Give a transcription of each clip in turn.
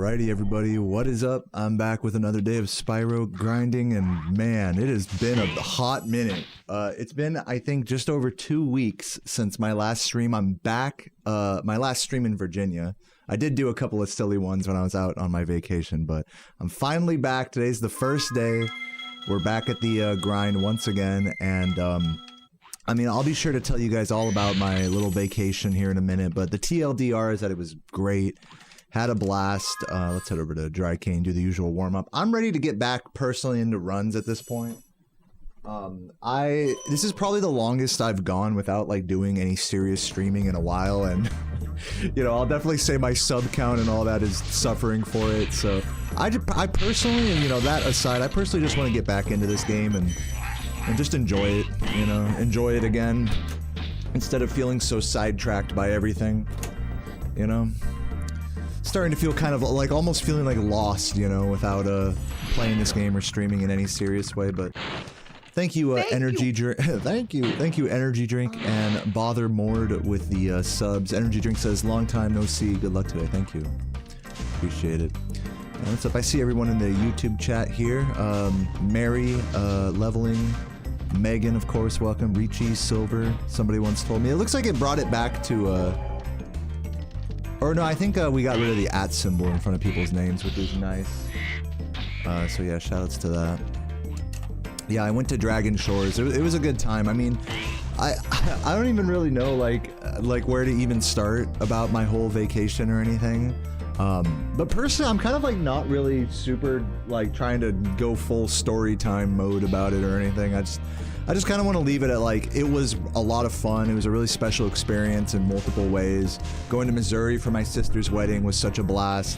Alrighty everybody, what is up? I'm back with another day of Spyro grinding, and man, it has been a hot minute. It's been, I think, just over 2 weeks since my last stream. I'm back, my last stream in Virginia. I did do a couple of silly ones when I was out on my vacation, but I'm finally back. Today's the first day. We're back at the grind once again, and I mean, I'll be sure to tell you guys all about my little vacation here in a minute, but the TLDR is that it was great. Had a blast. Let's head over to Dry Cane, do the usual warm-up. I'm ready to get back personally into runs at this point. This is probably the longest I've gone without like doing any serious streaming in a while, and you know, I'll definitely say my sub count and all that is suffering for it. So I personally, and you know, that aside, I personally just want to get back into this game and just enjoy it, you know, enjoy it again instead of feeling so sidetracked by everything, you know. Starting to feel kind of like almost feeling like lost, you know, without playing this game or streaming in any serious way. But thank you, Energy Drink. thank you, Energy Drink, and Bother Mord with the subs. Energy Drink says, "Long time no see. Good luck today." Thank you, appreciate it. And what's up? I see everyone in the YouTube chat here. Mary, Leveling, Megan, of course, welcome. Richie, Silver. Somebody once told me it looks like it brought it back to. Or no, I think we got rid of the @ symbol in front of people's names, which is nice. So yeah, shoutouts to that. Yeah, I went to Dragon Shores. It was a good time. I mean, I don't even really know like where to even start about my whole vacation or anything. But personally, I'm kind of like not really super like trying to go full story time mode about it or anything. I just kind of want to leave it at like, it was a lot of fun. It was a really special experience in multiple ways. Going to Missouri for my sister's wedding was such a blast.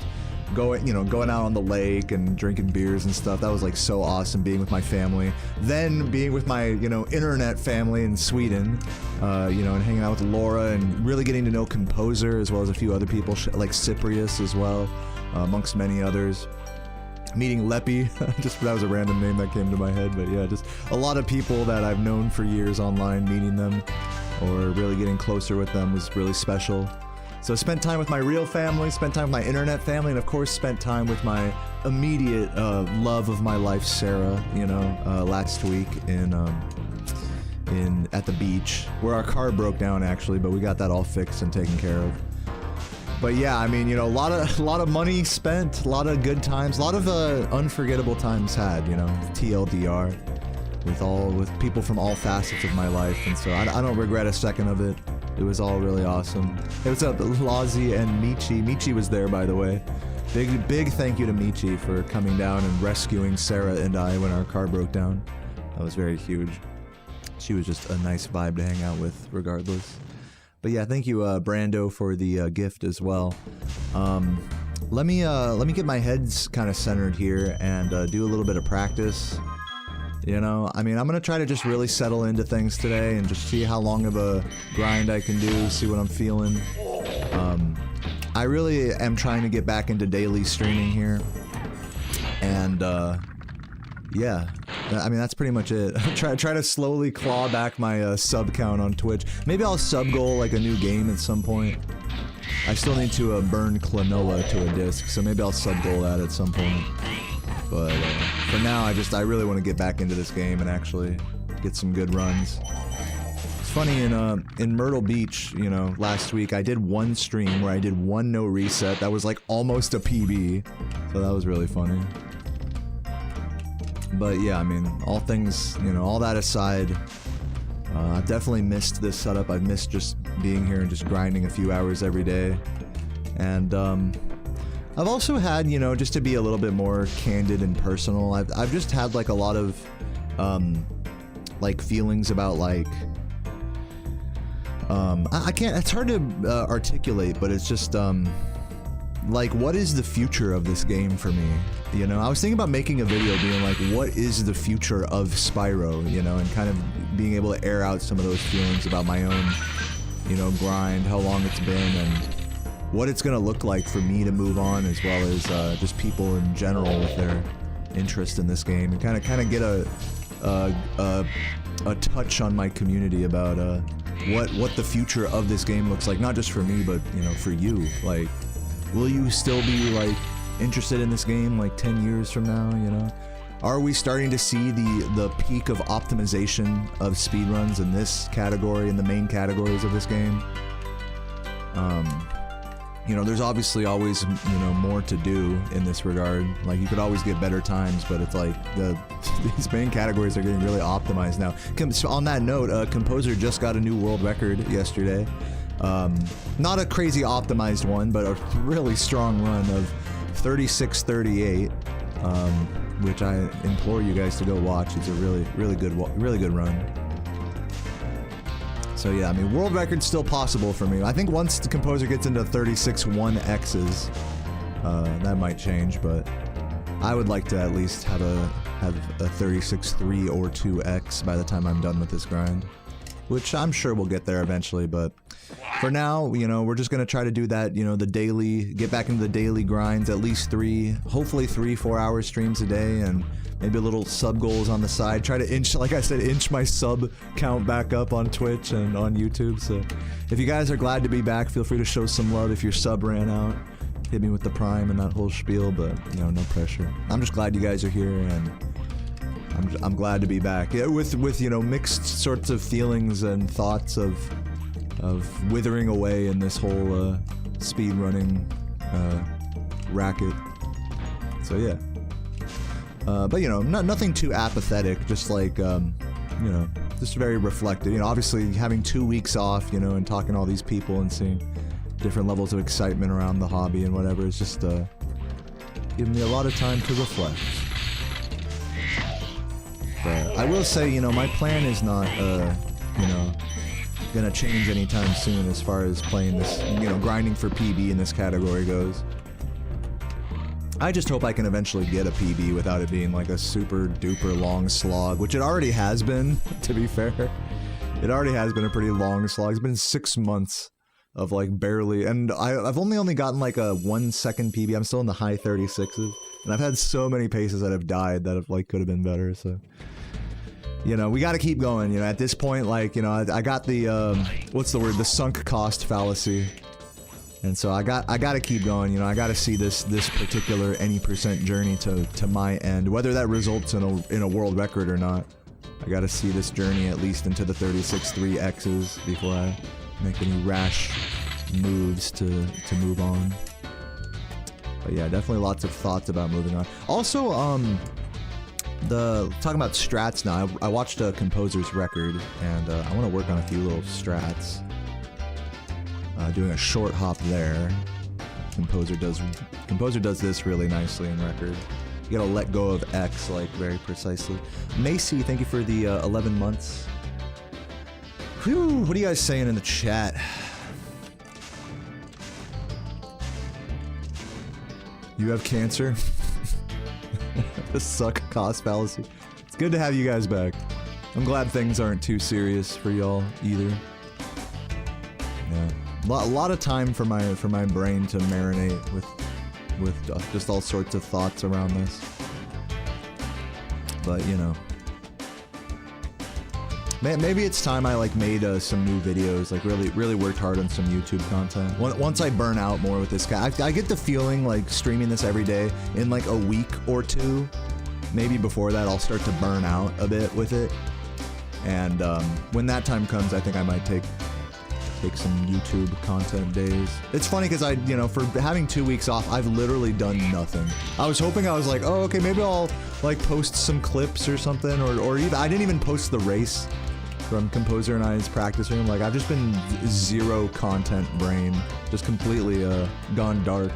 Going out on the lake and drinking beers and stuff. That was like so awesome, being with my family. Then being with my, you know, internet family in Sweden, you know, and hanging out with Laura and really getting to know Composer as well as a few other people like Cyprius as well, amongst many others. Meeting Leppy, just that was a random name that came to my head, but yeah, just a lot of people that I've known for years online, meeting them or really getting closer with them was really special. So spent time with my real family, spent time with my internet family, and of course spent time with my immediate love of my life, Sarah, you know, last week at the beach, where our car broke down actually, but we got that all fixed and taken care of. But yeah, I mean, you know, a lot of money spent, a lot of good times, a lot of unforgettable times had, you know, TLDR, with people from all facets of my life, and so I don't regret a second of it. It was all really awesome. Hey, what's up, Lazi and Michi? Michi was there, by the way. Big thank you to Michi for coming down and rescuing Sarah and I when our car broke down. That was very huge. She was just a nice vibe to hang out with, regardless. But yeah, thank you, Brando, for the gift as well. Let me get my heads kind of centered here and do a little bit of practice. You know, I mean, I'm gonna try to just really settle into things today and just see how long of a grind I can do, see what I'm feeling. I really am trying to get back into daily streaming here, and yeah. I mean, that's pretty much it. try to slowly claw back my sub count on Twitch. Maybe I'll sub goal like a new game at some point. I still need to burn Klonoa to a disc, so maybe I'll sub goal that at some point. But for now, I really want to get back into this game and actually get some good runs. It's funny, in Myrtle Beach, you know, last week I did one stream where I did one no reset. That was like almost a PB, so that was really funny. But yeah, I mean, all things, you know, all that aside, I've definitely missed this setup. I've missed just being here and just grinding a few hours every day. And I've also had, you know, just to be a little bit more candid and personal, I've just had like a lot of like feelings about like I can't, it's hard to articulate, but it's just like, what is the future of this game for me? You know, I was thinking about making a video being like, what is the future of Spyro, you know, and kind of being able to air out some of those feelings about my own, you know, grind, how long it's been, and what it's gonna look like for me to move on, as well as just people in general with their interest in this game, and kind of get a touch on my community about what the future of this game looks like, not just for me, but, you know, for you. Like, will you still be, like, interested in this game like 10 years from now, you know? Are we starting to see the peak of optimization of speedruns in this category, in the main categories of this game? You know, there's obviously always, you know, more to do in this regard. Like, you could always get better times, but it's like, these main categories are getting really optimized now. On that note, Composer just got a new world record yesterday. Not a crazy optimized one, but a really strong run of 36:38, which I implore you guys to go watch. It's a really good run. So yeah, I mean, world record's still possible for me. I think once the Composer gets into 36.1x's, that might change, but I would like to at least have a 36.3 or 2x by the time I'm done with this grind, which I'm sure we'll get there eventually, but for now, you know, we're just gonna try to do that, you know, get back into the daily grinds, at least hopefully 3-4 hour streams a day, and maybe a little sub goals on the side. Try to inch, like I said, inch my sub count back up on Twitch and on YouTube. So if you guys are glad to be back, feel free to show some love. If your sub ran out, hit me with the prime and that whole spiel, but you know, no pressure. I'm just glad you guys are here, and I'm glad to be back. Yeah, with you know, mixed sorts of feelings and thoughts of withering away in this whole speed running racket. So yeah. But you know, nothing too apathetic, just like, you know, just very reflective. You know, obviously having 2 weeks off, you know, and talking to all these people and seeing different levels of excitement around the hobby and whatever, it's just giving me a lot of time to reflect. But I will say, you know, my plan is not, you know, gonna change anytime soon as far as playing this, you know, grinding for PB in this category goes. I just hope I can eventually get a PB without it being like a super duper long slog, which it already has been, to be fair. It already has been a pretty long slog. It's been 6 months of like barely, and I've only gotten like a 1 second PB. I'm still in the high 36s, and I've had so many paces that have died that have like could have been better, so. You know, we gotta keep going, you know, at this point, like, you know, I got the, what's the word, the sunk cost fallacy. And so I gotta keep going, you know, I gotta see this particular any percent journey to my end, whether that results in a world record or not. I gotta see this journey at least into the 36.3x's before I make any rash moves to move on. But yeah, definitely lots of thoughts about moving on. Also, talking about strats now, I watched a Composer's record, and I want to work on a few little strats. Doing a short hop there. Composer does this really nicely in record. You gotta let go of X like very precisely. Macy, thank you for the 11 months. Whew, what are you guys saying in the chat? You have cancer? The suck cost fallacy. It's good to have you guys back. I'm glad things aren't too serious for y'all either. Yeah. A lot of time for my brain to marinate with just all sorts of thoughts around this. But you know, maybe it's time I like made some new videos, like really worked hard on some YouTube content. Once I burn out more with this guy, I get the feeling like streaming this every day in like a week or two, maybe before that I'll start to burn out a bit with it. And when that time comes, I think I might take some YouTube content days. It's funny because you know, for having 2 weeks off, I've literally done nothing. I was hoping, I was like, oh, okay, maybe I'll like post some clips or something, or even, I didn't even post the race from Composer and I's practice room. Like, I've just been zero content brain, just completely gone dark.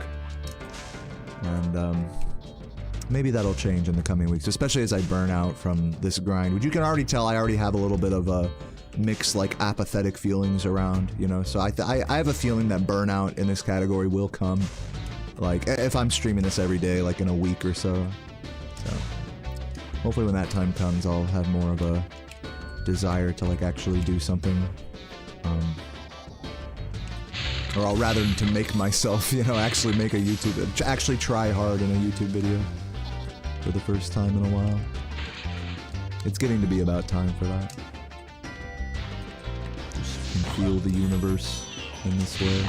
And maybe that'll change in the coming weeks, especially as I burn out from this grind, which you can already tell I already have a little bit of mixed, like, apathetic feelings around, you know. So I have a feeling that burnout in this category will come, like, if I'm streaming this every day, like in a week or so. So hopefully when that time comes, I'll have more of a desire to like actually do something, or I'll rather to make myself, you know, actually make a YouTube, actually try hard in a YouTube video for the first time in a while. It's getting to be about time for that. Just can feel the universe in this way.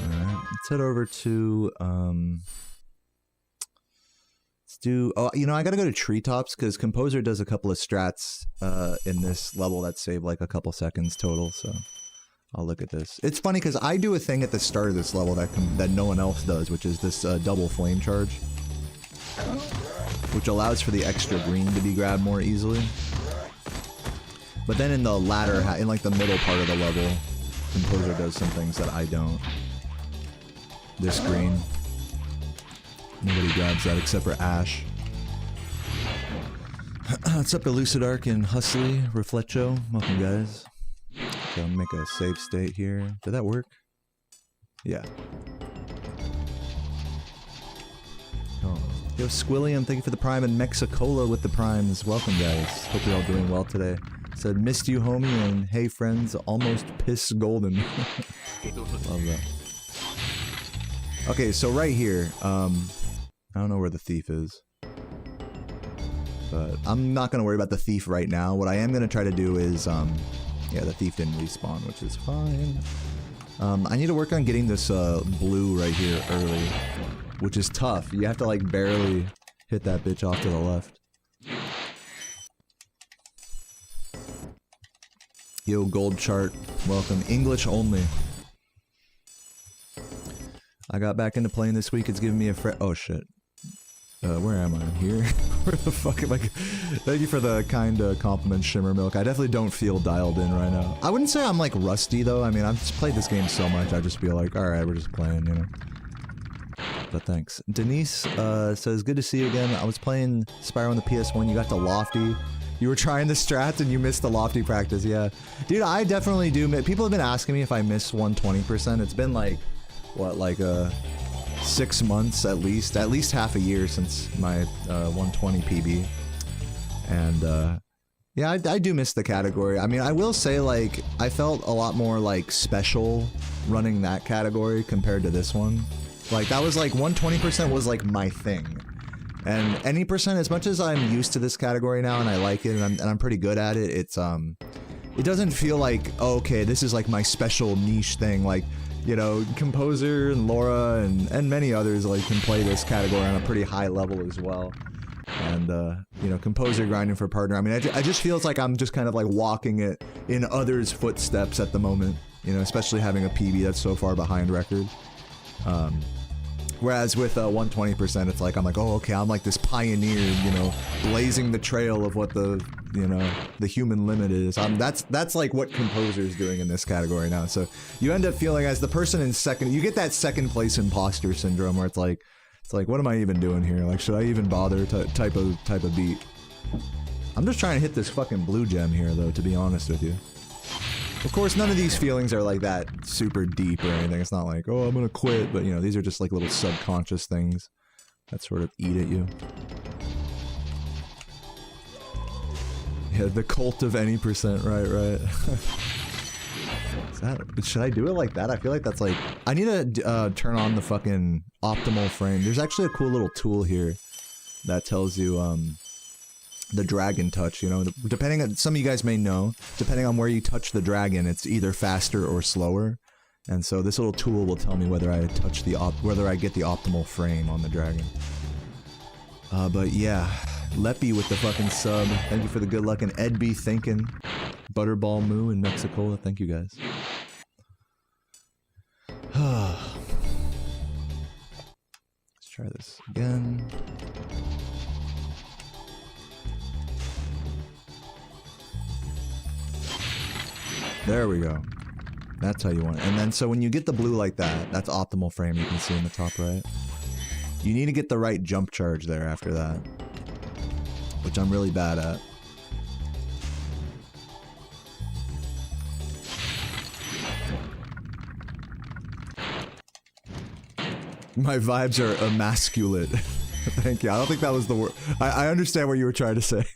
Alright, head over to let's do. Oh, you know, I gotta go to treetops because Composer does a couple of strats in this level that save like a couple seconds total. So I'll look at this. It's funny because I do a thing at the start of this level that no one else does, which is this double flame charge, which allows for the extra green to be grabbed more easily. But then in the latter, in like the middle part of the level, Composer does some things that I don't. This green. Nobody grabs that except for Ash. What's up, Elucidark and Hustly, Reflecho? Welcome, guys. Okay, I'll make a save state here. Did that work? Yeah. Oh. Yo, Squilliam, thank you for the prime, and Mexicola with the primes. Welcome, guys. Hope you're all doing well today. Said, missed you, homie, and hey, friends, almost piss golden. Love that. Okay, so right here, I don't know where the thief is. But I'm not going to worry about the thief right now. What I am going to try to do is, yeah, the thief didn't respawn, which is fine. I need to work on getting this blue right here early, which is tough. You have to like barely hit that bitch off to the left. Yo, gold chart, welcome. English only. I got back into playing this week. It's giving me a oh shit. Where am I? Here? Where the fuck am I? Thank you for the kind compliment, Shimmer Milk. I definitely don't feel dialed in right now. I wouldn't say I'm like rusty though. I mean, I've just played this game so much. I just feel like, all right, we're just playing, you know. But thanks. Denise says, good to see you again. I was playing Spyro on the PS1. You got to Lofty. You were trying the strats and you missed the Lofty practice. Yeah, dude, I definitely do. People have been asking me if I miss 120%. It's been like, what, like 6 months at least half a year since my 120 PB. And yeah, I do miss the category. I mean, I will say, like, I felt a lot more like special running that category compared to this one. Like, that was like 120% was like my thing. And any percent, as much as I'm used to this category now and I like it and I'm pretty good at it, it's it doesn't feel like, oh, okay, this is like my special niche thing. Like, you know, Composer and Laura and many others like can play this category on a pretty high level as well. And you know, Composer grinding for partner. I mean, I just feels like I'm just kind of like walking it in others' footsteps at the moment. You know, especially having a PB that's so far behind record. Whereas with 120%, it's like, I'm like, oh, okay, I'm like this pioneer, you know, blazing the trail of what the, you know, the human limit is. That's like what Composer is doing in this category now. So you end up feeling as the person in second, you get that second place imposter syndrome where it's like, what am I even doing here? Like, should I even bother type of beat? I'm just trying to hit this fucking blue gem here, though, to be honest with you. Of course, none of these feelings are like that super deep or anything. It's not like, oh, I'm gonna quit, but you know, these are just like little subconscious things that sort of eat at you. Yeah, the cult of any percent, right. Is that, should I do it like that? I feel like that's like, I need to turn on the fucking optimal frame. There's actually a cool little tool here that tells you, the dragon touch, you know, depending on, some of you guys may know, depending on where you touch the dragon, it's either faster or slower. And so this little tool will tell me whether I touch the whether I get the optimal frame on the dragon. But yeah, Leppy with the fucking sub. Thank you for the good luck, and Ed B thinking. Butterball Moo in Mexico. Thank you guys. Let's try this again. There we go. That's how you want it. And then, so when you get the blue like that, that's optimal frame, you can see in the top right. You need to get the right jump charge there after that, which I'm really bad at. My vibes are emasculate. Thank you. I don't think that was the word. I understand what you were trying to say.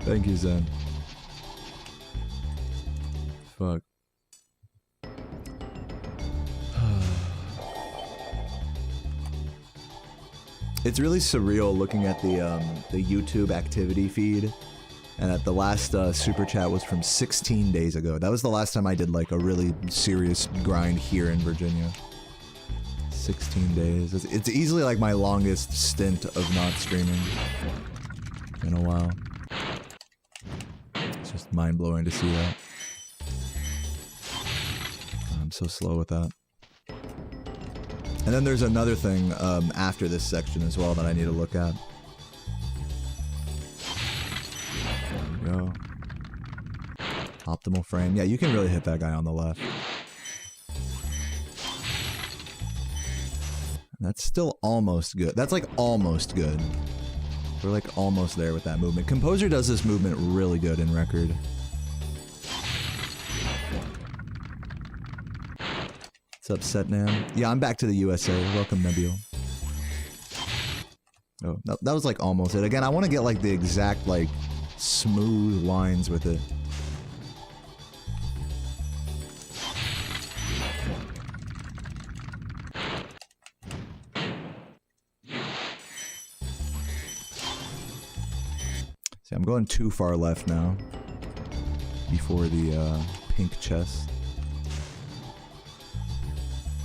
Thank you, Zen. Fuck. It's really surreal looking at the YouTube activity feed, and that the last super chat was from 16 days ago. That was the last time I did like a really serious grind here in Virginia. 16 days. It's easily like my longest stint of not streaming in a while. It's just mind-blowing to see that. I'm so slow with that. And then there's another thing after this section as well that I need to look at. There we go. Optimal frame. Yeah, you can really hit that guy on the left. That's still almost good. That's like almost good. We're like almost there with that movement. Composer does this movement really good in Record. What's up, Setnam? Yeah, I'm back to the USA. Welcome, Nabil. Oh, that was like almost it. Again, I want to get like the exact like smooth lines with it. See, I'm going too far left now. Before the pink chest.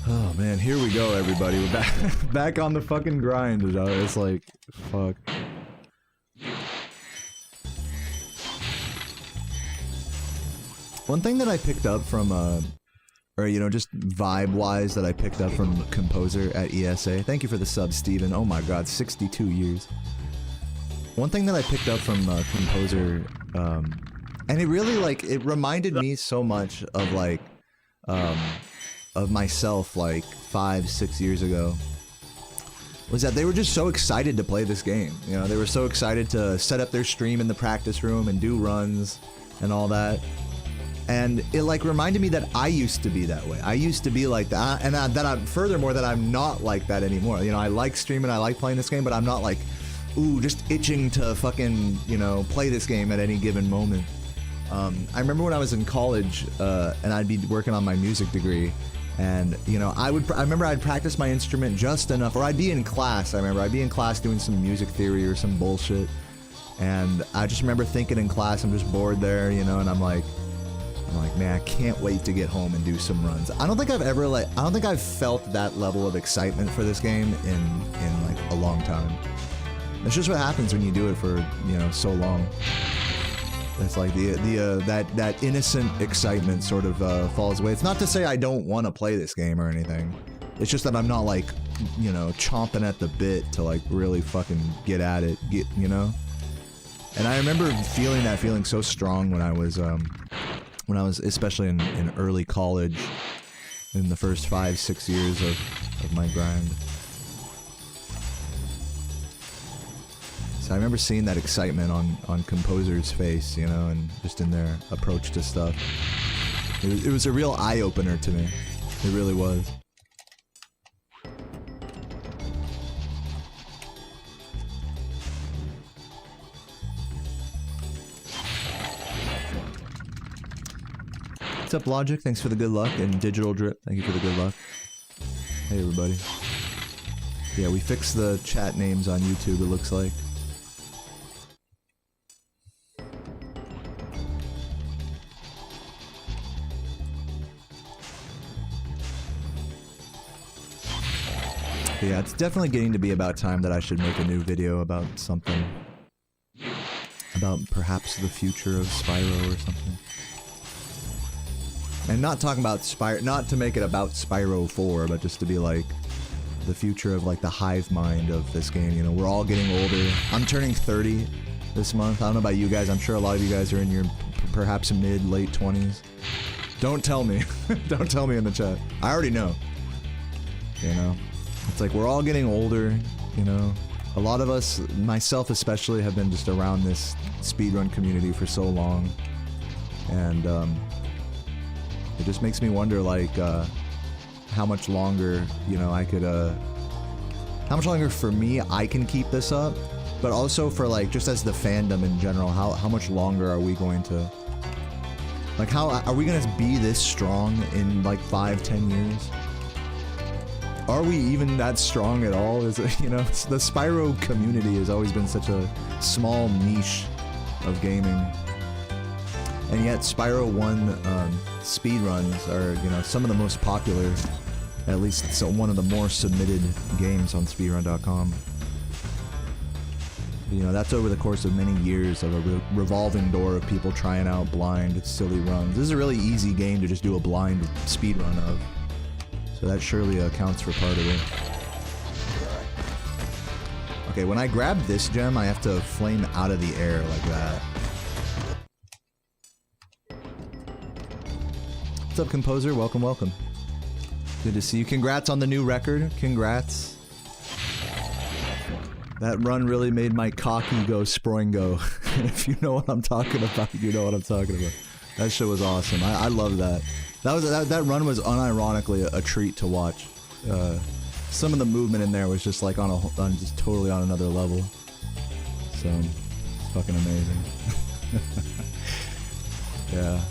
Oh man, here we go, everybody. We're back on the fucking grind. It's like, fuck. One thing that I picked up from, or you know, just vibe-wise that I picked up from Composer at ESA. Thank you for the sub, Steven. Oh my god, 62 years. One thing that I picked up from Composer, and it really, like, it reminded me so much of, like, of myself, like, 5-6 years ago, was that they were just so excited to play this game. You know, they were so excited to set up their stream in the practice room and do runs and all that. And it, like, reminded me that I used to be that way. I used to be like that, and furthermore, that I'm not like that anymore. You know, I like streaming, I like playing this game, but I'm not like, ooh, just itching to fucking, you know, play this game at any given moment. I remember when I was in college, and I'd be working on my music degree, and, you know, I remember I'd practice my instrument just enough, or I'd be in class, I'd be in class doing some music theory or some bullshit, and I just remember thinking in class, I'm just bored there, you know, and I'm like, man, I can't wait to get home and do some runs. I don't think I've felt that level of excitement for this game in like a long time. That's just what happens when you do it for, you know, so long. It's like that innocent excitement sort of falls away. It's not to say I don't want to play this game or anything. It's just that I'm not like, you know, chomping at the bit to like really fucking get at it, you know? And I remember feeling that feeling so strong when I was especially in early college, in the first 5-6 years of my grind. So I remember seeing that excitement on Composer's face, you know, and just in their approach to stuff. It was a real eye-opener to me. It really was. What's up, Logic? Thanks for the good luck. And Digital Drip, thank you for the good luck. Hey, everybody. Yeah, we fixed the chat names on YouTube, it looks like. But yeah, it's definitely getting to be about time that I should make a new video about something. About perhaps the future of Spyro or something. And not talking about Spyro, not to make it about Spyro 4, but just to be like the future of like the hive mind of this game. You know, we're all getting older. I'm turning 30 this month. I don't know about you guys. I'm sure a lot of you guys are in your perhaps mid-late 20s. Don't tell me. Don't tell me in the chat. I already know. You know? It's like we're all getting older, you know? A lot of us, myself especially, have been just around this speedrun community for so long. And, it just makes me wonder, like, how much longer, you know, I could, how much longer for me I can keep this up, but also for, like, just as the fandom in general, how much longer are we going to, like, how, are we gonna be this strong in, like, 5-10 years? Are we even that strong at all? Is it, you know, the Spyro community has always been such a small niche of gaming. And yet Spyro 1 speedruns are, you know, some of the most popular At least it's one of the more submitted games on speedrun.com. You know, that's over the course of many years of a revolving door of people trying out blind, silly runs. This is a really easy game to just do a blind speedrun of. So that surely accounts for part of it. Okay, when I grab this gem, I have to flame out of the air like that. What's up, Composer? Welcome, welcome. Good to see you. Congrats on the new record. Congrats. That run really made my cocky go sproingo. If you know what I'm talking about, you know what I'm talking about. That shit was awesome. I love that. That run was unironically a treat to watch. Some of the movement in there was just like just totally on another level. So, it's fucking amazing. Yeah.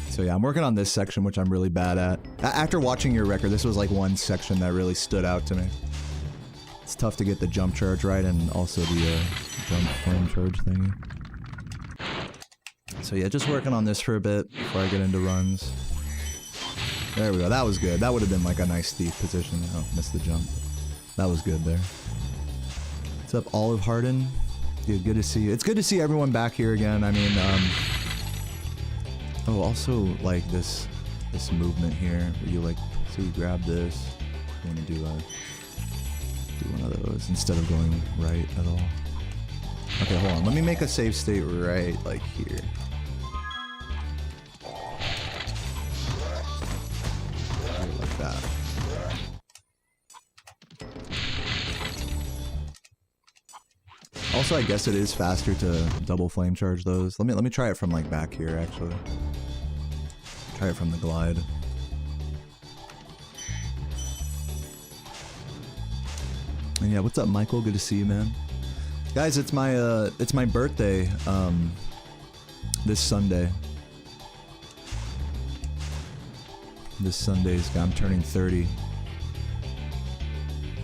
So yeah, I'm working on this section, which I'm really bad at. After watching your record, this was like one section that really stood out to me. It's tough to get the jump charge right, and also the jump flame charge thingy. So yeah, just working on this for a bit before I get into runs. There we go, that was good. That would have been like a nice thief position. Oh, missed the jump. That was good there. What's up, Olive Harden? Dude, good to see you. It's good to see everyone back here again. I mean, oh, also, like, this movement here, where you, like, so you grab this, you want to do one of those, instead of going right at all. Okay, hold on, let me make a save state right, like, here. Right like that. Also, I guess it is faster to double flame charge those. Let me try it from, like, back here, actually. Try it from the glide. And yeah, what's up, Michael? Good to see you, man. Guys, it's my birthday, this Sunday. This Sunday's, I'm turning 30.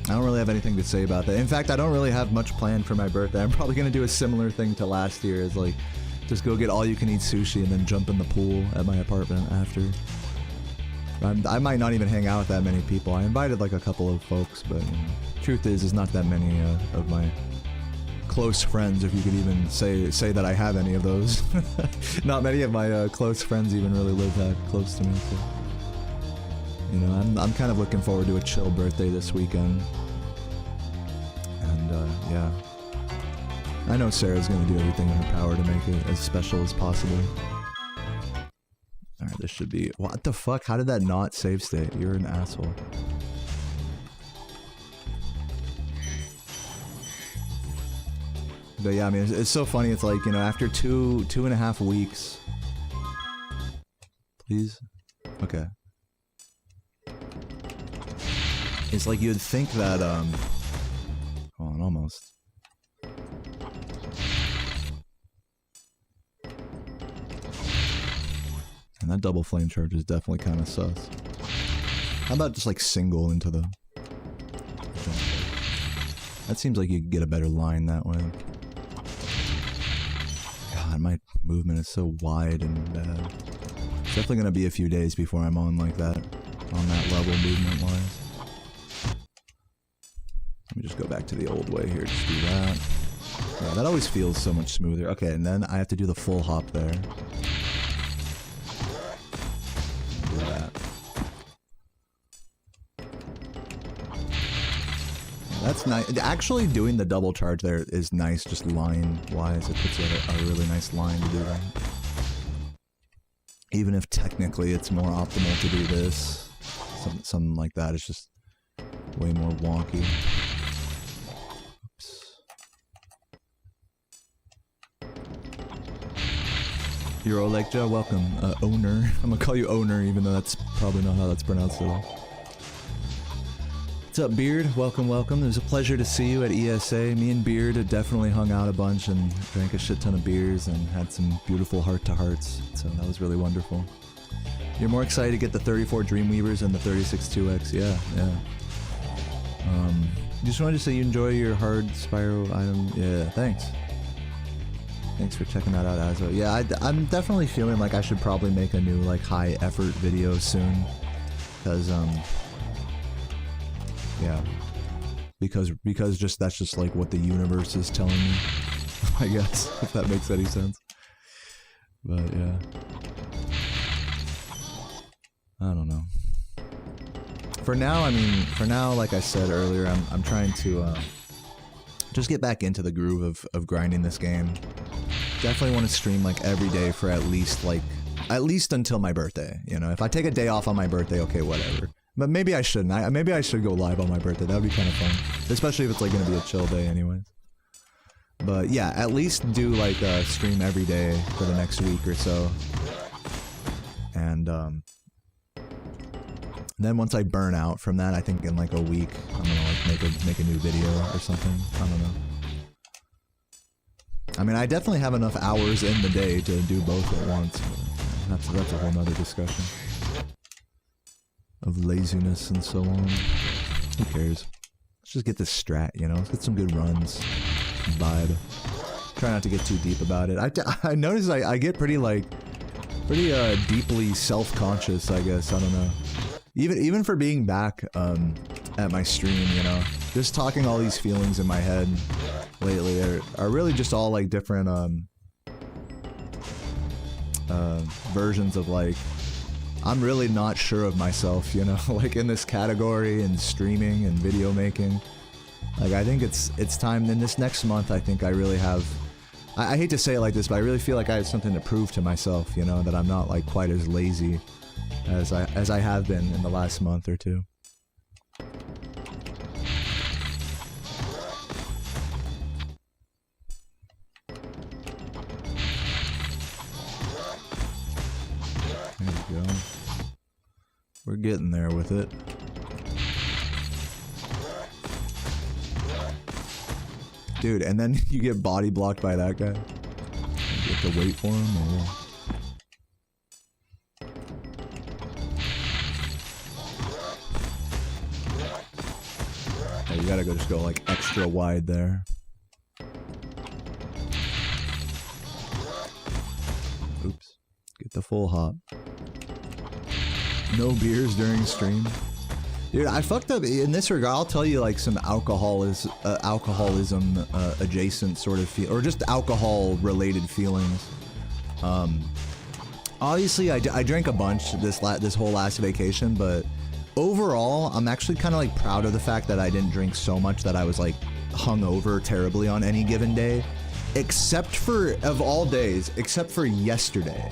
I don't really have anything to say about that. In fact, I don't really have much planned for my birthday. I'm probably gonna do a similar thing to last year, is like, just go get all-you-can-eat sushi and then jump in the pool at my apartment after. I might not even hang out with that many people. I invited like a couple of folks, but you know, truth is not that many of my close friends, if you could even say that I have any of those. Not many of my close friends even really live that close to me. So, you know, I'm kind of looking forward to a chill birthday this weekend. And yeah. I know Sarah's gonna do everything in her power to make it as special as possible. Alright, this should be... What the fuck? How did that not save state? You're an asshole. But yeah, I mean, it's so funny. It's like, you know, after two and a half weeks... Please? Okay. It's like you'd think that, hold on, almost. And that double flame charge is definitely kind of sus. How about just like single into the... That seems like you could get a better line that way. God, my movement is so wide and bad. It's definitely gonna be a few days before I'm on like that, on that level movement-wise. Let me just go back to the old way here, just do that. Yeah, that always feels so much smoother. Okay, and then I have to do the full hop there. Do that. That's nice. Actually doing the double charge there is nice, just line-wise. It puts a really nice line to do that. Even if technically it's more optimal to do this. Something like that. It's just way more wonky. Oops. You're Olegja, welcome. Owner. I'm gonna call you Owner, even though that's probably not how that's pronounced at all. What's up, Beard? Welcome, welcome. It was a pleasure to see you at ESA. Me and Beard definitely hung out a bunch and drank a shit ton of beers and had some beautiful heart-to-hearts, so that was really wonderful. You're more excited to get the 34 Dreamweavers than the 36 2X, yeah. Just wanted to say you enjoy your hard Spyro item. Yeah, thanks. Thanks for checking that out, Azo. Yeah, I'm definitely feeling like I should probably make a new, like, high-effort video soon. Because, yeah. Because just that's just, like, what the universe is telling me. I guess, if that makes any sense. But, yeah. I don't know. For now, I mean, like I said earlier, I'm trying to, just get back into the groove of grinding this game. Definitely want to stream like every day for at least until my birthday, you know? If I take a day off on my birthday, okay, whatever. But maybe I shouldn't. Maybe I should go live on my birthday. That would be kind of fun. Especially if it's like going to be a chill day anyways. But yeah, at least do like a stream every day for the next week or so. And then once I burn out from that, I think in like a week, I'm gonna like make a new video or something. I don't know. I mean, I definitely have enough hours in the day to do both at once. But that's a whole nother discussion of laziness and so on. Who cares? Let's just get this strat, you know? Let's get some good runs. Vibe. Try not to get too deep about it. I notice I get pretty deeply self-conscious, I guess. I don't know. Even for being back at my stream, you know, just talking all these feelings in my head lately are really just all like different versions of like, I'm really not sure of myself, you know, like in this category and streaming and video making. Like I think it's time in this next month. I think I really have. I hate to say it like this, but I really feel like I have something to prove to myself, you know, that I'm not like quite as lazy as I have been in the last month or two. There we go. We're getting there with it. Dude, and then you get body blocked by that guy. You have to wait for him or... You gotta just go like extra wide there. Oops. Get the full hop. No beers during stream. Dude, I fucked up in this regard. I'll tell you like some alcoholism adjacent sort of feel, or just alcohol related feelings. Obviously I drank a bunch this whole last vacation, but overall, I'm actually kind of like proud of the fact that I didn't drink so much that I was like hungover terribly on any given day, except for, of all days, except for yesterday.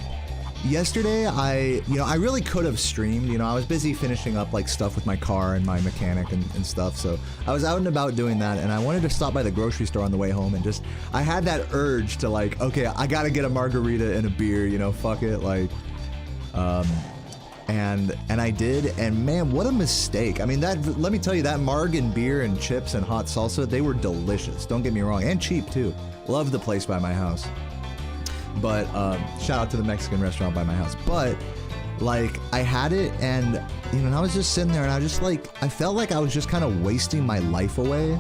Yesterday, I really could have streamed, you know, I was busy finishing up like stuff with my car and my mechanic and stuff, so I was out and about doing that, and I wanted to stop by the grocery store on the way home and just, I had that urge to like, okay, I gotta get a margarita and a beer, you know, fuck it, like, and I did, and man, what a mistake. I mean, let me tell you, that marg and beer and chips and hot salsa, they were delicious, don't get me wrong, and cheap too. Love the place by my house. But, shout out to the Mexican restaurant by my house. But, like, I had it, and, you know, and I was just sitting there, and I was just like, I felt like I was just kind of wasting my life away.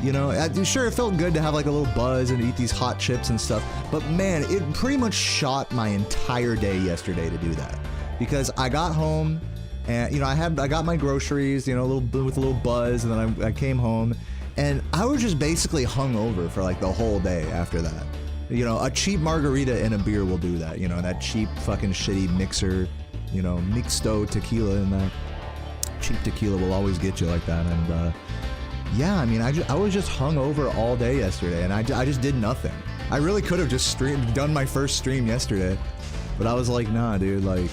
You know, sure, it felt good to have like a little buzz and eat these hot chips and stuff, but man, it pretty much shot my entire day yesterday to do that. Because I got home, and, you know, I got my groceries, you know, with a little buzz, and then I came home, and I was just basically hungover for like the whole day after that. You know, a cheap margarita and a beer will do that. You know, that cheap fucking shitty mixer, you know, mixto tequila, and that cheap tequila will always get you like that. And yeah, I mean, I was just hungover all day yesterday, and I just did nothing. I really could have just done my first stream yesterday, but I was like, nah, dude, like,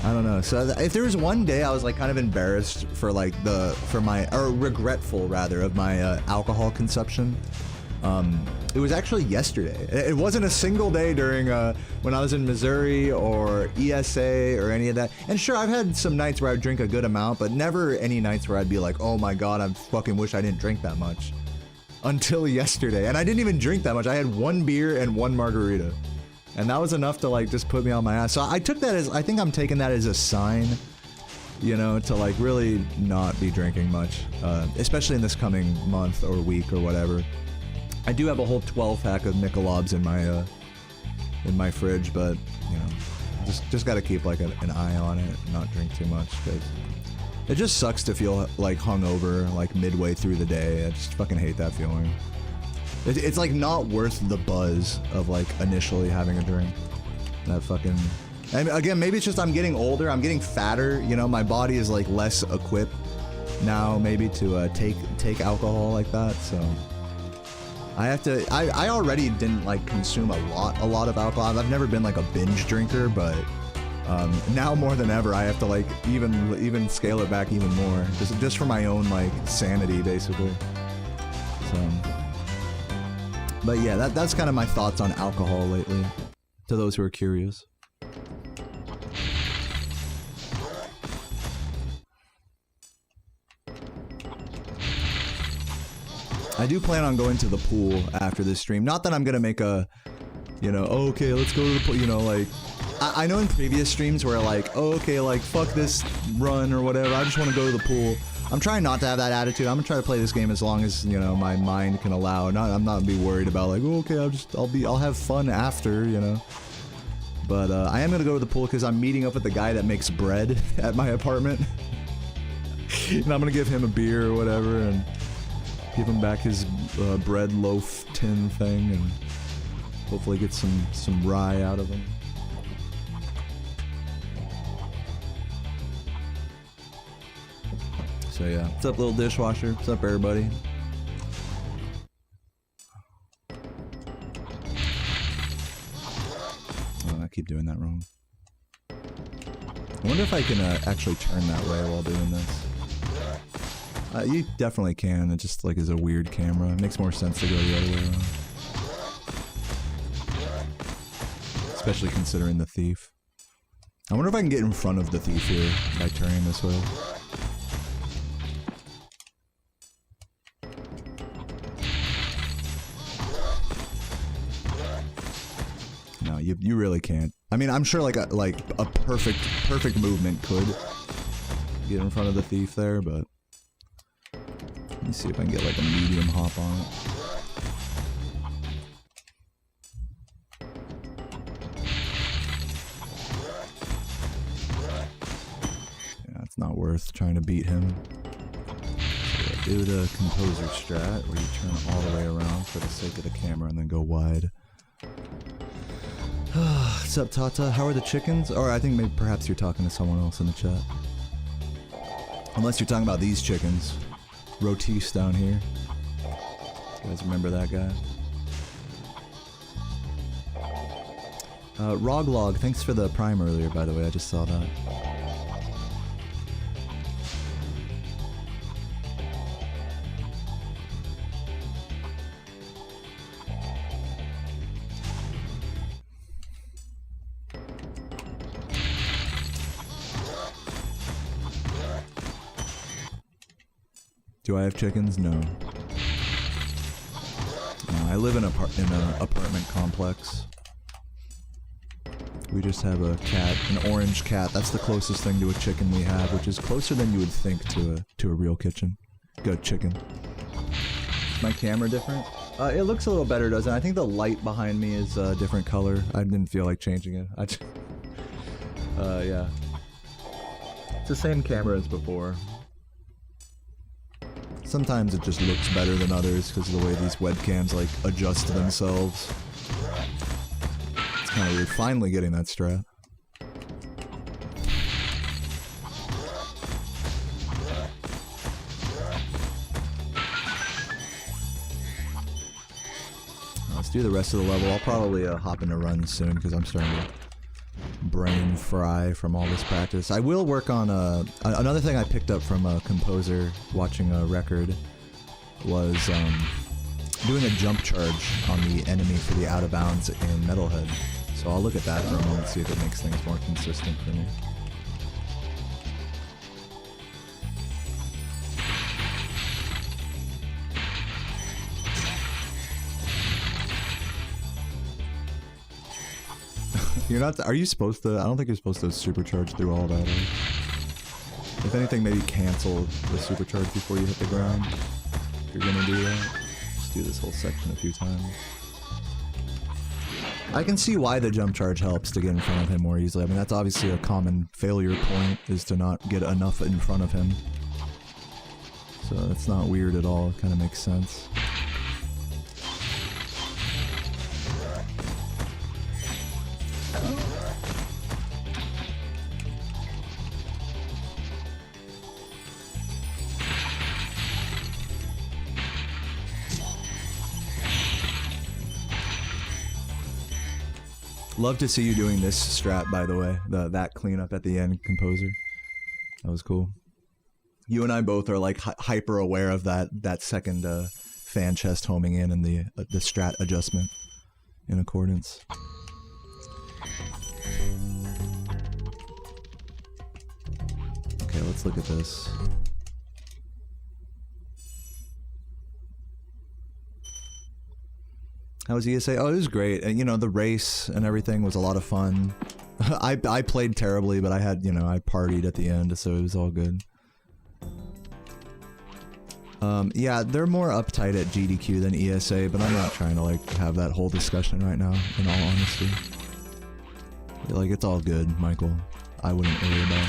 I don't know. So if there was one day I was like kind of embarrassed for like regretful rather of my alcohol consumption. It was actually yesterday. It wasn't a single day during when I was in Missouri or ESA or any of that. And sure, I've had some nights where I drink a good amount, but never any nights where I'd be like, oh my god, I fucking wish I didn't drink that much. Until yesterday. And I didn't even drink that much. I had one beer and one margarita. And that was enough to like just put me on my ass. So I took that as, I think I'm taking that as a sign, you know, to like really not be drinking much. Especially in this coming month or week or whatever. I do have a whole 12-pack of Michelob's in my fridge, but you know, just got to keep like an eye on it, and not drink too much, because it just sucks to feel like hungover like midway through the day. I just fucking hate that feeling. It's like not worth the buzz of like initially having a drink. That fucking, and again, maybe it's just I'm getting older, I'm getting fatter, you know, my body is like less equipped now maybe to take alcohol like that, so I have to, I already didn't like consume a lot of alcohol. I've never been like a binge drinker, but now more than ever I have to like even scale it back even more, just for my own like sanity basically. So, but yeah, that's kind of my thoughts on alcohol lately, to those who are curious. I do plan on going to the pool after this stream. Not that I'm gonna make a, you know, oh, okay, let's go to the pool, you know, like, I know in previous streams where like, oh, okay, like, fuck this run or whatever, I just want to go to the pool. I'm trying not to have that attitude. I'm gonna try to play this game as long as, you know, my mind can allow. I'm not gonna be worried about like, oh, okay, I'll have fun after, you know. But I am gonna go to the pool because I'm meeting up with the guy that makes bread at my apartment. And I'm gonna give him a beer or whatever and give him back his bread loaf tin thing and hopefully get some rye out of him. So yeah, what's up, little dishwasher? What's up, everybody? Oh, I keep doing that wrong. I wonder if I can actually turn that way while doing this. You definitely can. It just like is a weird camera. It makes more sense to go the other way around. Especially considering the thief. I wonder if I can get in front of the thief here by turning this way. No, you really can't. I mean, I'm sure like a perfect movement could get in front of the thief there, but let me see if I can get like a medium hop on it. Yeah, it's not worth trying to beat him. So do the composer strat where you turn all the way around for the sake of the camera and then go wide. What's up, Tata? How are the chickens? Or I think maybe perhaps you're talking to someone else in the chat. Unless you're talking about these chickens. Rotis down here. You guys remember that guy? Roglog, thanks for the prime earlier, by the way. I just saw that. Do I have chickens? No. I live in an apartment complex. We just have a cat, an orange cat. That's the closest thing to a chicken we have, which is closer than you would think to a real kitchen. Good chicken. Is my camera different? It looks a little better, doesn't it? I think the light behind me is a different color. I didn't feel like changing it. I just, yeah. It's the same camera as before. Sometimes it just looks better than others because of the way these webcams like adjust themselves. It's kind of weird. Finally getting that strat. Let's do the rest of the level. I'll probably hop into runs soon because I'm starting to brain fry from all this practice. I will work on another thing I picked up from a composer watching a record was doing a jump charge on the enemy for the out of bounds in Metalhead. So I'll look at that for a moment, see if it makes things more consistent for me. You're not. Are you supposed to? I don't think you're supposed to supercharge through all that. If anything, maybe cancel the supercharge before you hit the ground. If you're gonna do that. do this whole section a few times. I can see why the jump charge helps to get in front of him more easily. I mean, that's obviously a common failure point, is to not get enough in front of him. So it's not weird at all, it kind of makes sense. Love to see you doing this strat, by the way. That cleanup at the end, Composer. That was cool. You and I both are like hyper aware of that second fan chest homing in and the strat adjustment in accordance. Okay, let's look at this. How was ESA? Oh, it was great. And, you know, the race and everything was a lot of fun. I played terribly, but I had, you know, I partied at the end, so it was all good. Yeah, they're more uptight at GDQ than ESA, but I'm not trying to, like, have that whole discussion right now, in all honesty. Like, it's all good, Michael. I wouldn't worry about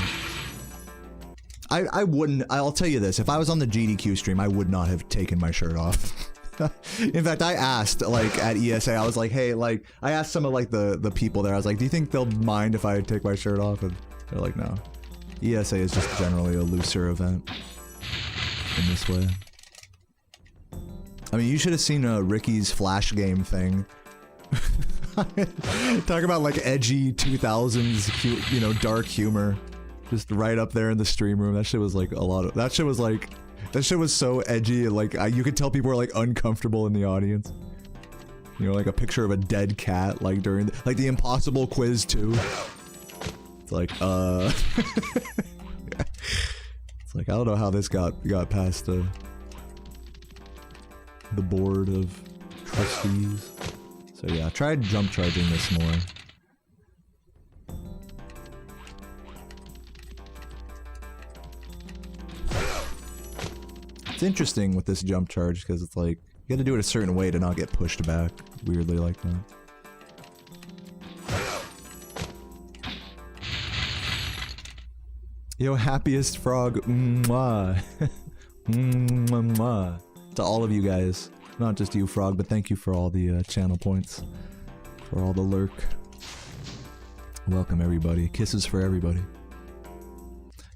it. I wouldn't, I'll tell you this, if I was on the GDQ stream, I would not have taken my shirt off. In fact, I asked, like, at ESA, I was like, hey, like, I asked some of, like, the people there, I was like, do you think they'll mind if I take my shirt off? And they're like, no. ESA is just generally a looser event in this way. I mean, you should have seen Ricky's Flash game thing. Talk about, like, edgy 2000s, you know, dark humor. Just right up there in the stream room. That shit was, like, a lot of... That shit was, like... That shit was so edgy, and like, you could tell people were like uncomfortable in the audience. You know, like a picture of a dead cat, like during like the impossible quiz too. It's like, It's like, I don't know how this got past the board of trustees. So yeah, try jump charging this more. It's interesting with this jump charge because it's like you gotta do it a certain way to not get pushed back weirdly like that. Yo, happiest frog, mwah. Mwah. To all of you guys, not just you, Frog, but thank you for all the channel points, for all the lurk. Welcome everybody. Kisses for everybody.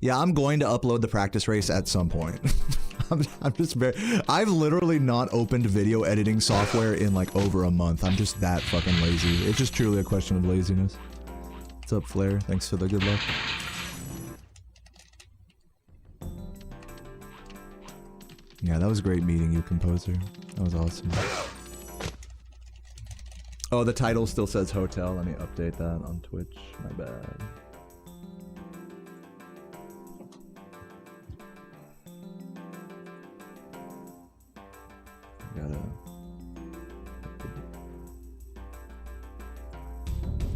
Yeah, I'm going to upload the practice race at some point. I'm just I've literally not opened video editing software in like over a month. I'm just that fucking lazy. It's just truly a question of laziness. What's up, Flair? Thanks for the good luck. Yeah, that was great meeting you, Composer. That was awesome. Oh, the title still says hotel. Let me update that on Twitch. My bad.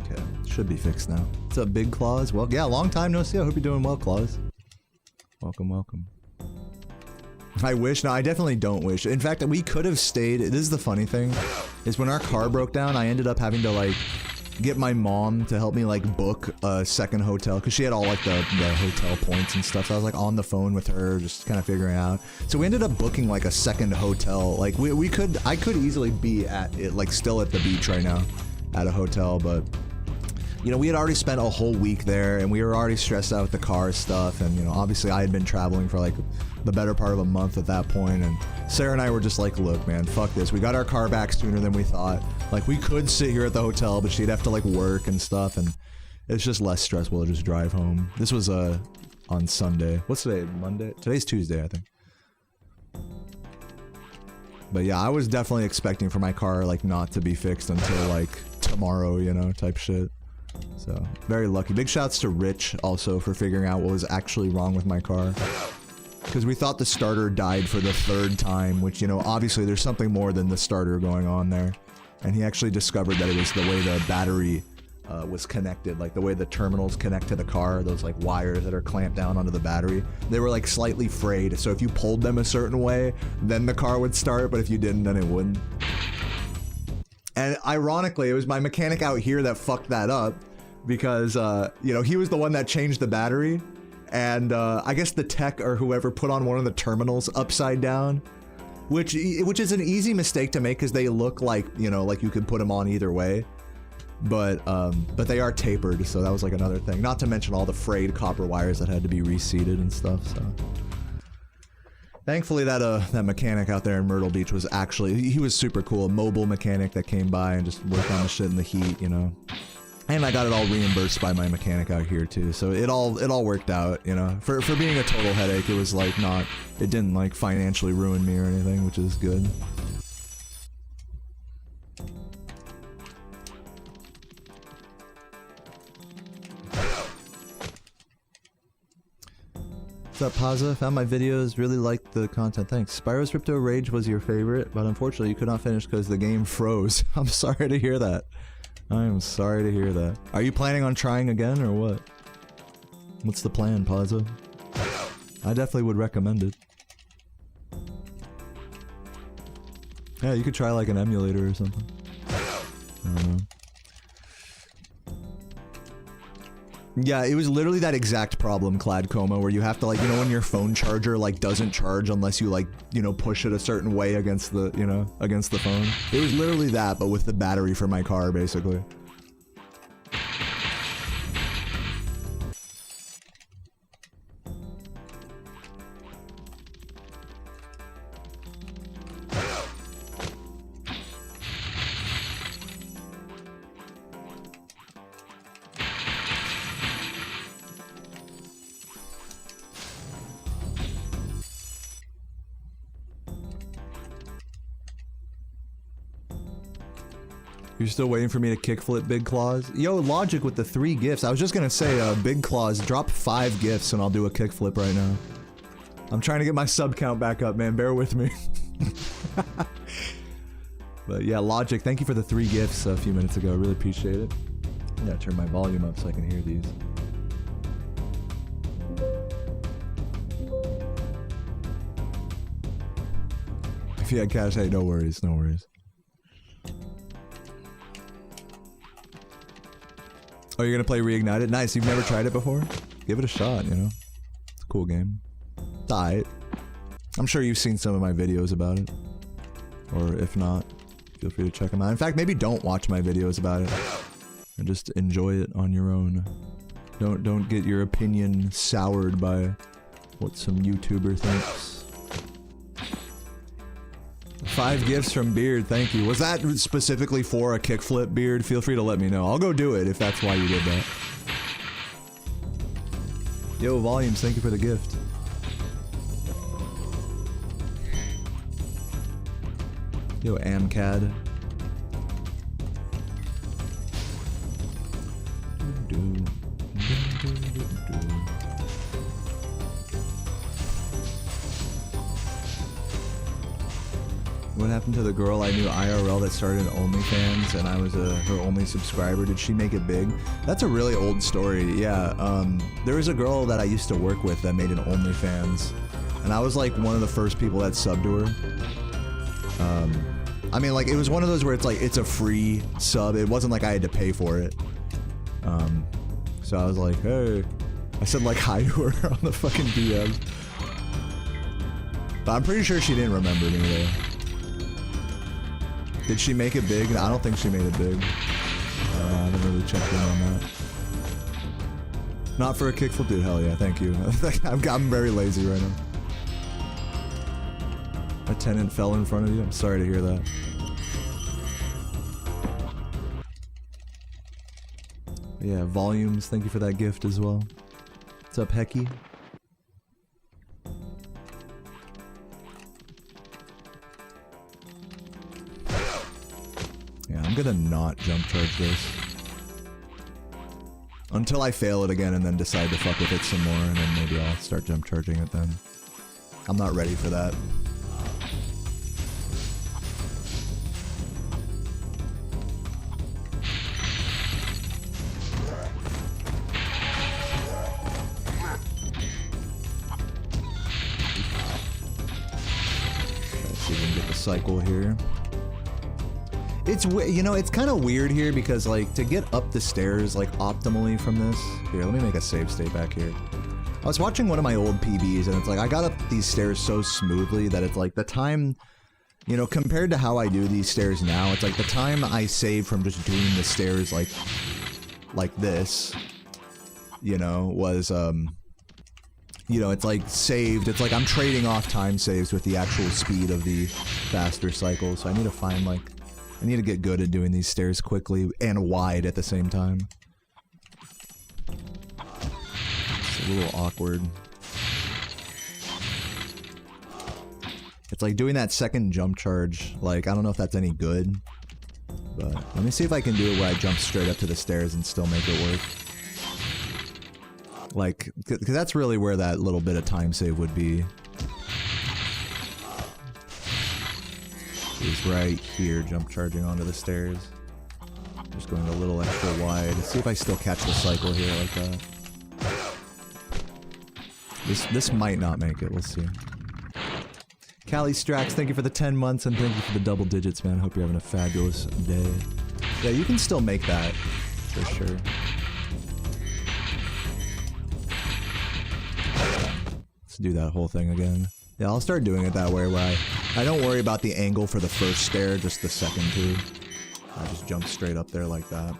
Okay, should be fixed now. What's up, Big Claws? Well, yeah, long time no see. I hope you're doing well, Claws. Welcome, welcome. I wish. No, I definitely don't wish. In fact, we could have stayed. This is the funny thing, is when our car broke down, I ended up having to like get my mom to help me like book a second hotel because she had all like the hotel points and stuff. So I was like on the phone with her, just kind of figuring out. So we ended up booking like a second hotel. Like I could easily be at it, like still at the beach right now, at a hotel, but you know, we had already spent a whole week there and we were already stressed out with the car stuff. And you know, obviously I had been traveling for like the better part of a month at that point, and Sarah and I were just like, look man, fuck this. We got our car back sooner than we thought. Like we could sit here at the hotel, but she'd have to like work and stuff, and it's just less stressful to just drive home. This was on Sunday. What's today? Monday? Today's Tuesday, I think. But yeah, I was definitely expecting for my car like not to be fixed until like tomorrow, you know, type shit. So, very lucky. Big shouts to Rich also for figuring out what was actually wrong with my car. Because we thought the starter died for the 3rd time, which, you know, obviously there's something more than the starter going on there. And he actually discovered that it was the way the battery was connected, like the way the terminals connect to the car, those like wires that are clamped down onto the battery, they were like slightly frayed, so if you pulled them a certain way, then the car would start, but if you didn't, then it wouldn't. And ironically, it was my mechanic out here that fucked that up, because you know, he was the one that changed the battery, and I guess the tech or whoever put on one of the terminals upside down, which is an easy mistake to make because they look like, you know, like you could put them on either way. But they are tapered, so that was like another thing. Not to mention all the frayed copper wires that had to be reseated and stuff, so. Thankfully that mechanic out there in Myrtle Beach was actually, he was super cool, a mobile mechanic that came by and just worked on the shit in the heat, you know. And I got it all reimbursed by my mechanic out here too, so it all worked out, you know. For being a total headache, it was like not, it didn't like financially ruin me or anything, which is good. What's up, Paza? Found my videos, really liked the content, thanks. Spyro's Crypto Rage was your favorite, but unfortunately you could not finish because the game froze. I'm sorry to hear that. I am sorry to hear that. Are you planning on trying again, or what? What's the plan, Paza? I definitely would recommend it. Yeah, you could try like an emulator or something. I don't know. Yeah, it was literally that exact problem, Clad Coma, where you have to like, you know, when your phone charger like doesn't charge unless you like, you know, push it a certain way against the, you know, against the phone. It was literally that, but with the battery for my car, basically. You're still waiting for me to kickflip Big Claws? Yo, Logic with the 3 gifts. I was just gonna say, Big Claws, drop 5 gifts and I'll do a kickflip right now. I'm trying to get my sub count back up, man. Bear with me. But yeah, Logic, thank you for the 3 gifts a few minutes ago. Really appreciate it. I gotta turn my volume up so I can hear these. If you had cash, hey, no worries, no worries. Oh, you're gonna play Reignited? Nice, you've never tried it before? Give it a shot, you know? It's a cool game. It's alright. I'm sure you've seen some of my videos about it. Or if not, feel free to check them out. In fact, maybe don't watch my videos about it. And just enjoy it on your own. Don't get your opinion soured by what some YouTuber thinks. 5 gifts from Beard, thank you. Was that specifically for a kickflip, Beard? Feel free to let me know. I'll go do it if that's why you did that. Yo, Volumes, thank you for the gift. Yo, Amcad. What happened to the girl I knew IRL that started OnlyFans and I was her only subscriber? Did she make it big? That's a really old story, yeah. There was a girl that I used to work with that made an OnlyFans, and I was like one of the first people that subbed to her. I mean, like, it was one of those where it's like, it's a free sub. It wasn't like I had to pay for it. So I was like, hey. I said like hi to her on the fucking DM. But I'm pretty sure she didn't remember me though. Did she make it big? I don't think she made it big. I haven't really checked in on that. Not for a kickflip, dude. Hell yeah, thank you. I'm very lazy right now. A tenant fell in front of you? I'm sorry to hear that. Yeah, Volumes, thank you for that gift as well. What's up, Hecky? Yeah, I'm gonna not jump charge this. Until I fail it again and then decide to fuck with it some more, and then maybe I'll start jump charging it then. I'm not ready for that. cycle here. It's, you know, it's kind of weird here because, like, to get up the stairs, like, optimally from this... Here, let me make a save state back here. I was watching one of my old PBs, and it's like, I got up these stairs so smoothly that it's like, the time... You know, compared to how I do these stairs now, it's like the time I save from just doing the stairs, like this, you know, was, you know, it's like saved. It's like I'm trading off time saves with the actual speed of the faster cycle. So I need to find, like, I need to get good at doing these stairs quickly and wide at the same time. It's a little awkward. It's like doing that second jump charge, like, I don't know if that's any good. But let me see if I can do it where I jump straight up to the stairs and still make it work. Like, because that's really where that little bit of time save would be. Is right here, jump charging onto the stairs. Just going a little extra wide. Let's see if I still catch the cycle here like that. This might not make it, we'll see. Callie Strax, thank you for the 10 months and thank you for the double digits, man. Hope you're having a fabulous day. Yeah, you can still make that, for sure. Let's do that whole thing again. Yeah, I'll start doing it that way where I don't worry about the angle for the first stair, just the second two. I just jump straight up there like that.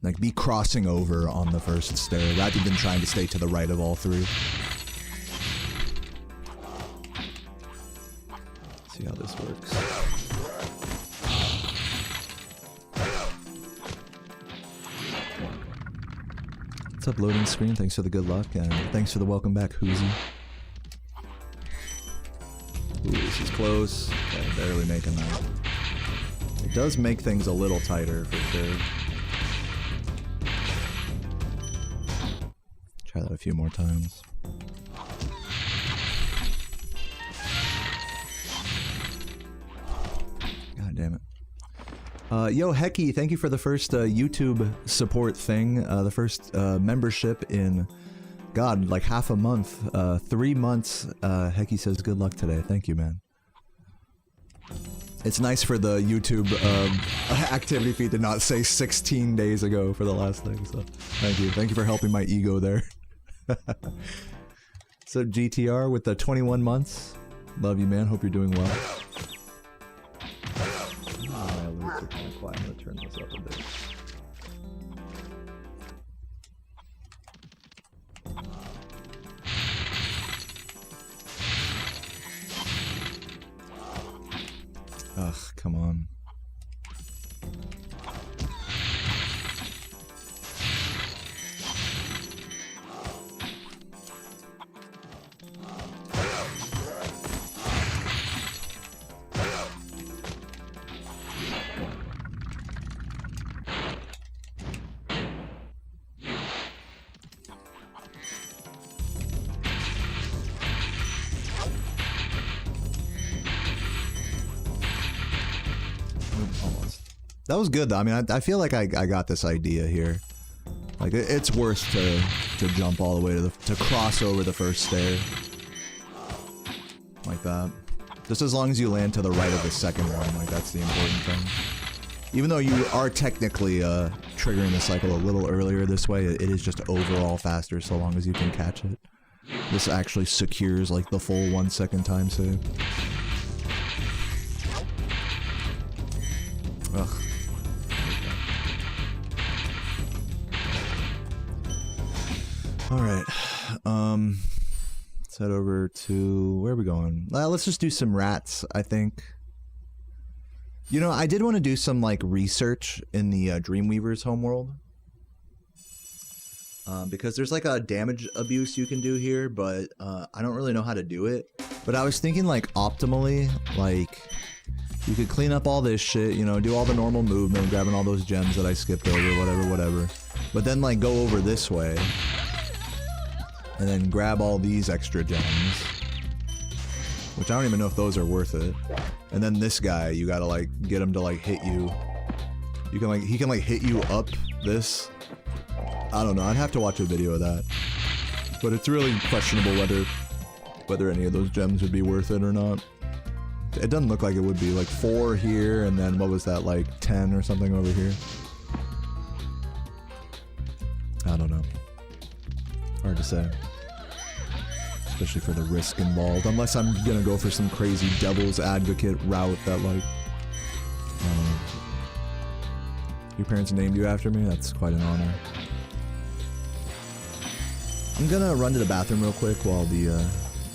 Like, be crossing over on the first stair, rather than trying to stay to the right of all three. See how this works. What's up, loading screen? Thanks for the good luck, and thanks for the welcome back, Hoozy. Ooh, this is close. Okay, barely making that. It does make things a little tighter, for sure. Try that a few more times. Damn it. Yo, Hecky, thank you for the first YouTube support thing. The first membership in, God, like half a month. 3 months. Hecky says good luck today. Thank you, man. It's nice for the YouTube activity feed to not say 16 days ago for the last thing, so thank you. Thank you for helping my ego there. So GTR with the 21 months. Love you, man. Hope you're doing well. Kind of quiet. I'm gonna turn this up a bit. Ugh, come on. That was good though. I mean, I feel like I got this idea here. Like it's worth to jump all the way to cross over the first stair. Like that. Just as long as you land to the right of the second one, like that's the important thing. Even though you are technically triggering the cycle a little earlier this way, it is just overall faster so long as you can catch it. This actually secures like the full 1 second time save. Ugh. Alright, let's head over to, where are we going? Let's just do some rats, I think. You know, I did want to do some, like, research in the Dreamweaver's homeworld. Because there's, like, a damage abuse you can do here, but I don't really know how to do it. But I was thinking, like, optimally, like, you could clean up all this shit, you know, do all the normal movement, grabbing all those gems that I skipped over, whatever. But then, like, go over this way. And then grab all these extra gems. Which I don't even know if those are worth it. And then this guy, you gotta like get him to like hit you. You can like, he can like hit you up this. I don't know, I'd have to watch a video of that. But it's really questionable whether any of those gems would be worth it or not. It doesn't look like it would be. Like 4 here, and then what was that, like 10 or something over here? I don't know. Hard to say. Especially for the risk involved. Unless I'm gonna go for some crazy devil's advocate route that, like... your parents named you after me? That's quite an honor. I'm gonna run to the bathroom real quick while the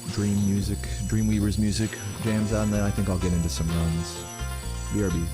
Dreamweaver's music jams out, and then I think I'll get into some runs. BRB.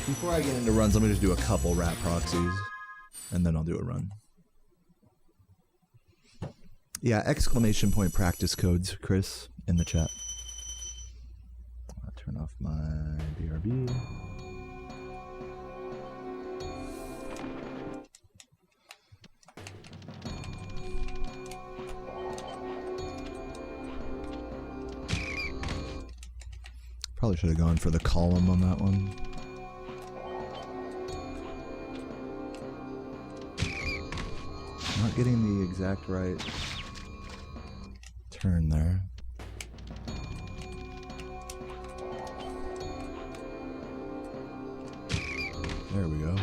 Before I get into runs, let me just do a couple rat proxies, and then I'll do a run. Yeah, exclamation point practice codes, Chris, in the chat. I'll turn off my BRB. Probably should have gone for the column on that one. Not getting the exact right turn there. There we go.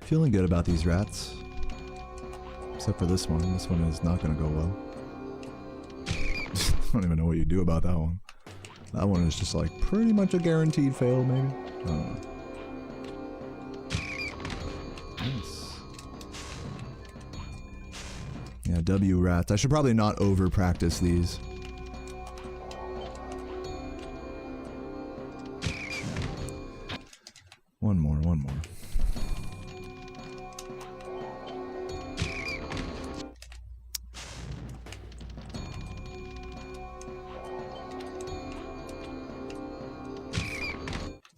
Feeling good about these rats. Except for this one. This one is not going to go well. I don't even know what you do about that one. That one is just like pretty much a guaranteed fail, maybe? I don't know. Nice. Yeah, W rats. I should probably not over practice these. One more.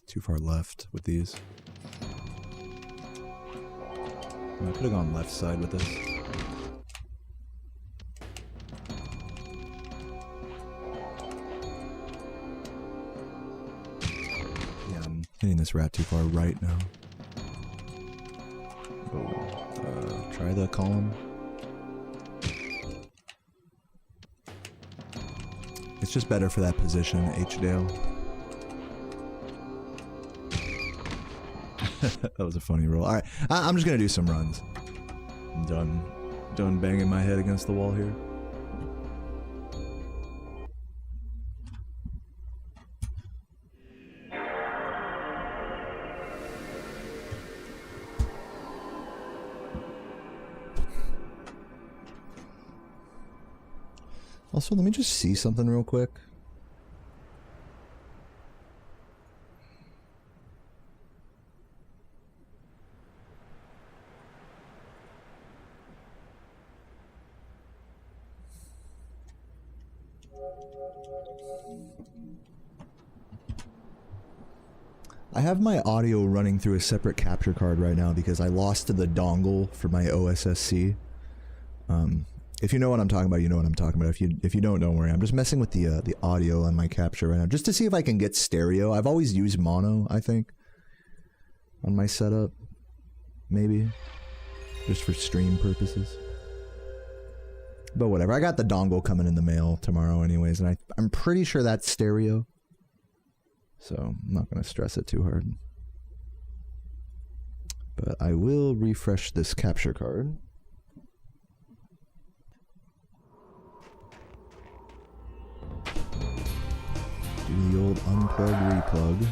Too far left with these. I could have gone left side with this. Yeah, I'm hitting this rat too far right now. Oh, try the column. It's just better for that position, H-Dale. That was a funny roll. Alright, I'm just gonna do some runs. I'm done banging my head against the wall here. Also, let me just see something real quick. I have my audio running through a separate capture card right now because I lost the dongle for my OSSC. If you know what I'm talking about, you know what I'm talking about. If you don't worry. I'm just messing with the audio on my capture right now, just to see if I can get stereo. I've always used mono, I think, on my setup. Maybe. Just for stream purposes. But whatever. I got the dongle coming in the mail tomorrow anyways, and I'm pretty sure that's stereo. So, I'm not going to stress it too hard. But I will refresh this capture card. Do the old unplug, replug.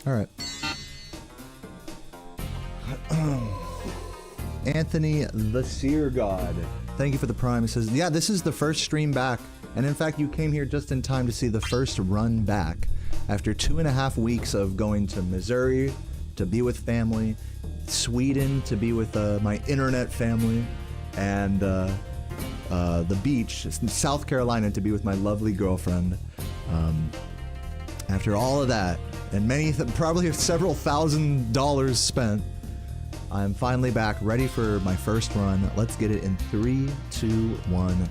Alright. Anthony the Seer God. Thank you for the Prime. It says, yeah, this is the first stream back. And in fact, you came here just in time to see the first run back. After 2.5 weeks of going to Missouri to be with family, Sweden to be with my internet family, and the beach, South Carolina to be with my lovely girlfriend. After all of that, and probably several $1,000s spent, I'm finally back, ready for my first run. Let's get it in 3, 2, 1.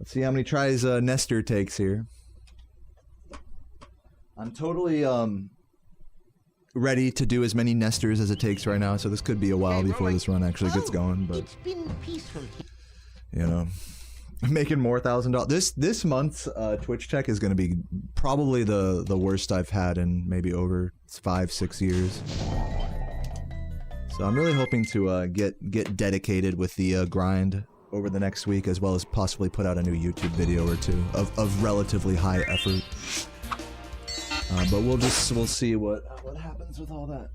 Let's see how many tries Nestor takes here. I'm totally ready to do as many Nestors as it takes right now, so this could be a while before this run actually gets going, but it's been peaceful. You know, making more $1,000. This month's Twitch check is going to be probably the worst I've had in maybe over 5-6 years. So I'm really hoping to get dedicated with the grind over the next week, as well as possibly put out a new YouTube video or two of relatively high effort. But we'll see what happens with all that.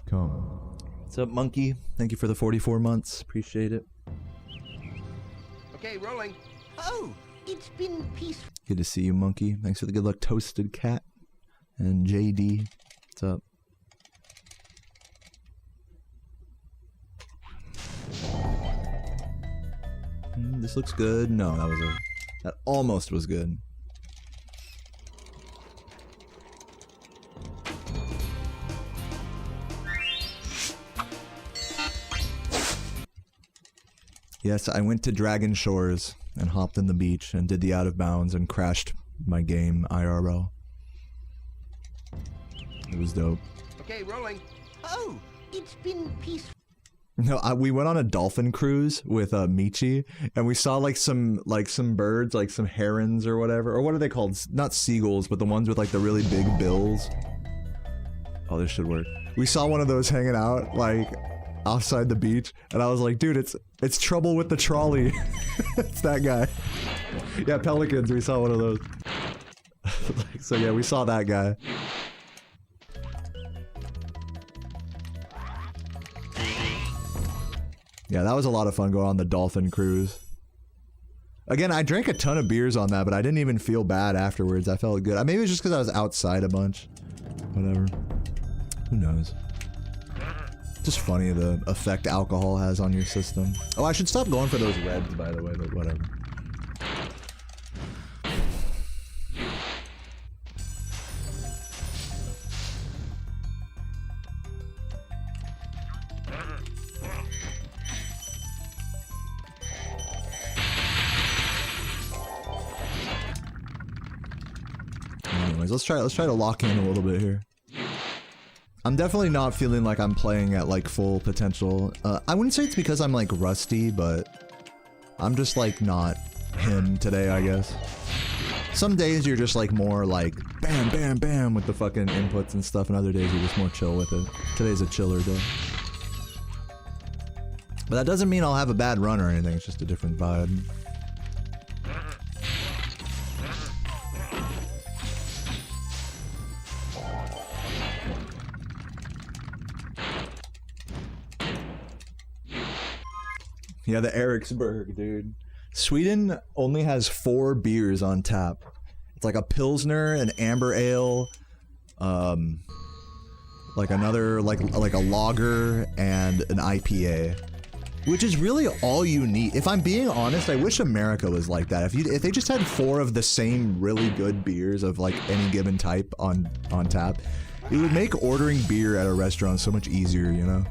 Come. What's up, Monkey? Thank you for the 44 months. Appreciate it. Okay, rolling. Oh, it's been peaceful. Good to see you, Monkey. Thanks for the good luck, Toasted Cat. And JD. What's up? This looks good. No, that almost was good. Yes, I went to Dragon Shores and hopped in the beach and did the out of bounds and crashed my game IRL. It was dope. Okay, rolling. Oh, it's been peaceful. No, we went on a dolphin cruise with Michi, and we saw like some birds, like some herons or whatever, or what are they called? Not seagulls, but the ones with like the really big bills. Oh, this should work. We saw one of those hanging out like outside the beach, and I was like, dude, it's trouble with the trolley. It's that guy. Yeah, pelicans. We saw one of those. So yeah, we saw that guy. Yeah, that was a lot of fun going on the dolphin cruise. Again, I drank a ton of beers on that, but I didn't even feel bad afterwards. I felt good. Maybe it was just because I was outside a bunch. Whatever. Who knows? Just funny the effect alcohol has on your system. Oh, I should stop going for those reds, by the way, but whatever. Speedruns. Let's try to lock in a little bit here. I'm definitely not feeling like I'm playing at like full potential. I wouldn't say it's because I'm like rusty, but I'm just like not him today, I guess. Some days you're just like more like bam, bam, bam with the fucking inputs and stuff, and other days you're just more chill with it. Today's a chiller day. But that doesn't mean I'll have a bad run or anything, it's just a different vibe. Yeah, the Eriksberg, dude. Sweden only has 4 beers on tap. It's like a Pilsner, an Amber Ale, like another, like a lager, and an IPA. Which is really all you need. If I'm being honest, I wish America was like that. If they just had 4 of the same really good beers of like any given type on tap, it would make ordering beer at a restaurant so much easier, you know?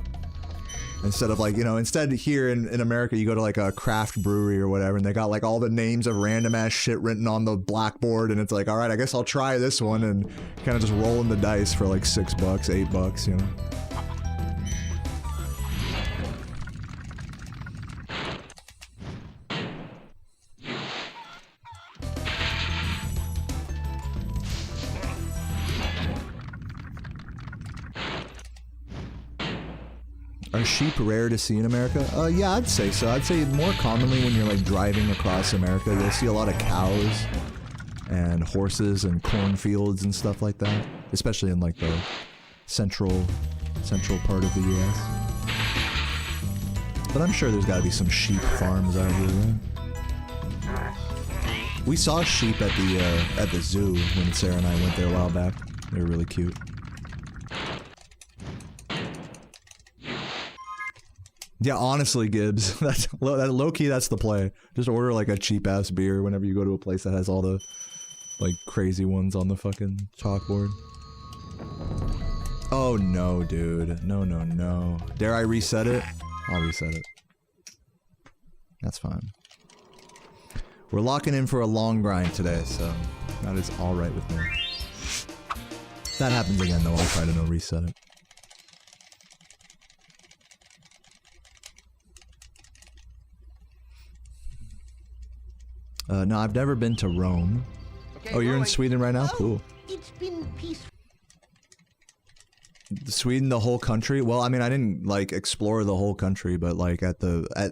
Instead of like, you know, instead here in America, you go to like a craft brewery or whatever, and they got like all the names of random ass shit written on the blackboard, and it's like, all right, I guess I'll try this one, and kind of just rolling the dice for like $6, $8, you know? Are sheep rare to see in America? Yeah, I'd say so. I'd say more commonly when you're like driving across America, you'll see a lot of cows and horses and cornfields and stuff like that, especially in like the central part of the U.S. But I'm sure there's got to be some sheep farms out here, right? We saw sheep at the zoo when Sarah and I went there a while back. They were really cute. Yeah, honestly, Gibbs, that's low-key, that's the play. Just order like a cheap-ass beer whenever you go to a place that has all the like crazy ones on the fucking chalkboard. Oh no, dude. No. Dare I reset it? I'll reset it. That's fine. We're locking in for a long grind today, so that is alright with me. If that happens again though, I'll try to no reset it. No, I've never been to Rome. Okay, oh, you're in Sweden right now? Oh, cool. It's been peaceful. Sweden, the whole country? Well, I mean, I didn't, like, explore the whole country, but, like, at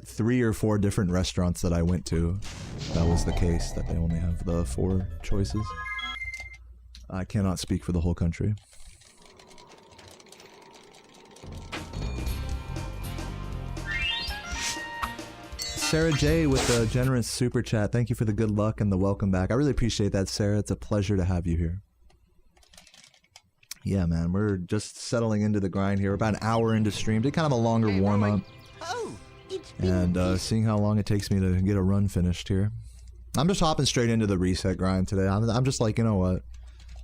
3 or 4 different restaurants that I went to, that was the case, that they only have the 4 choices. I cannot speak for the whole country. Sarah J with the generous super chat. Thank you for the good luck and the welcome back. I really appreciate that, Sarah. It's a pleasure to have you here. Yeah, man, we're just settling into the grind here. We're about an hour into stream. Did kind of a longer warm-up. Oh, and seeing how long it takes me to get a run finished here. I'm just hopping straight into the reset grind today. I'm just like, you know what?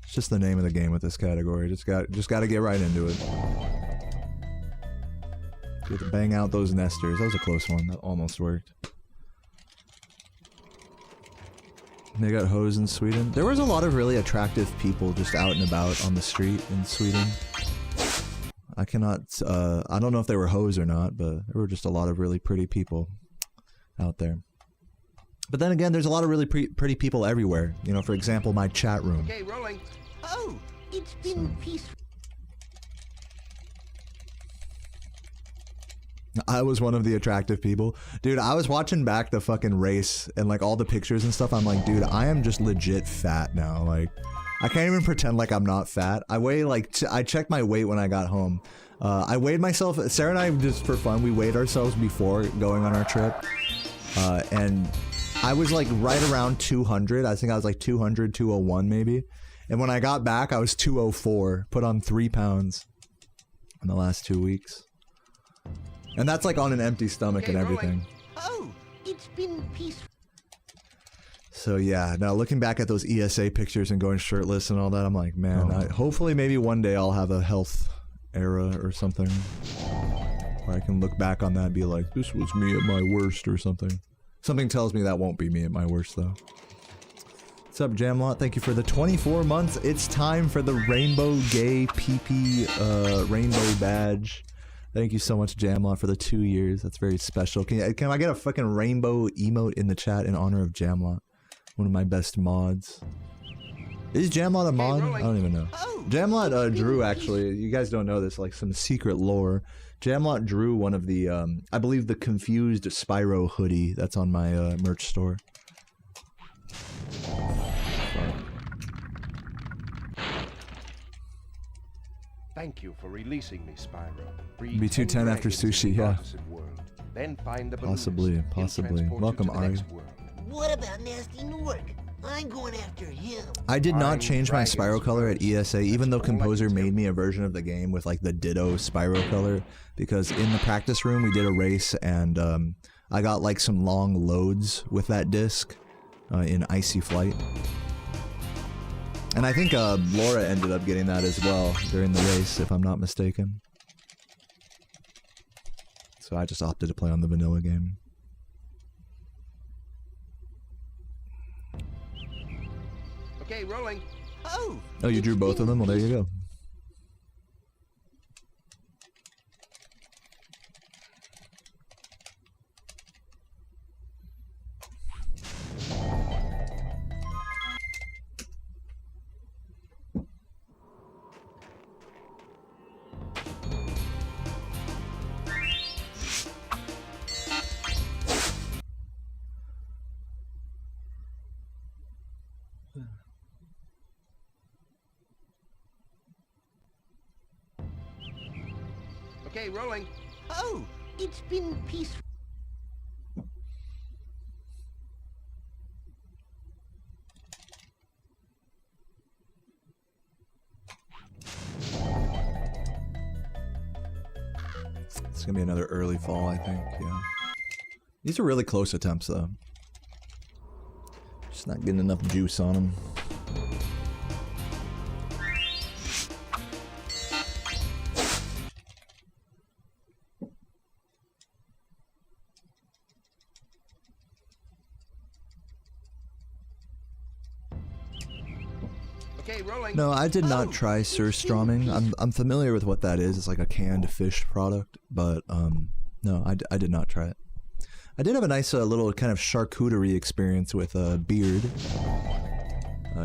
It's just the name of the game with this category. Just got to get right into it. Get to bang out those nesters. That was a close one. That almost worked. They got hoes in Sweden. There was a lot of really attractive people just out and about on the street in Sweden. I cannot, I don't know if they were hoes or not, but there were just a lot of really pretty people out there. But then again, there's a lot of really pretty people everywhere. You know, for example, my chat room. Okay, rolling. Oh, it's been peaceful. I was one of the attractive people. Dude, I was watching back the fucking race and like all the pictures and stuff. I'm like, dude, I am just legit fat now. Like, I can't even pretend like I'm not fat. I weigh like, I checked my weight when I got home. I weighed myself, Sarah and I just for fun, we weighed ourselves before going on our trip. And I was like right around 200. I think I was like 200, 201 maybe. And when I got back, I was 204, put on 3 pounds in the last 2 weeks. And that's like on an empty stomach and everything. Oh, it's been peaceful. So yeah, now looking back at those ESA pictures and going shirtless and all that, I'm like, man, hopefully maybe one day I'll have a health era or something. Where I can look back on that and be like, this was me at my worst or something. Something tells me that won't be me at my worst though. What's up, Jamlot? Thank you for the 24 months. It's time for the Rainbow Gay PP Rainbow Badge. Thank you so much, Jamlot, for the 2 years. That's very special. Can I get a fucking rainbow emote in the chat in honor of Jamlot? One of my best mods. Is Jamlot a mod? I don't even know. Jamlot drew, actually. You guys don't know this, like some secret lore. Jamlot drew one of the, I believe the confused Spyro hoodie that's on my merch store. Thank you for releasing me, Spyro. Be 210 after sushi, yeah. Then find the Possibly. Welcome, Ari. What about Nasty Newark? I'm going after him. I did not change my Spyro color at ESA, even though Composer made me a version of the game with like the ditto Spyro color, because in the practice room we did a race and I got like some long loads with that disc in Icy Flight. And I think Laura ended up getting that as well during the race, if I'm not mistaken. So I just opted to play on the vanilla game. Okay, rolling. Oh, you drew both of them? Well, there you go. Okay, rolling. oh, it's been peaceful. It's gonna be another early fall, I think, yeah. These are really close attempts, though. Just not getting enough juice on them. Okay, rolling. No, I did not try surströmming. I'm familiar with what that is. It's like a canned fish product, but no, I did not try it. I did have a nice little kind of charcuterie experience with Beard.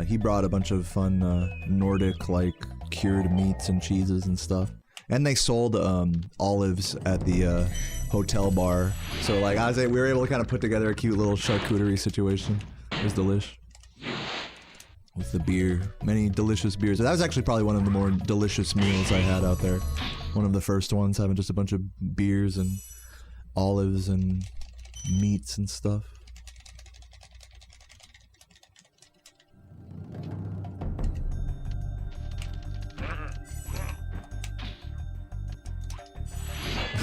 He brought a bunch of fun Nordic like cured meats and cheeses and stuff. And they sold olives at the hotel bar. So like we were able to kind of put together a cute little charcuterie situation. It was delish. With the beer. Many delicious beers. That was actually probably one of the more delicious meals I had out there. One of the first ones, having just a bunch of beers and olives and meats and stuff.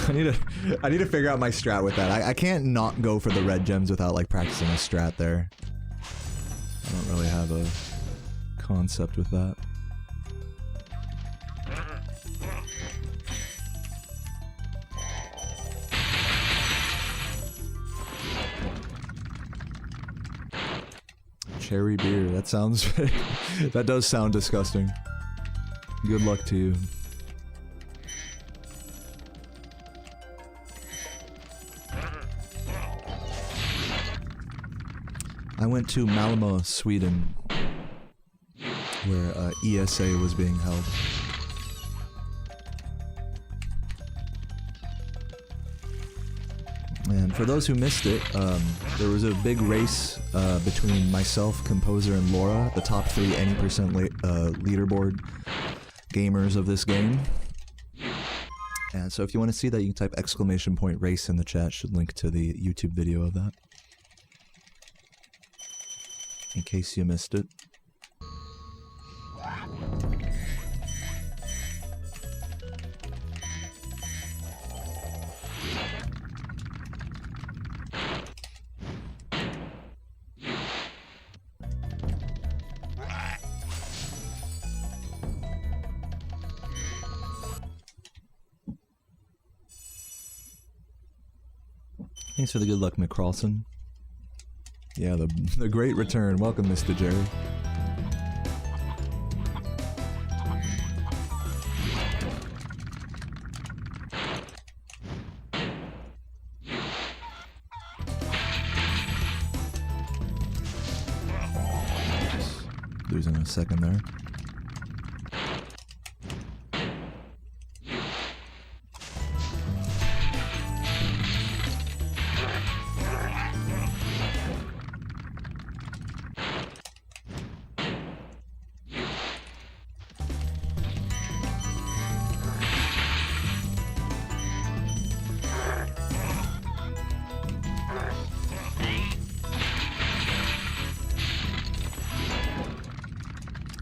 I need to figure out my strat with that. I can't not go for the red gems without like practicing a strat there. I don't really have a concept with that. Cherry beer, that sounds that does sound disgusting. Good luck to you. I went to Malmö, Sweden, where ESA was being held. And for those who missed it, there was a big race between myself, Composer, and Laura, the top 3 any percent leaderboard gamers of this game. And so if you want to see that, you can type !race in the chat. Should link to the YouTube video of that, in case you missed it. Thanks for the good luck, McCrawson. Yeah, the great return. Welcome, Mr. Jerry. Losing a second there.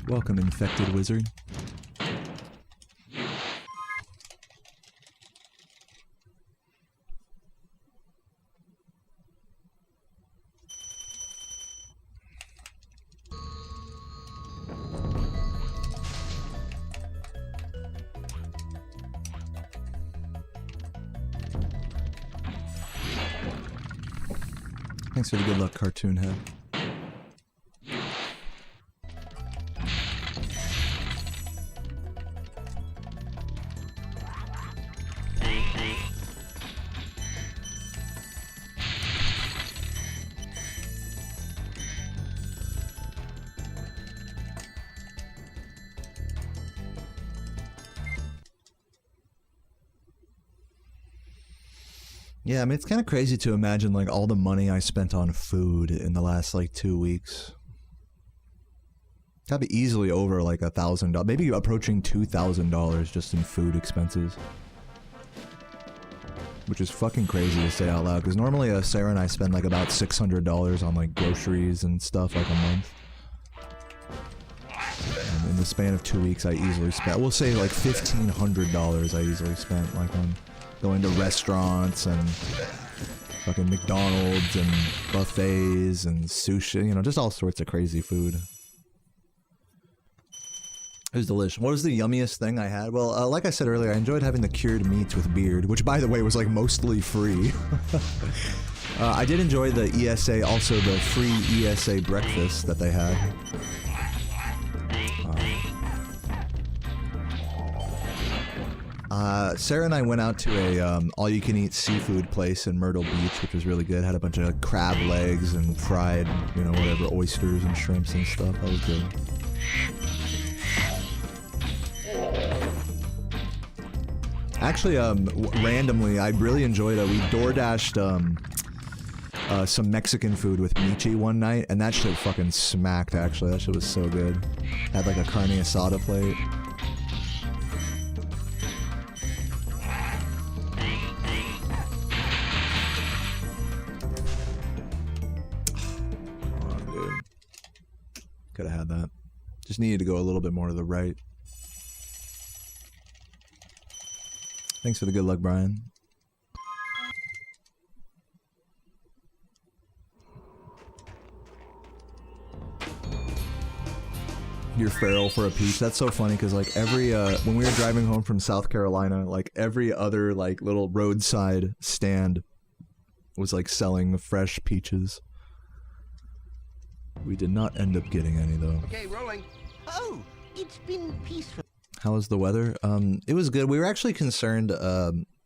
Welcome, infected wizard. Thanks for the good luck, Cartoon Head. Yeah, I mean, it's kind of crazy to imagine, like, all the money I spent on food in the last, like, 2 weeks. Gotta be easily over, like, $1,000, maybe approaching $2,000 just in food expenses. Which is fucking crazy to say out loud, because normally Sarah and I spend, like, about $600 on, like, groceries and stuff, like, a month. And in the span of 2 weeks, I easily spent, we'll say, like, $1,500 I easily spent, like, on going to restaurants and fucking McDonald's and buffets and sushi, you know, just all sorts of crazy food. It was delicious. What was the yummiest thing I had? Well, like I said earlier, I enjoyed having the cured meats with beard, which, by the way, was like mostly free. I did enjoy the ESA, also the free ESA breakfast that they had. Sarah and I went out to a all-you-can-eat seafood place in Myrtle Beach, which was really good. Had a bunch of crab legs and fried, you know, whatever, oysters and shrimps and stuff. That was good. Actually, randomly, I really enjoyed it. We DoorDashed some Mexican food with Michi one night, and that shit fucking smacked, actually. That shit was so good. Had like a carne asada plate. Could have had that. Just needed to go a little bit more to the right. Thanks for the good luck, Brian. You're feral for a peach. That's so funny because like every when we were driving home from South Carolina, like every other like little roadside stand was like selling fresh peaches. We did not end up getting any though. Okay, rolling. Oh, it's been peaceful. How was the weather? It was good. We were actually concerned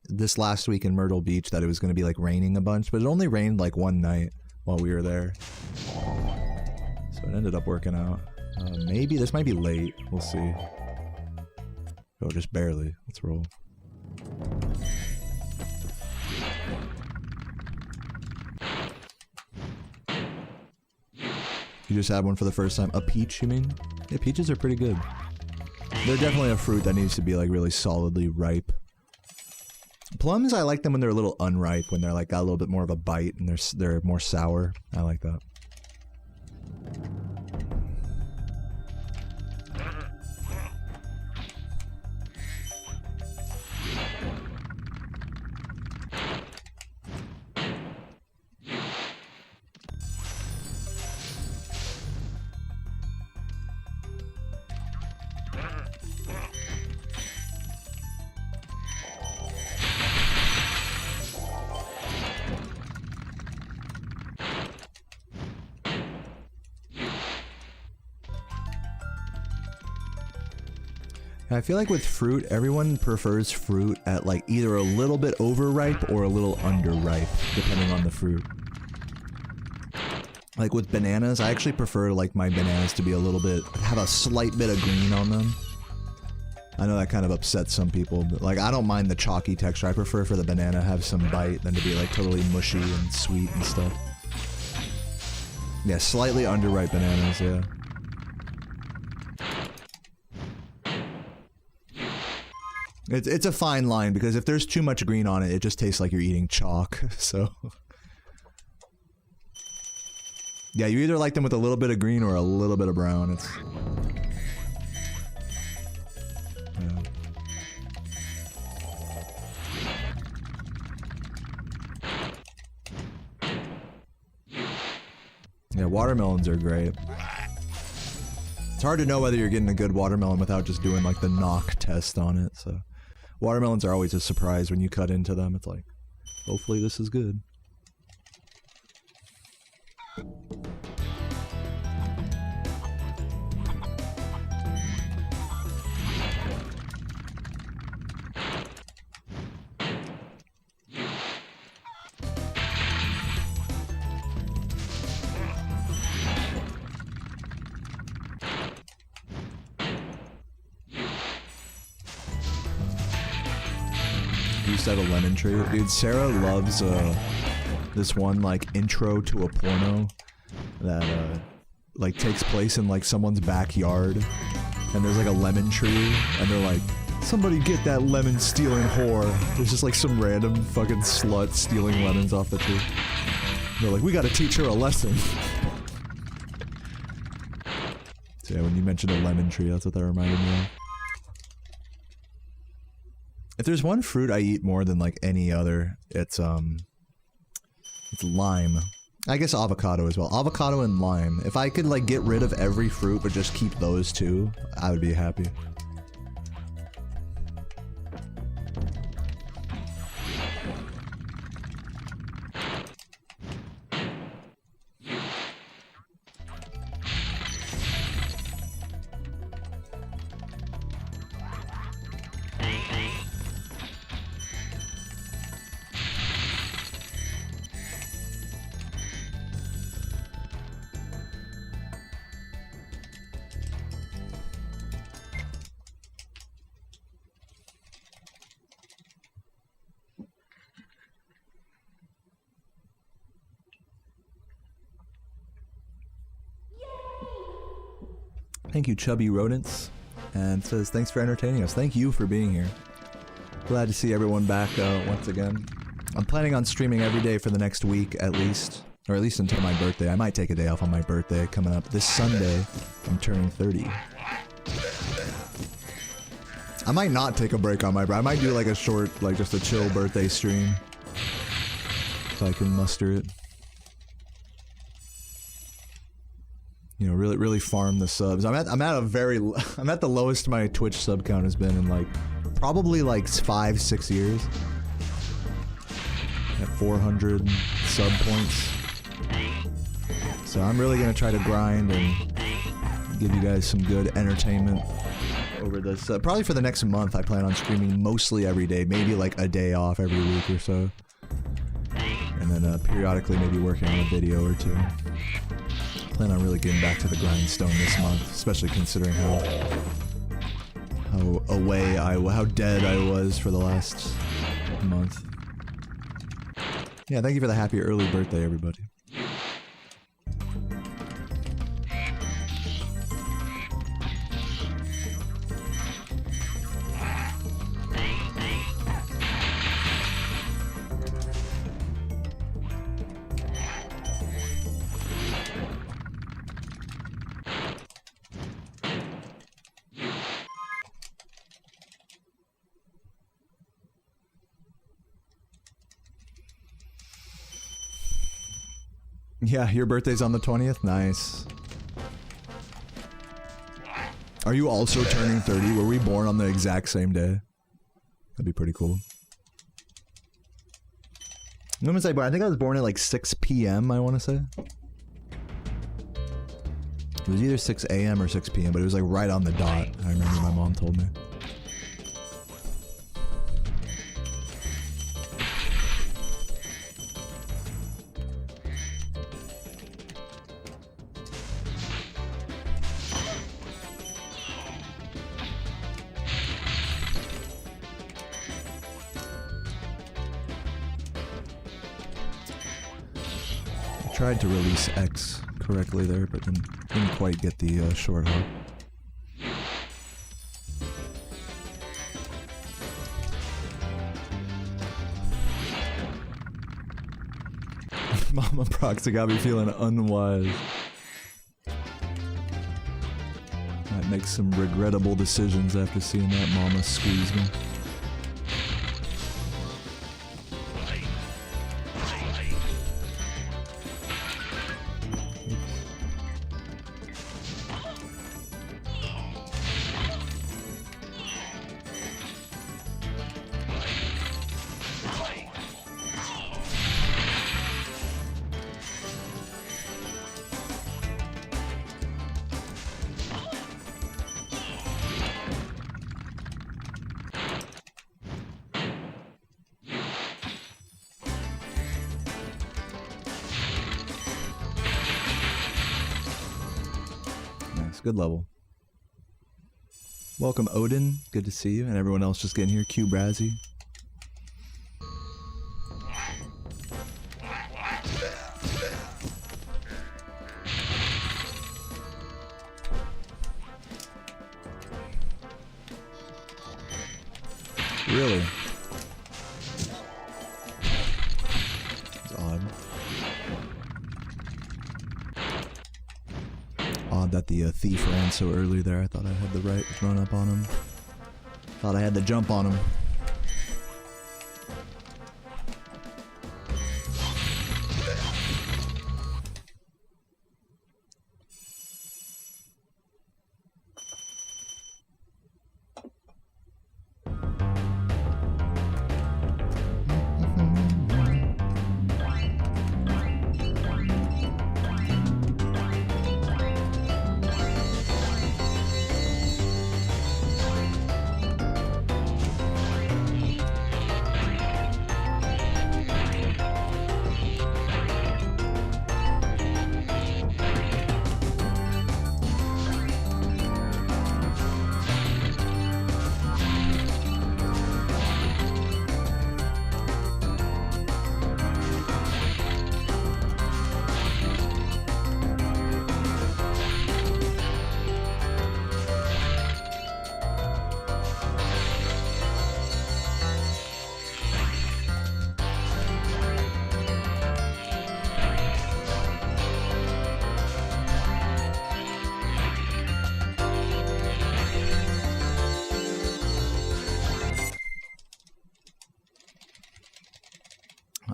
this last week in Myrtle Beach that it was going to be like raining a bunch, but it only rained like one night while we were there. So it ended up working out. Maybe this might be late. We'll see. Oh, just barely. Let's roll. You just had one for the first time. A peach, you mean? Yeah, peaches are pretty good. They're definitely a fruit that needs to be like really solidly ripe. Plums, I like them when they're a little unripe, when they're like got a little bit more of a bite and they're more sour. I like that. I feel like with fruit, everyone prefers fruit at like either a little bit overripe or a little underripe, depending on the fruit. Like with bananas, I actually prefer like my bananas to be a little bit, have a slight bit of green on them. I know that kind of upsets some people, but like I don't mind the chalky texture. I prefer for the banana have some bite than to be like totally mushy and sweet and stuff. Yeah, slightly underripe bananas, yeah. It's a fine line because if there's too much green on it, it just tastes like you're eating chalk, so... Yeah, you either like them with a little bit of green or a little bit of brown. It's... Yeah, watermelons are great. It's hard to know whether you're getting a good watermelon without just doing like the knock test on it, so... Watermelons are always a surprise when you cut into them. It's like, hopefully this is good. Have a lemon tree. Dude, Sarah loves this one like intro to a porno that like takes place in like someone's backyard, and there's like a lemon tree, and they're like, somebody get that lemon stealing whore. There's just like some random fucking slut stealing lemons off the tree. They're like, we gotta teach her a lesson. So yeah, when you mentioned a lemon tree, that's what that reminded me of. If there's one fruit I eat more than like any other, it's lime. I guess avocado as well. Avocado and lime. If I could like get rid of every fruit but just keep those two, I would be happy. Thank you, Chubby Rodents, and says, thanks for entertaining us. Thank you for being here. Glad to see everyone back once again. I'm planning on streaming every day for the next week, at least. Or at least until my birthday. I might take a day off on my birthday coming up. This Sunday, I'm turning 30. I might not take a break on my birthday. I might do like a short, like just a chill birthday stream. If I can muster it. You know, really farm the subs. I'm at the lowest my Twitch sub count has been in like probably like 5-6 years. At 400 sub points. So I'm really gonna try to grind and give you guys some good entertainment over this. Probably for the next month, I plan on streaming mostly every day, maybe like a day off every week or so, and then periodically maybe working on a video or two. Plan on really getting back to the grindstone this month, especially considering how dead I was for the last month. Yeah, thank you for the happy early birthday, everybody. Yeah, your birthday's on the 20th? Nice. Are you also turning 30? Were we born on the exact same day? That'd be pretty cool. When was I born? I think I was born at like 6 p.m., I want to say. It was either 6 a.m. or 6 p.m., but it was like right on the dot. I remember my mom told me. tried to release X correctly there, but didn't quite get the short hop. Mama Proxy got me feeling unwise. Might make some regrettable decisions after seeing that mama squeeze me. Good level. Welcome, Odin. Good to see you. And everyone else just getting here. Q Brazzy. Really? It's odd. Odd that the thief ran so early there. I thought I had the right run up on him. Thought I had the jump on him.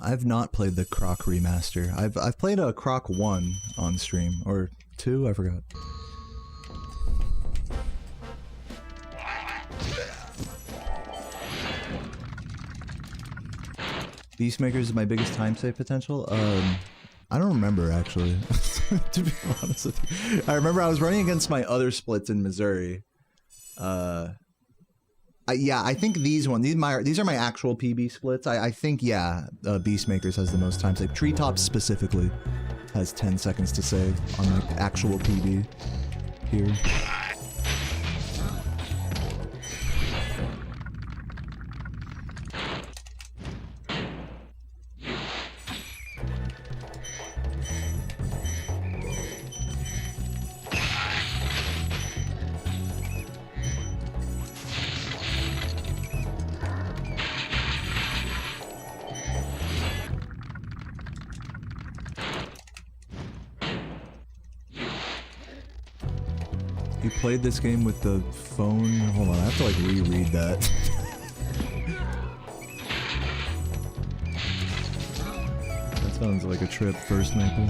I've not played the Croc remaster. I've played a Croc 1 on stream, or 2, I forgot. Beastmaker is my biggest time save potential? I don't remember actually, to be honest with you. I remember I was running against my other splits in Missouri. Yeah, I think these are my actual PB splits. I think, yeah, Beastmakers has the most time save. Treetop specifically has 10 seconds to save on my actual PB here. You played this game with the phone? Hold on, I have to like reread that. That sounds like a trip, First Maple.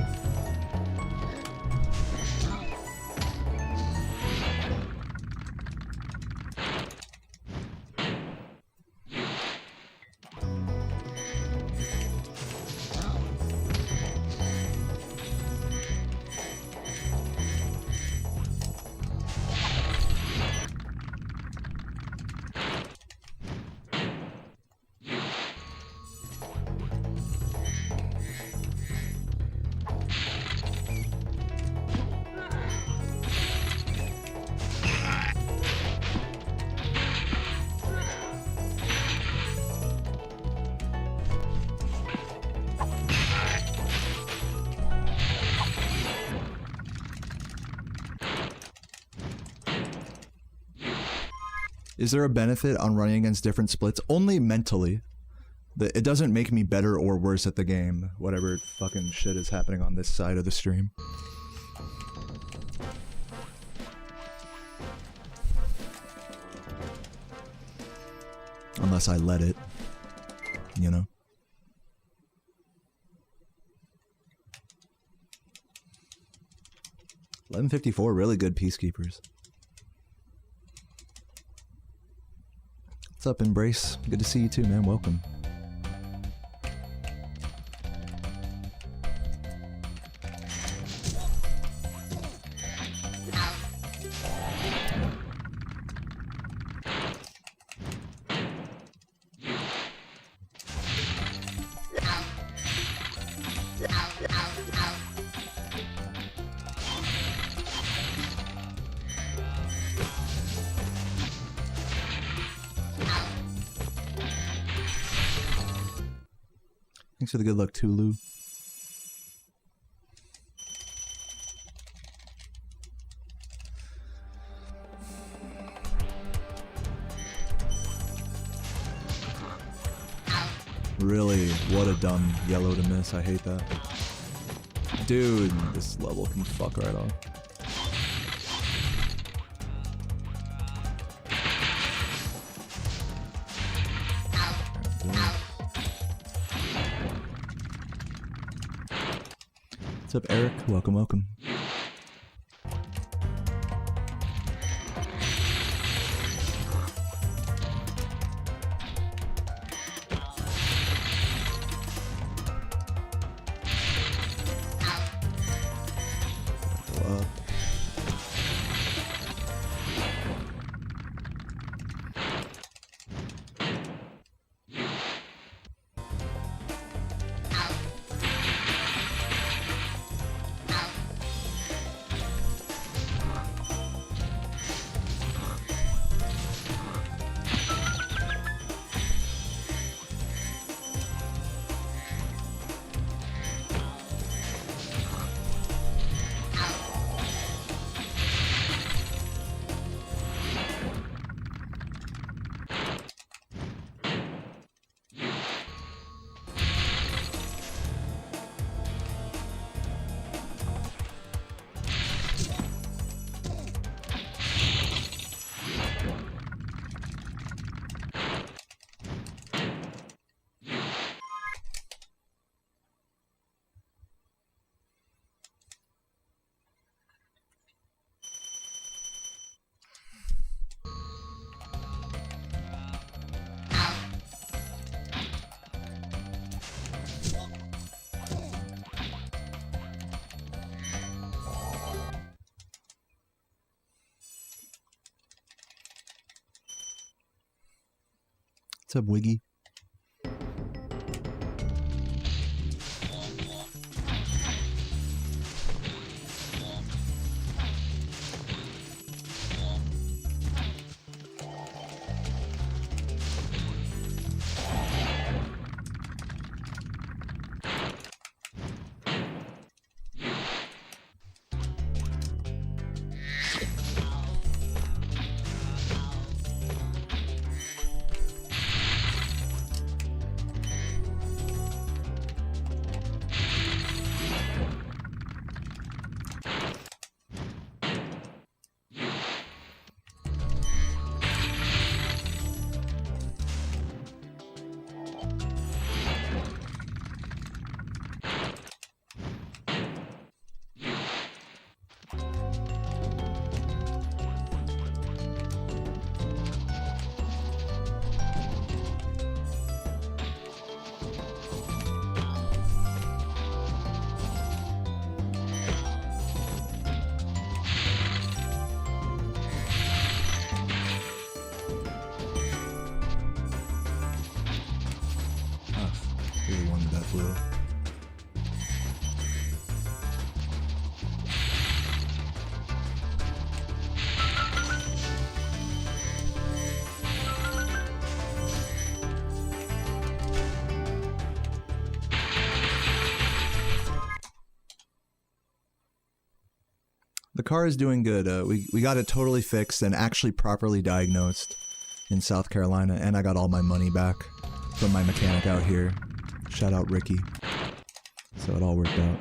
Is there a benefit on running against different splits? Only mentally. It doesn't make me better or worse at the game, whatever fucking shit is happening on this side of the stream. Unless I let it, you know? $11.54, really good peacekeepers. What's up, Embrace? Good to see you too, man. Welcome. Thanks for the good luck, Tulu. Really, what a dumb yellow to miss. I hate that. Dude, this level can fuck right off. What's up, Eric? Welcome, welcome. What's up, Wiggy? The car is doing good. We got it totally fixed and actually properly diagnosed. in South Carolina, and I got all my money back from my mechanic out here. Shout out Ricky. So it all worked out.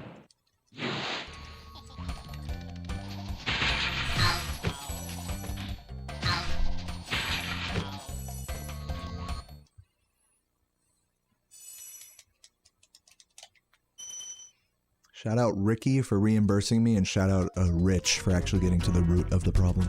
Shout out Ricky for reimbursing me, and shout out Rich for actually getting to the root of the problem.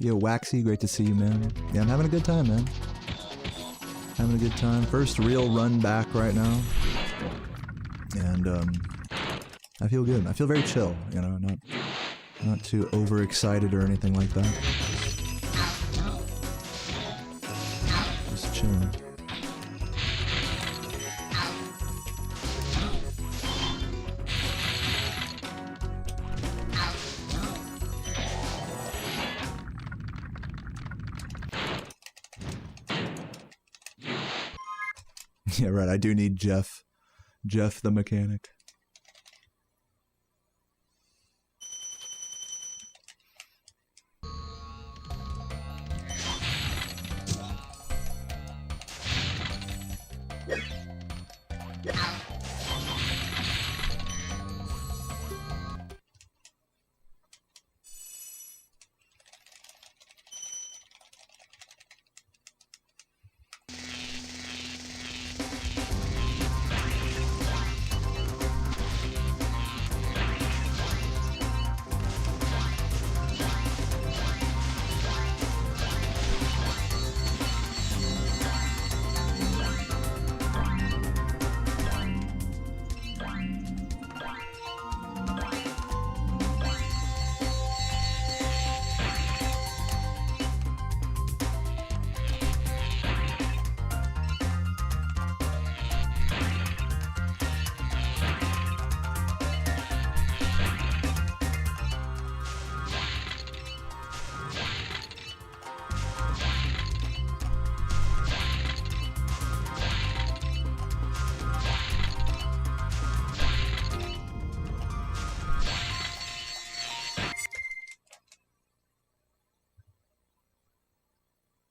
Yo, Waxy, great to see you, man. Yeah, I'm having a good time, man. Having a good time. First real run back right now. And, I feel good. I feel very chill, you know, not too overexcited or anything like that. Just chilling. Yeah, right. I do need Jeff the mechanic.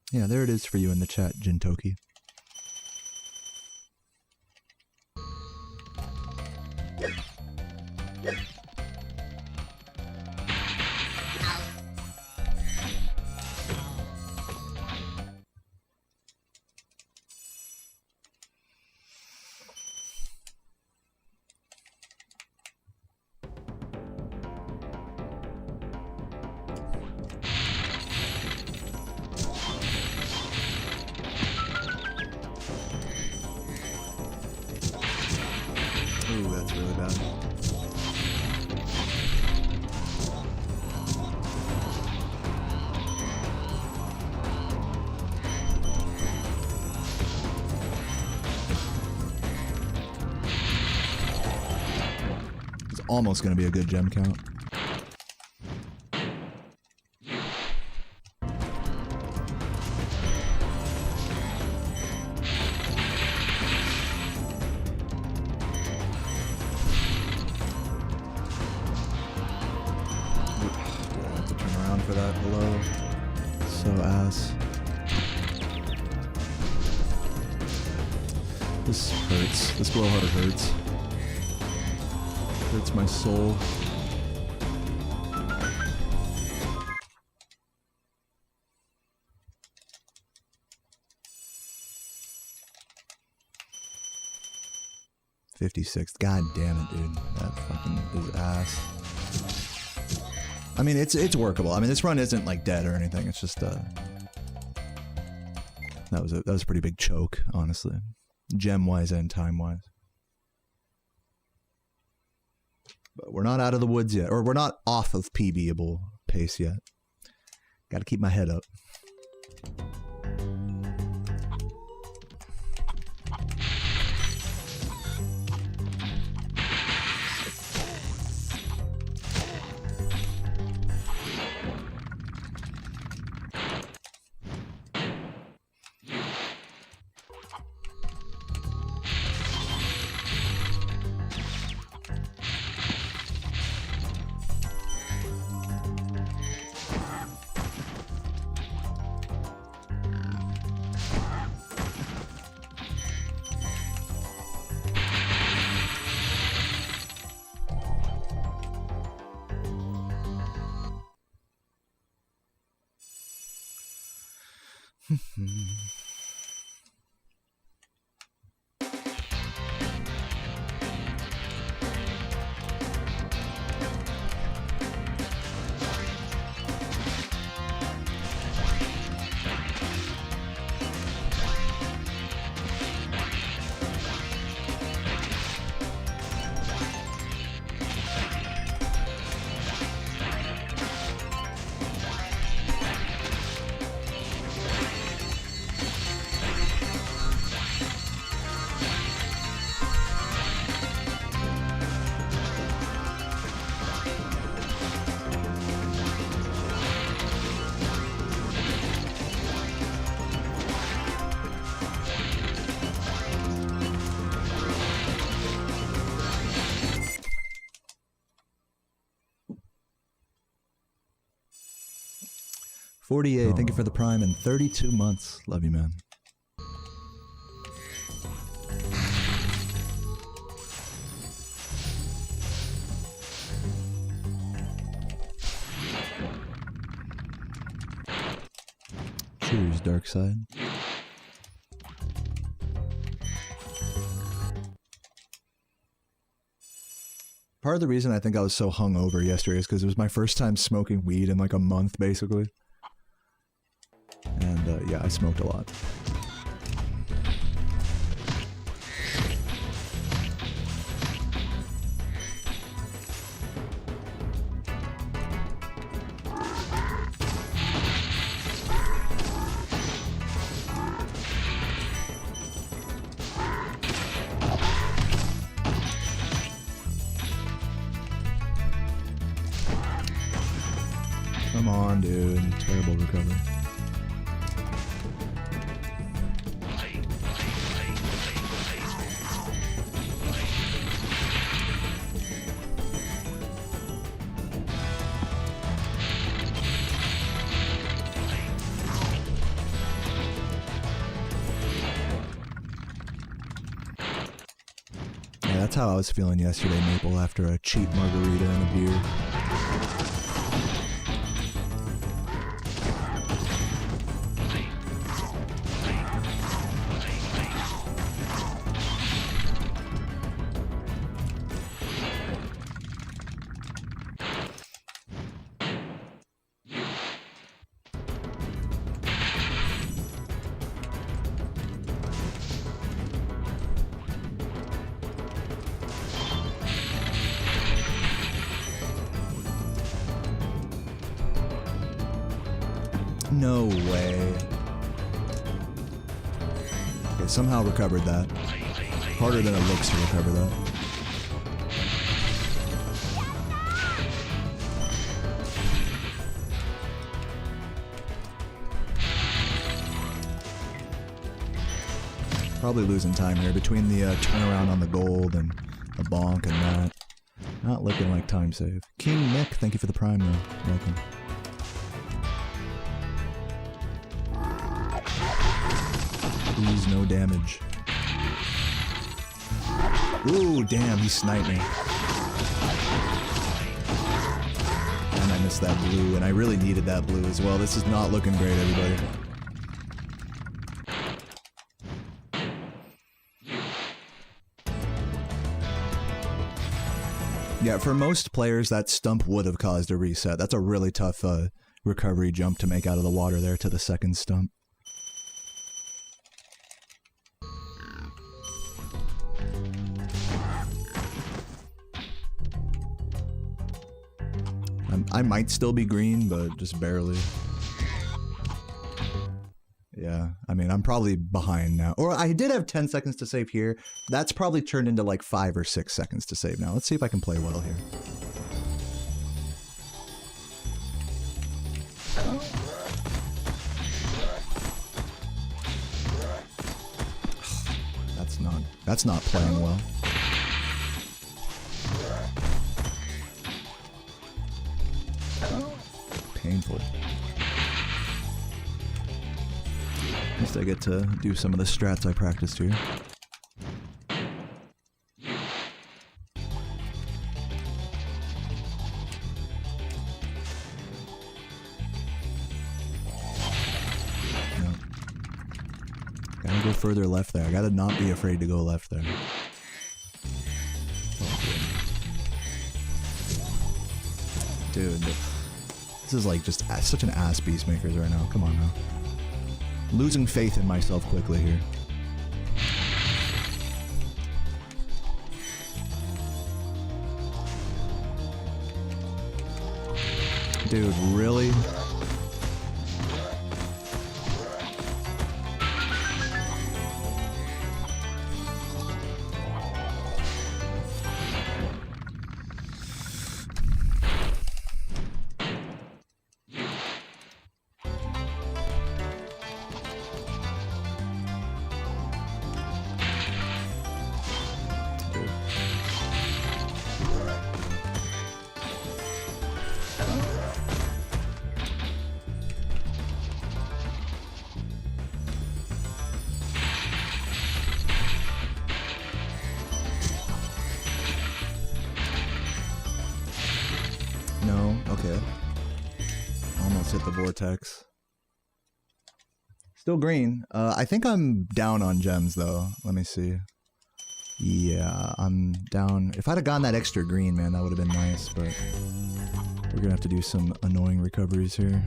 Yeah, there it is for you in the chat, Jintoki. Ooh, that's really bad. It's almost going to be a good gem count. For that, hello. So ass. This hurts. This blowhard hurts. Hurts my soul. 56. God damn it, dude. That fucking is ass. I mean, it's workable. I mean, this run isn't like dead or anything. It's just that was a pretty big choke, honestly, gem wise and time wise. But we're not out of the woods yet, or we're not off of PBable pace yet. Got to keep my head up. $48, thank you for the prime, and 32 months. Love you, man. Cheers, dark side. Part of the reason I think I was so hungover yesterday is because it was my first time smoking weed in like a month, basically. And yeah, I smoked a lot. Come on, dude. Terrible recovery. Yeah, that's how I was feeling yesterday, Maple, after a cheap margarita and a beer. No way. Okay, somehow recovered that. Harder than it looks to recover that. Probably losing time here between the turnaround on the gold and the bonk and that. Not looking like time save. King Nick, thank you for the prime though. Welcome. Please, no damage. Ooh, damn, he sniped me. And I missed that blue, and I really needed that blue as well. This is not looking great, everybody. Yeah, for most players, that stump would have caused a reset. That's a really tough recovery jump to make out of the water there to the second stump. I might still be green, but just barely. Yeah, I mean, I'm probably behind now. Or I did have 10 seconds to save here. That's probably turned into like 5 or 6 seconds to save now. Let's see if I can play well here. That's not playing well. Painful. At least I get to do some of the strats I practiced here. No. Gotta go further left there. I gotta not be afraid to go left there. Dude, this is like just such an ass Beastmakers right now. Come on now. Losing faith in myself quickly here. Dude, really? Okay. Almost hit the vortex. Still green. I think I'm down on gems though. Let me see. Yeah, I'm down. If I'd have gotten that extra green, man, that would have been nice, but we're gonna have to do some annoying recoveries here.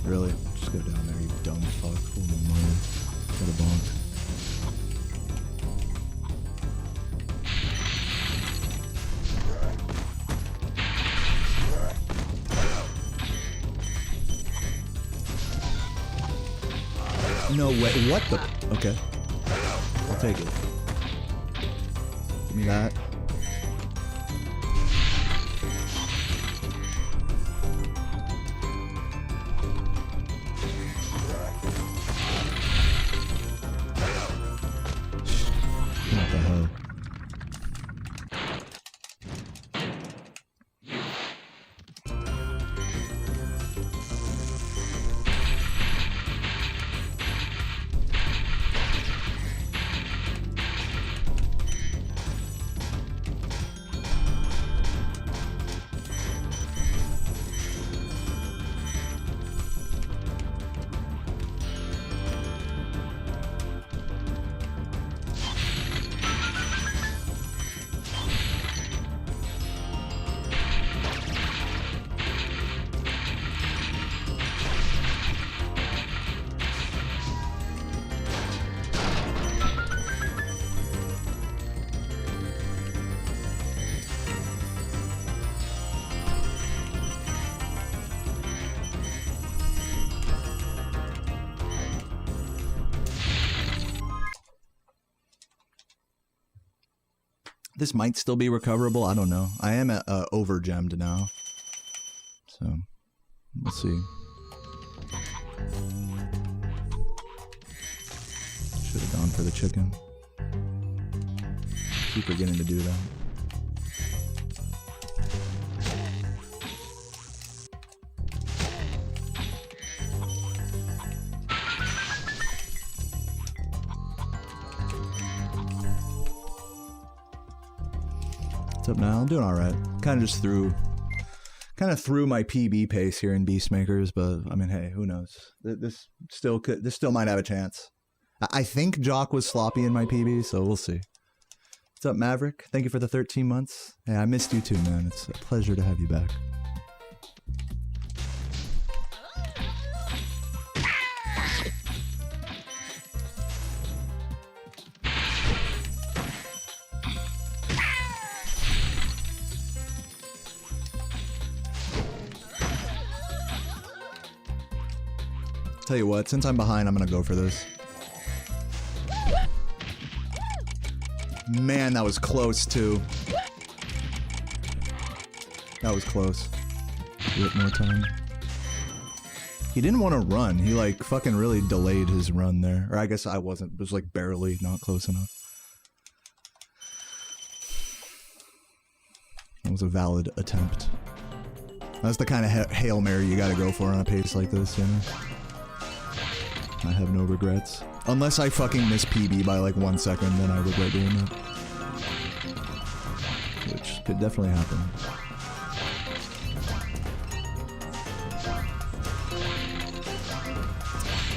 Really? Just go down there, you dumb fuck. Oh my mind. Got a bonk. No way. What the? Okay. I'll take it. Give me that. What the hell? This might still be recoverable. I don't know. I am over gemmed now, so we'll see. Should have gone for the chicken. Keep forgetting to do that. What's up now? I'm doing alright. Kind of just threw my PB pace here in Beastmakers, but I mean, hey, who knows? This still might have a chance. I think Jock was sloppy in my PB, so we'll see. What's up, Maverick? Thank you for the 13 months. Hey, I missed you too, man. It's a pleasure to have you back. Tell you what, since I'm behind, I'm gonna go for this. Man, that was close too. That was close. Do it more time. He didn't want to run. He like fucking really delayed his run there. Or I guess I wasn't. It was like barely not close enough. That was a valid attempt. That's the kind of Hail Mary you gotta go for on a pace like this, you know? I have no regrets. Unless I fucking miss PB by like 1 second, then I regret doing that. Which could definitely happen.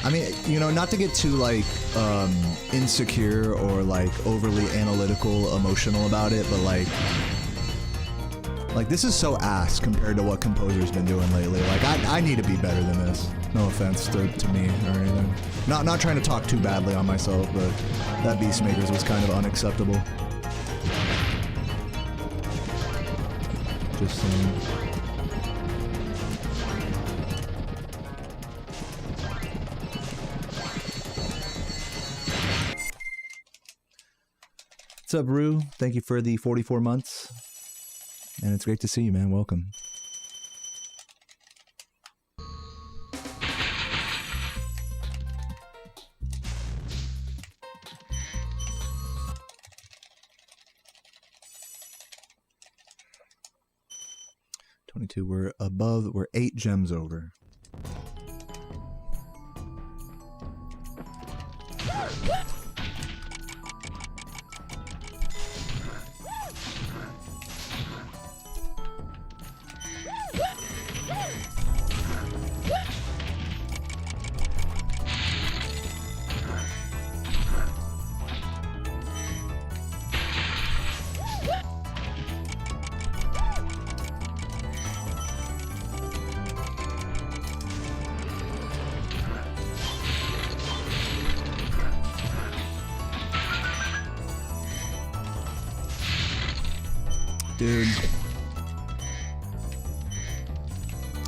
I mean, you know, not to get too like insecure or like overly analytical, emotional about it, but like this is so ass compared to what Composer's been doing lately. Like, I need to be better than this. No offense to me or anything. Not trying to talk too badly on myself, but that Beastmakers was kind of unacceptable. Just saying. What's up, Rue? Thank you for the 44 months. And it's great to see you, man. Welcome. We're 8 gems over. Dude.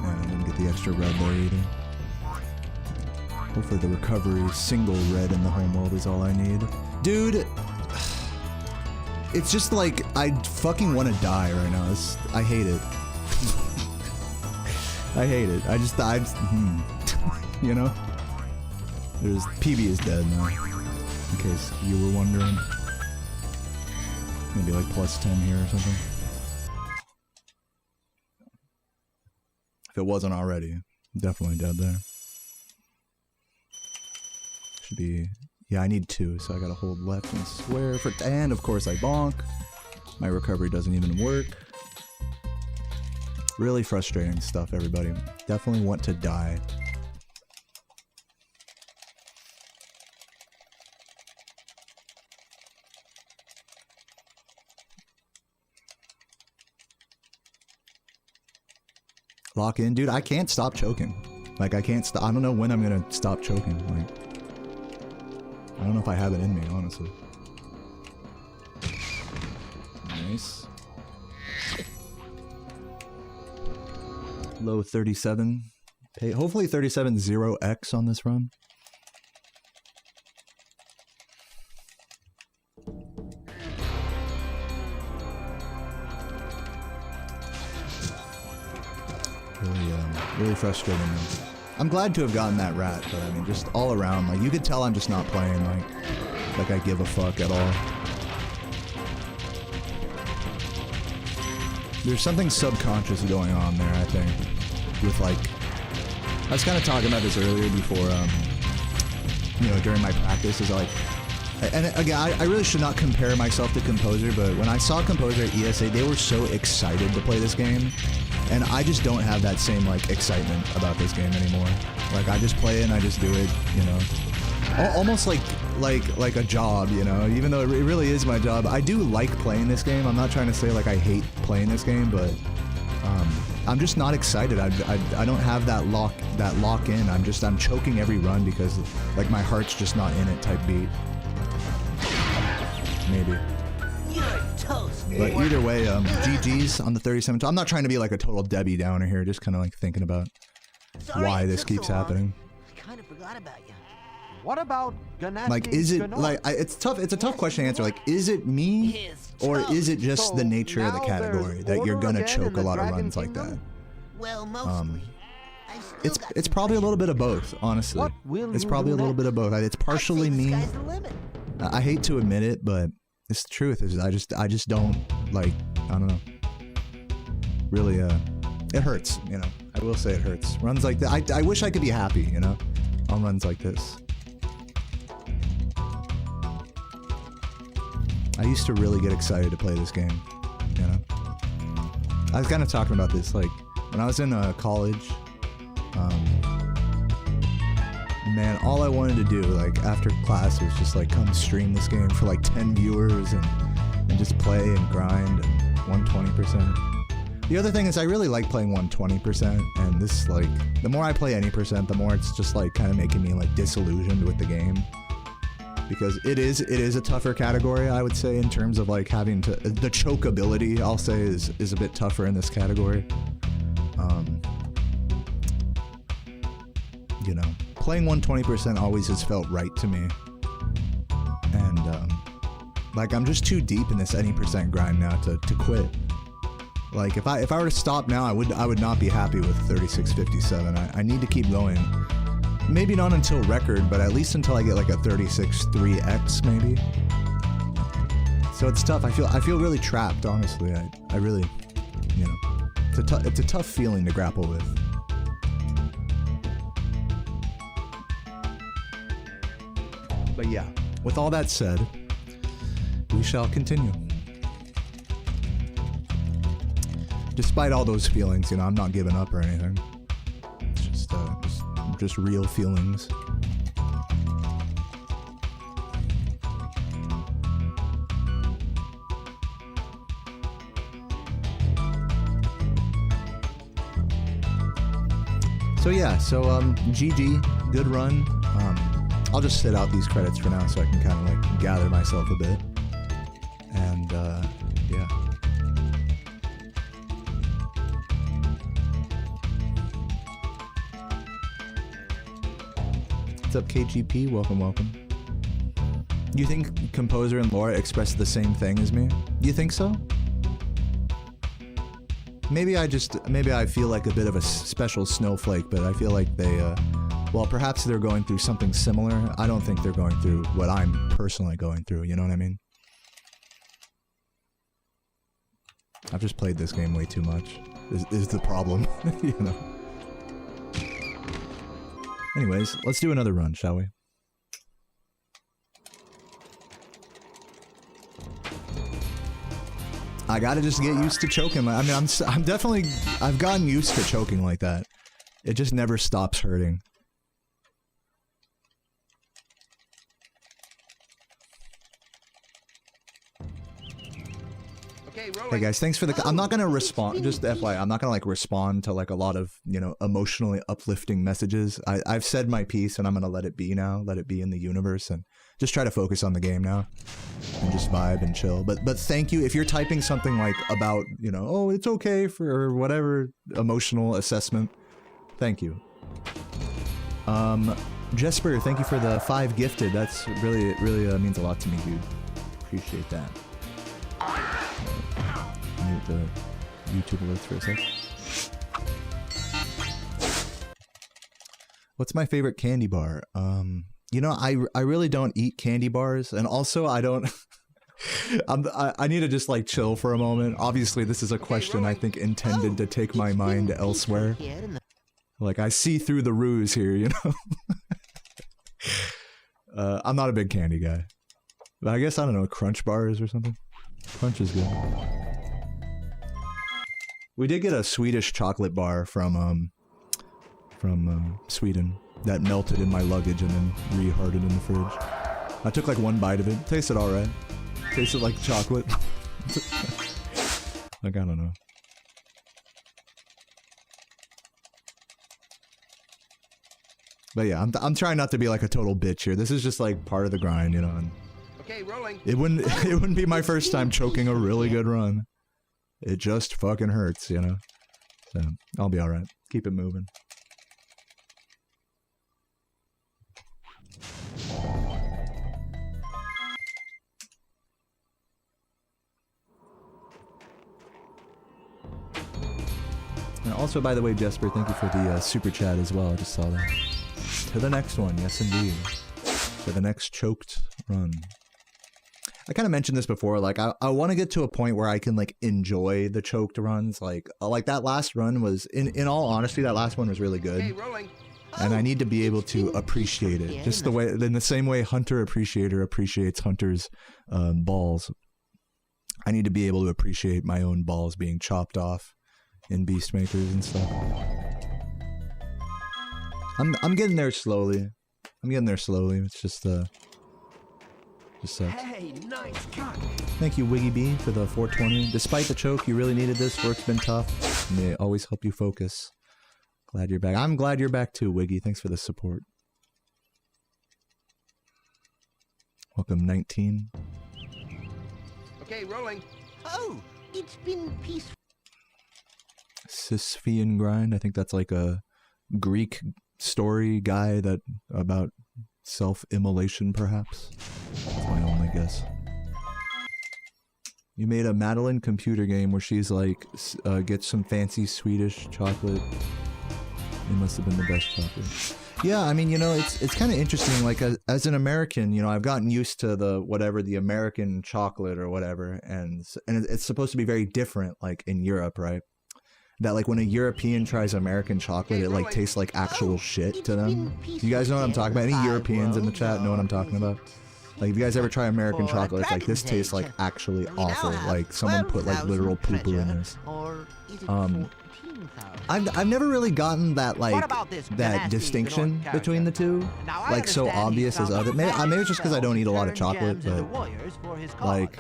I didn't get the extra red there either. Hopefully the recovery single red in the homeworld is all I need. Dude! It's just like, I fucking want to die right now. I hate it. I hate it. You know? PB is dead now. In case you were wondering. Maybe like plus 10 here or something. If it wasn't already, definitely dead there. Should be... Yeah, I need 2, so I gotta hold left and swear for... And, of course, I bonk. My recovery doesn't even work. Really frustrating stuff, everybody. Definitely want to die. Lock in, dude. I can't stop choking. Like, I can't stop. I don't know when I'm gonna stop choking. Like, I don't know if I have it in me, honestly. Nice. Low 37. Hopefully 37 0x on this run. Really frustrating. I'm glad to have gotten that rat, but I mean, just all around, like, you could tell I'm just not playing like I give a fuck at all. There's something subconscious going on there, I think, with like, I was kind of talking about this earlier before, you know, during my practice, is like, And again, I really should not compare myself to Composer, but when I saw Composer at ESA, they were so excited to play this game, and I just don't have that same like excitement about this game anymore. Like I just play it and I just do it, you know, almost like a job, you know. Even though it really is my job, I do like playing this game. I'm not trying to say like I hate playing this game, but I'm just not excited. I don't have that lock in. I'm choking every run because like my heart's just not in it type beat. Maybe. You're toast. But either way, GG's on the 37. I'm not trying to be like a total Debbie Downer here, just kind of like thinking about why this keeps happening. I kind of forgot about you. What about Ganassi? Like, is it like it's tough? It's a tough question to answer. Like, is it me, or is it just the nature of the category that you're gonna choke a lot of runs like that? Well, mostly. It's probably a little bit of both, honestly. It's probably a little bit of both. It's partially me. I hate to admit it, but it's the truth. Is I just don't like. I don't know. Really, it hurts. You know, I will say it hurts. Runs like that. I wish I could be happy. You know, on runs like this. I used to really get excited to play this game. You know, I was kind of talking about this like when I was in college. Man, all I wanted to do, like, after class was just, like, come stream this game for, like, 10 viewers and just play and grind 120%. The other thing is I really like playing 120%, and this, like, the more I play any percent, the more it's just, like, kind of making me, like, disillusioned with the game. Because it is a tougher category, I would say, in terms of, like, having to... The chokeability, I'll say, is a bit tougher in this category. You know, playing 120% always has felt right to me, and like I'm just too deep in this any percent grind now to quit. Like if I were to stop now, I would not be happy with 3657. I need to keep going. Maybe not until record, but at least until I get like a 36.3x maybe. So it's tough. I feel really trapped, honestly. I really, you know, it's a tough feeling to grapple with. But yeah, with all that said, we shall continue. Despite all those feelings, you know, I'm not giving up or anything. It's just real feelings. So yeah, GG, good run. I'll just sit out these credits for now so I can kind of like gather myself a bit. And yeah. What's up, KGP? Welcome, welcome. Do you think Composer and Laura express the same thing as me? Do you think so? Maybe I feel like a bit of a special snowflake, but I feel like they, well, perhaps they're going through something similar. I don't think they're going through what I'm personally going through, you know what I mean? I've just played this game way too much, is the problem, you know? Anyways, let's do another run, shall we? I gotta just get used to choking. I mean, I've gotten used to choking like that. It just never stops hurting. Hey guys, thanks for the... I'm not gonna respond, just FYI, I'm not gonna like respond to like a lot of, you know, emotionally uplifting messages. I've said my piece and I'm gonna let it be now, let it be in the universe, and just try to focus on the game now. And just vibe and chill. But thank you, if you're typing something like about, you know, oh, it's okay for whatever emotional assessment, thank you. Jesper, thank you for the 5 gifted. That's really means a lot to me, dude. Appreciate that. Mute the YouTube alerts for a sec. What's my favorite candy bar? You know, I really don't eat candy bars, and also I don't... I need to just like chill for a moment. Obviously, this is a question I think intended to take my mind elsewhere. Like, I see through the ruse here, you know? I'm not a big candy guy. But I guess, I don't know, Crunch bars or something. Crunch is good. We did get a Swedish chocolate bar from Sweden that melted in my luggage and then re-hardened in the fridge. I took like one bite of it. Tasted alright. Tasted like chocolate. Like, I don't know. But yeah, I'm trying not to be like a total bitch here. This is just like part of the grind, you know. And Okay, rolling. it wouldn't be my first time choking a really good run. It just fucking hurts, you know. So I'll be all right. Keep it moving. And also, by the way, Jesper, thank you for the super chat as well. I just saw that. To the next one, yes indeed. To the next choked run. I kind of mentioned this before, like, I want to get to a point where I can, like, enjoy the choked runs. Like that last run was, in all honesty, that last one was really good. Okay, rolling. And I need to be able to appreciate it. Just the way, in the same way Hunter Appreciator appreciates Hunter's balls. I need to be able to appreciate my own balls being chopped off in Beastmakers and stuff. I'm getting there slowly. It's just sucks. Hey, nice cut. Thank you, Wiggy B, for the 420. Despite the choke, you really needed this. Work's been tough. And they always help you focus. Glad you're back. I'm glad you're back too, Wiggy. Thanks for the support. Welcome, 19. Okay, rolling. Oh, it's been peaceful. Sisyphean grind. I think that's like a Greek story guy that about self-immolation, perhaps. That's my only guess. You made a Madeline computer game where she's like, gets some fancy Swedish chocolate. It must have been the best chocolate. Yeah, I mean, you know, it's kind of interesting. Like, as an American, you know, I've gotten used to the American chocolate or whatever, and it's supposed to be very different, like in Europe, right? That like when a European tries American chocolate, it like tastes like actual shit to them. You guys know what I'm talking about? Any Europeans in the chat know what I'm talking about? Like, if you guys ever try American chocolate, it's like, this tastes like actually awful. Like someone put like literal poo-poo in this. I've never really gotten that like that distinction between the two, like so obvious as other. Maybe it's just because I don't eat a lot of chocolate, but like,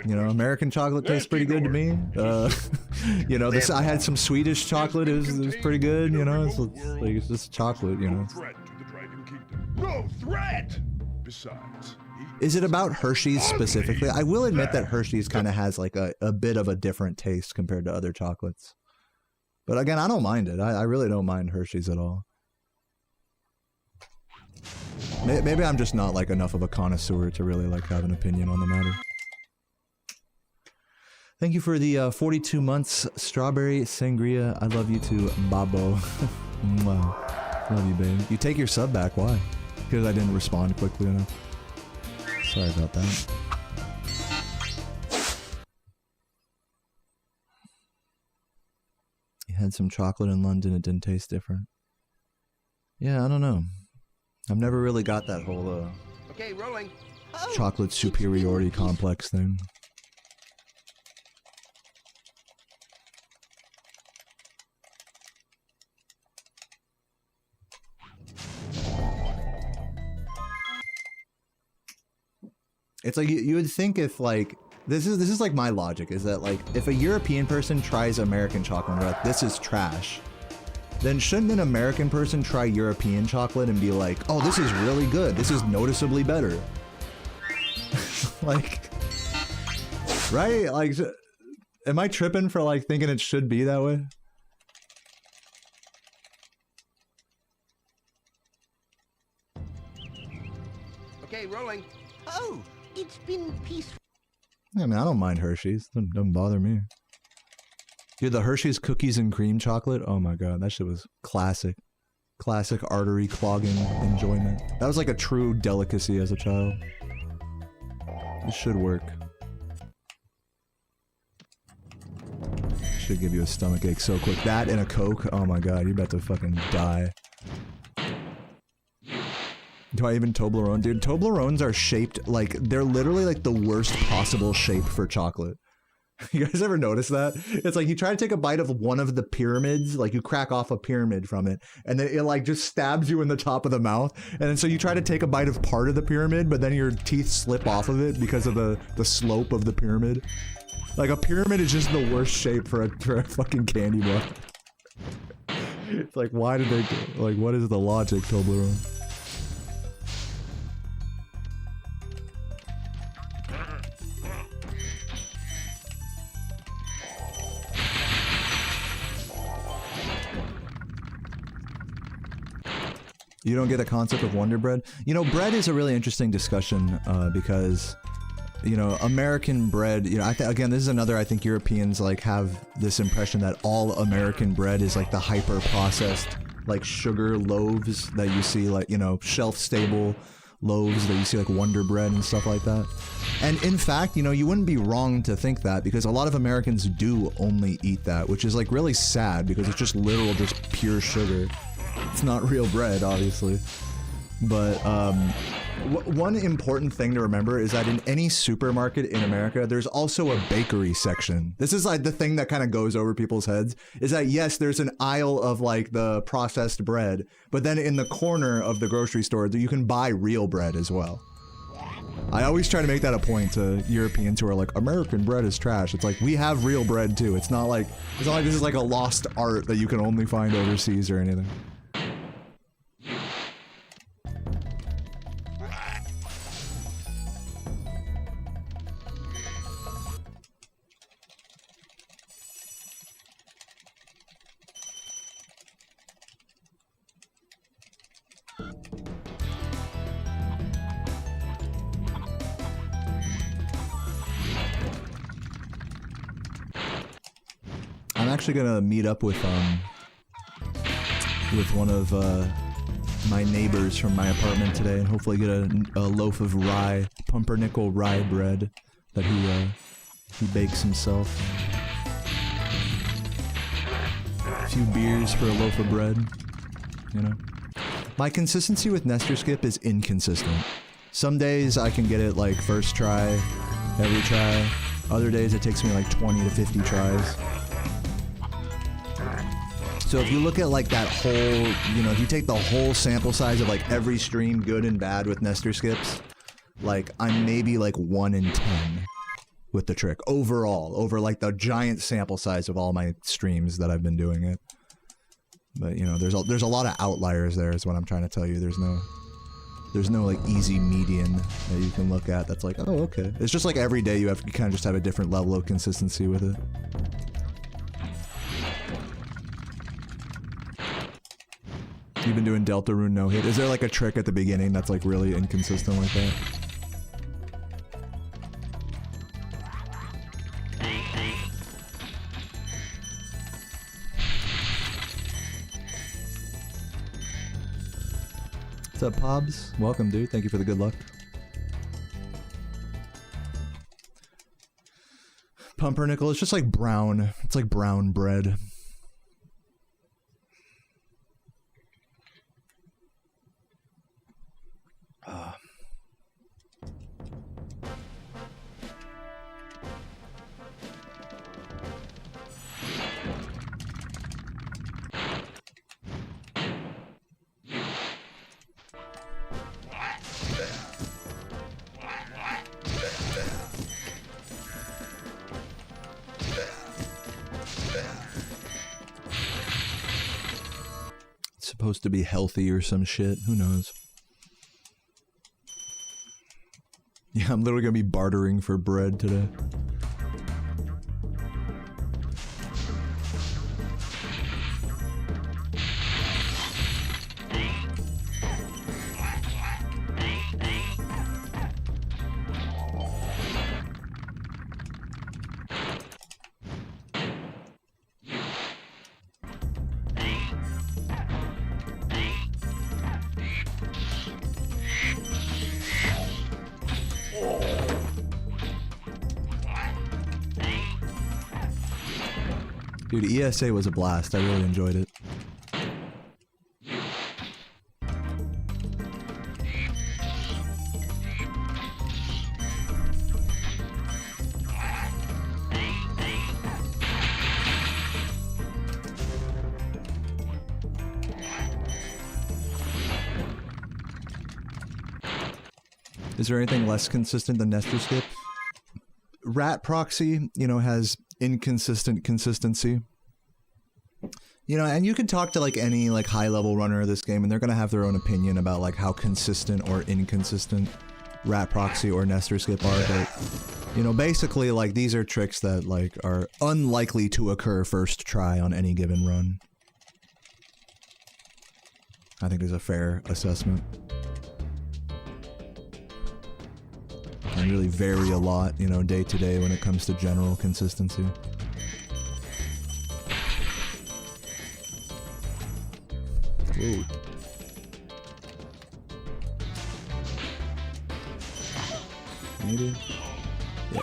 you know, American chocolate tastes pretty good to me. You know, I had some Swedish chocolate. It was pretty good. You know, it's just chocolate. You know. No threat. Besides, is it about Hershey's specifically? I will admit that Hershey's kind of has like a bit of a different taste compared to other chocolates. But again, I don't mind it. I really don't mind Hershey's at all. Maybe I'm just not like enough of a connoisseur to really like have an opinion on the matter. Thank you for the 42 months strawberry sangria. I love you too, Babo. Wow. Love you, baby. You take your sub back. Why? Because I didn't respond quickly enough. Sorry about that. You had some chocolate in London, it didn't taste different. Yeah, I don't know. I've never really got that whole Okay, rolling. chocolate superiority complex thing. It's like you would think if like this is like my logic is that like if a European person tries American chocolate and they're like, this is trash, then shouldn't an American person try European chocolate and be like, oh, this is really good, this is noticeably better? Like, right? Like, am I tripping for like thinking it should be that way? Okay, rolling. Oh, it's been peaceful. I mean, I don't mind Hershey's. Doesn't bother me. Dude, the Hershey's cookies and cream chocolate. Oh my god, that shit was classic. Classic artery clogging enjoyment. That was like a true delicacy as a child. This should work. Should give you a stomach ache so quick. That and a Coke. Oh my god, you're about to fucking die. Do I even Toblerone? Dude, Toblerones are shaped like, they're literally like the worst possible shape for chocolate. You guys ever notice that? It's like you try to take a bite of one of the pyramids, like you crack off a pyramid from it, and then it like just stabs you in the top of the mouth. And then so you try to take a bite of part of the pyramid, but then your teeth slip off of it because of the slope of the pyramid. Like a pyramid is just the worst shape for a fucking candy bar. It's like, why did they, like, what is the logic, Toblerone? You don't get the concept of Wonder Bread? You know, bread is a really interesting discussion because, you know, American bread, you know, again, this is another, I think Europeans like have this impression that all American bread is like the hyper processed, like sugar loaves that you see, like, you know, shelf stable loaves that you see like Wonder Bread and stuff like that. And in fact, you know, you wouldn't be wrong to think that because a lot of Americans do only eat that, which is like really sad because it's just literal, just pure sugar. It's not real bread, obviously. But one important thing to remember is that in any supermarket in America, there's also a bakery section. This is like the thing that kind of goes over people's heads, is that yes, there's an aisle of like the processed bread, but then in the corner of the grocery store, you can buy real bread as well. I always try to make that a point to Europeans who are like, American bread is trash. It's like, we have real bread too. It's not like this is like a lost art that you can only find overseas or anything. I'm actually gonna meet up with one of my neighbors from my apartment today and hopefully get a loaf of rye, pumpernickel rye bread that he bakes himself. A few beers for a loaf of bread, you know. My consistency with Nestor Skip is inconsistent. Some days I can get it like first try, every try. Other days it takes me like 20 to 50 tries. So if you look at like that whole, you know, if you take the whole sample size of like every stream, good and bad with Nestor Skips, like I'm maybe like 1 in 10 with the trick overall, over like the giant sample size of all my streams that I've been doing it. But you know, there's a lot of outliers there is what I'm trying to tell you. There's no like easy median that you can look at that's like, oh, okay. It's just like every day you kind of just have a different level of consistency with it. You've been doing Deltarune no hit. Is there like a trick at the beginning that's like really inconsistent like that? What's up, Pobs? Welcome, dude. Thank you for the good luck. Pumpernickel, it's just like brown. It's like brown bread. Supposed to be healthy or some shit. Who knows? Yeah, I'm literally gonna be bartering for bread today. Dude, ESA was a blast. I really enjoyed it. Is there anything less consistent than Nestor Skip? Rat Proxy, you know, has inconsistent consistency. You know, and you can talk to like any like high-level runner of this game, and they're gonna have their own opinion about like how consistent or inconsistent Rat Proxy or Nestor Skip are, but you know, basically like these are tricks that like are unlikely to occur first try on any given run. I think is a fair assessment. And really vary a lot, you know, day to day when it comes to general consistency. Whoa. Maybe? Yeah.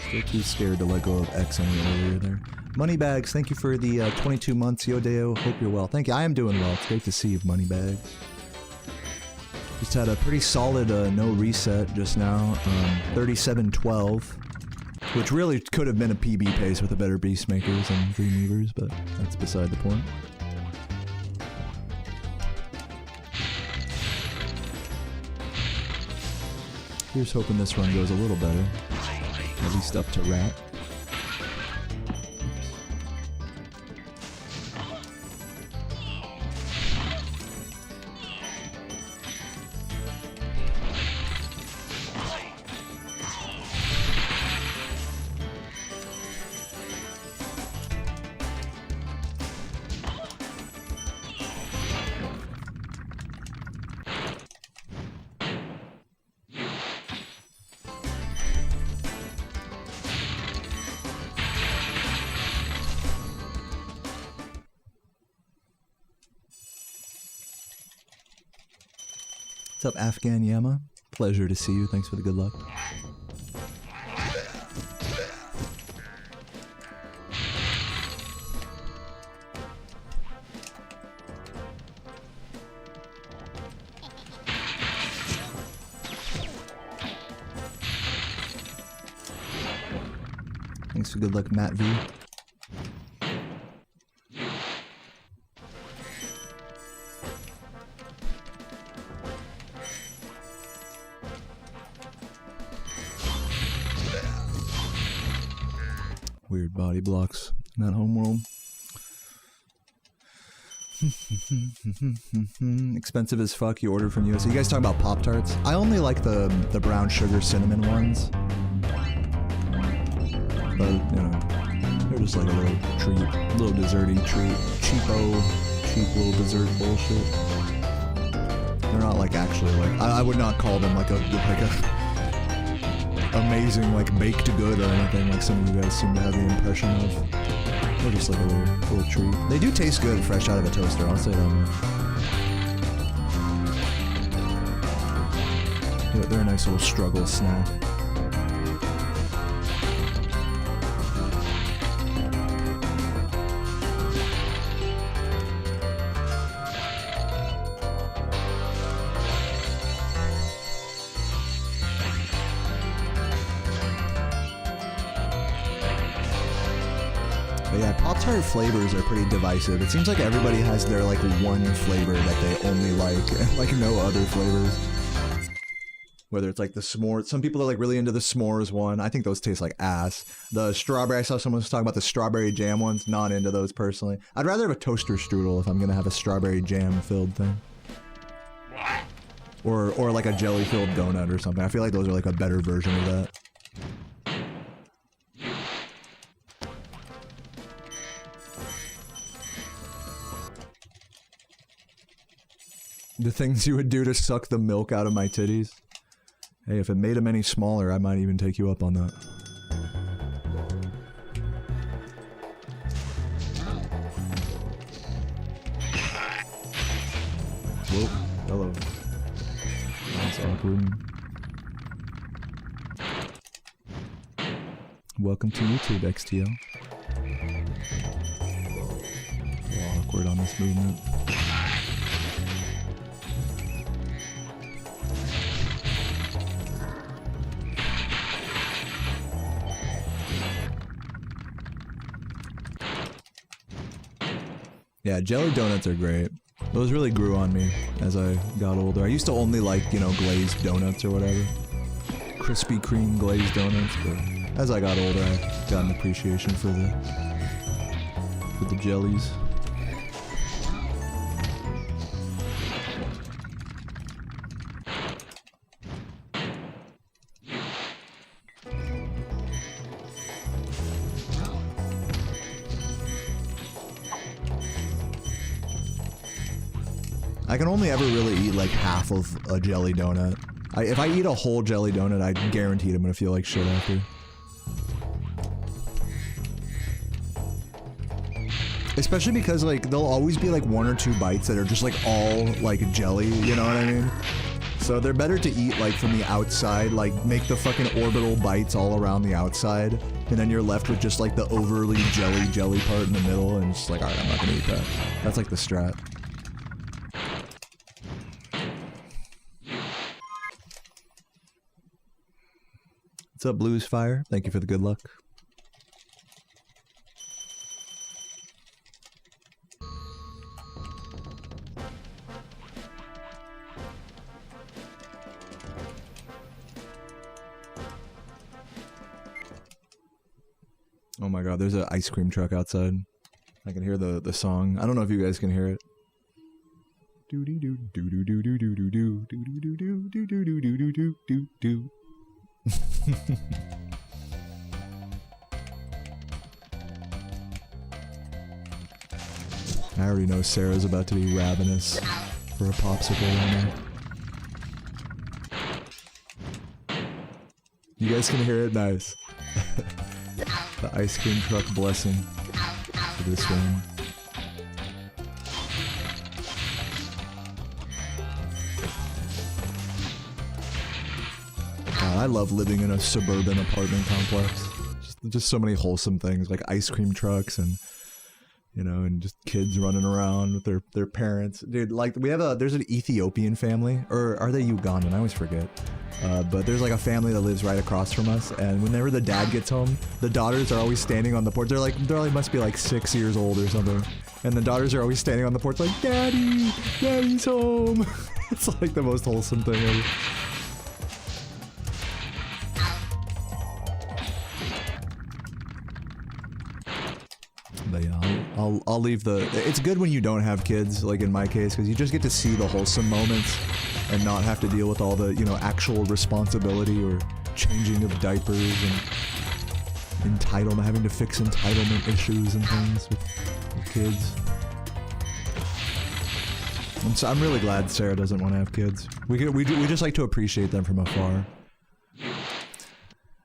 Still too scared to let go of X any earlier there. Moneybags, thank you for the 22 months. Yodeo, hope you're well. Thank you. I am doing well. It's great to see you, Moneybags. Just had a pretty solid no reset just now. 37-12. Which really could have been a PB pace with a better Beastmakers and Dreamweavers, but that's beside the point. Here's hoping this run goes a little better. At least up to Rat. What's up, Afghan Yama? Pleasure to see you. Thanks for the good luck. Thanks for good luck, Matt V. Weird body blocks in that homeworld. Expensive as fuck. You ordered from US. You guys talking about Pop-Tarts? I only like the brown sugar cinnamon ones. But, you know, they're just like a little treat, little desserty treat. Cheap little dessert bullshit. They're not like actually like, I would not call them like a amazing like baked good or anything like some of you guys seem to have the impression of. They're just like a little treat. They do taste good fresh out of a toaster, I'll say that much. They're a nice little struggle snack. But yeah, Pop-Tart flavors are pretty divisive. It seems like everybody has their like one flavor that they only like, and like no other flavors. Whether it's like the s'mores, some people are like really into the s'mores one. I think those taste like ass. The strawberry, I saw someone was talking about the strawberry jam ones. Not into those personally. I'd rather have a toaster strudel if I'm gonna have a strawberry jam filled thing. Or like a jelly filled donut or something. I feel like those are like a better version of that. The things you would do to suck the milk out of my titties. Hey, if it made them any smaller, I might even take you up on that. Whoa, hello. That's awkward. Welcome to YouTube, XTO. A little awkward on this movement. Yeah, jelly donuts are great. Those really grew on me as I got older. I used to only like, you know, glazed donuts or whatever. Krispy Kreme glazed donuts, but as I got older, I got an appreciation for the jellies. I can only ever really eat like half of a jelly donut. If I eat a whole jelly donut, I guarantee I'm gonna feel like shit after. Especially because like there'll always be like 1 or 2 bites that are just like all like jelly, you know what I mean? So they're better to eat like from the outside, like make the fucking orbital bites all around the outside, and then you're left with just like the overly jelly part in the middle, and it's just like, alright, I'm not gonna eat that. That's like the strat. What's up, Blues Fire? Thank you for the good luck. Oh my god, there's an ice cream truck outside. I can hear the song. I don't know if you guys can hear it. Do do do do do do do do do do do do do do do do do do do do. I already know Sarah's about to be ravenous for a popsicle right now. You guys can hear it? Nice. The ice cream truck blessing for this one. God, I love living in a suburban apartment complex. Just so many wholesome things, like ice cream trucks and, you know, and just kids running around with their parents. Dude, like, there's an Ethiopian family, or are they Ugandan? I always forget. But there's like a family that lives right across from us, and whenever the dad gets home, the daughters are always standing on the porch. They're like must be like 6 years old or something, and the daughters are always standing on the porch like, Daddy's home. It's like the most wholesome thing ever. But yeah, I'll leave the... It's good when you don't have kids, like in my case, because you just get to see the wholesome moments and not have to deal with all the, you know, actual responsibility or changing of diapers and entitlement, having to fix entitlement issues and things with kids. And so I'm really glad Sarah doesn't want to have kids. We just like to appreciate them from afar.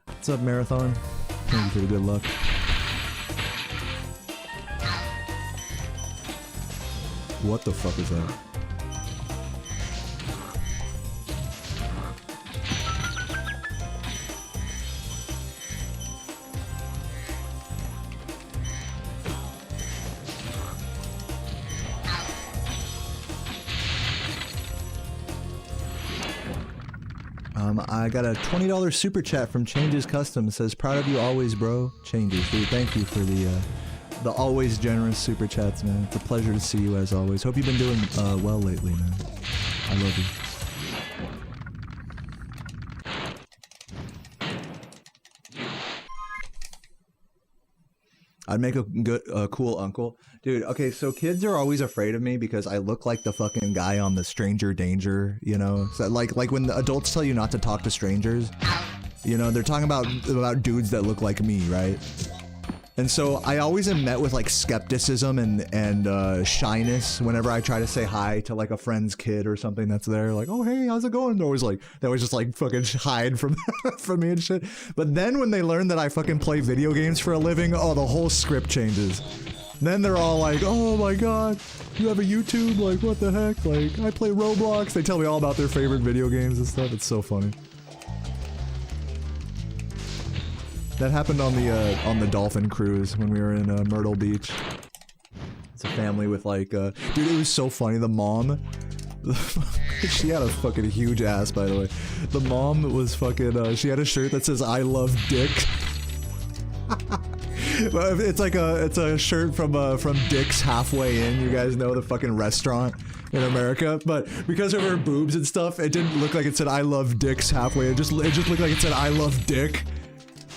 What's up, Marathon? Thank you for the good luck. What the fuck is that? I got a $20 super chat from Changes Custom. It says, proud of you always, bro. Changes, dude. Thank you for the always generous super chats, man. It's a pleasure to see you as always. Hope you've been doing well lately, man. I love you. I'd make a good, cool uncle. Dude, okay, so kids are always afraid of me because I look like the fucking guy on the Stranger Danger, you know? So like when the adults tell you not to talk to strangers, you know, they're talking about dudes that look like me, right? And so I always am met with like skepticism and shyness whenever I try to say hi to like a friend's kid or something that's there. Like, oh hey, how's it going? They always just like fucking hide from from me and shit. But then when they learn that I fucking play video games for a living, oh, the whole script changes. Then they're all like, oh my god, you have a YouTube? Like, what the heck? Like, I play Roblox. They tell me all about their favorite video games and stuff. It's so funny. That happened on the dolphin cruise when we were in Myrtle Beach. It's a family with like, dude, it was so funny. The mom, she had a fucking huge ass, by the way. The mom was fucking, she had a shirt that says, I love dick. It's like it's a shirt from Dick's Halfway In. You guys know the fucking restaurant in America, but because of her boobs and stuff, it didn't look like it said "I love Dick's Halfway." It just looked like it said "I love Dick."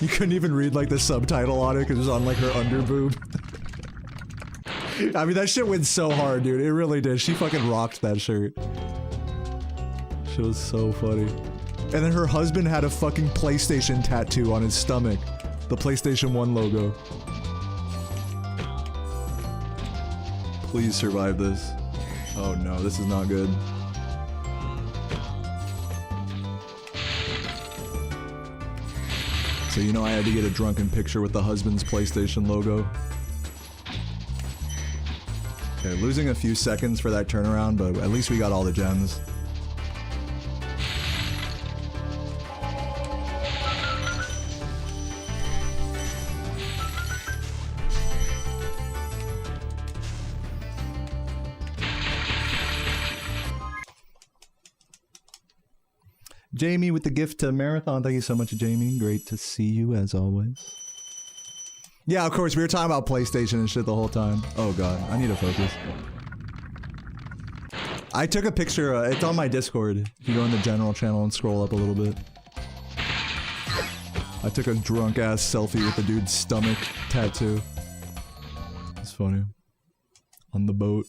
You couldn't even read like the subtitle on it because it was on like her under boob. I mean, that shit went so hard, dude. It really did. She fucking rocked that shirt. Shit was so funny. And then her husband had a fucking PlayStation tattoo on his stomach. The PlayStation 1 logo. Please survive this. Oh no, this is not good. So you know I had to get a drunken picture with the husband's PlayStation logo. Okay, losing a few seconds for that turnaround, but at least we got all the gems. Jamie with the gift to Marathon. Thank you so much, Jamie. Great to see you as always. Yeah, of course, we were talking about PlayStation and shit the whole time. Oh god, I need to focus. I took a picture, it's on my Discord. If you go in the general channel and scroll up a little bit. I took a drunk ass selfie with the dude's stomach tattoo. It's funny. On the boat.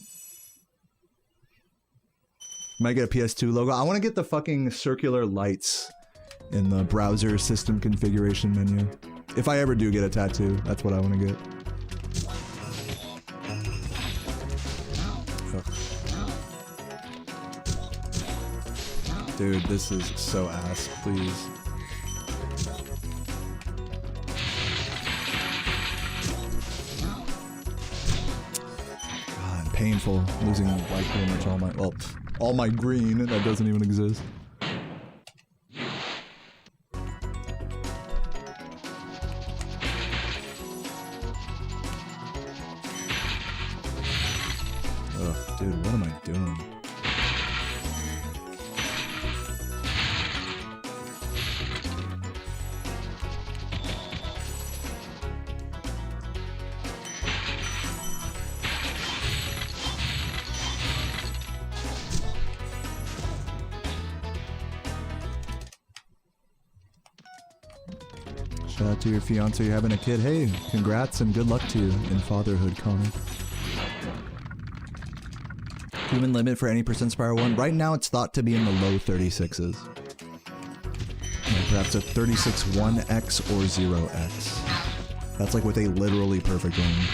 Might get a PS2 logo. I want to get the fucking circular lights in the browser system configuration menu. If I ever do get a tattoo, that's what I want to get. Ugh. Dude, this is so ass, please. God, painful. Losing like pretty much all my, well, all my green, that doesn't even exist. Ugh, dude, what am I doing? Shout out to your fiance, you're having a kid. Hey, congrats and good luck to you in fatherhood, Connor. Human limit for any percent Spyro 1. Right now it's thought to be in the low 36s. Perhaps a 36 1x or 0x. That's like with a literally perfect range.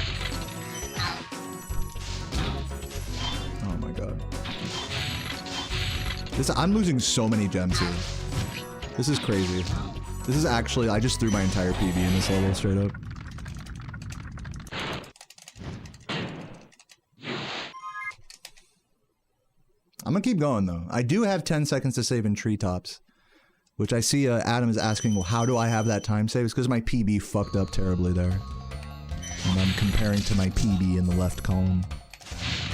Oh my god. I'm losing so many gems here. This is crazy. This is actually, I just threw my entire PB in this level straight up. I'm gonna keep going though. I do have 10 seconds to save in treetops. Which I see Adam is asking, well, how do I have that time save? It's because my PB fucked up terribly there. And I'm comparing to my PB in the left column.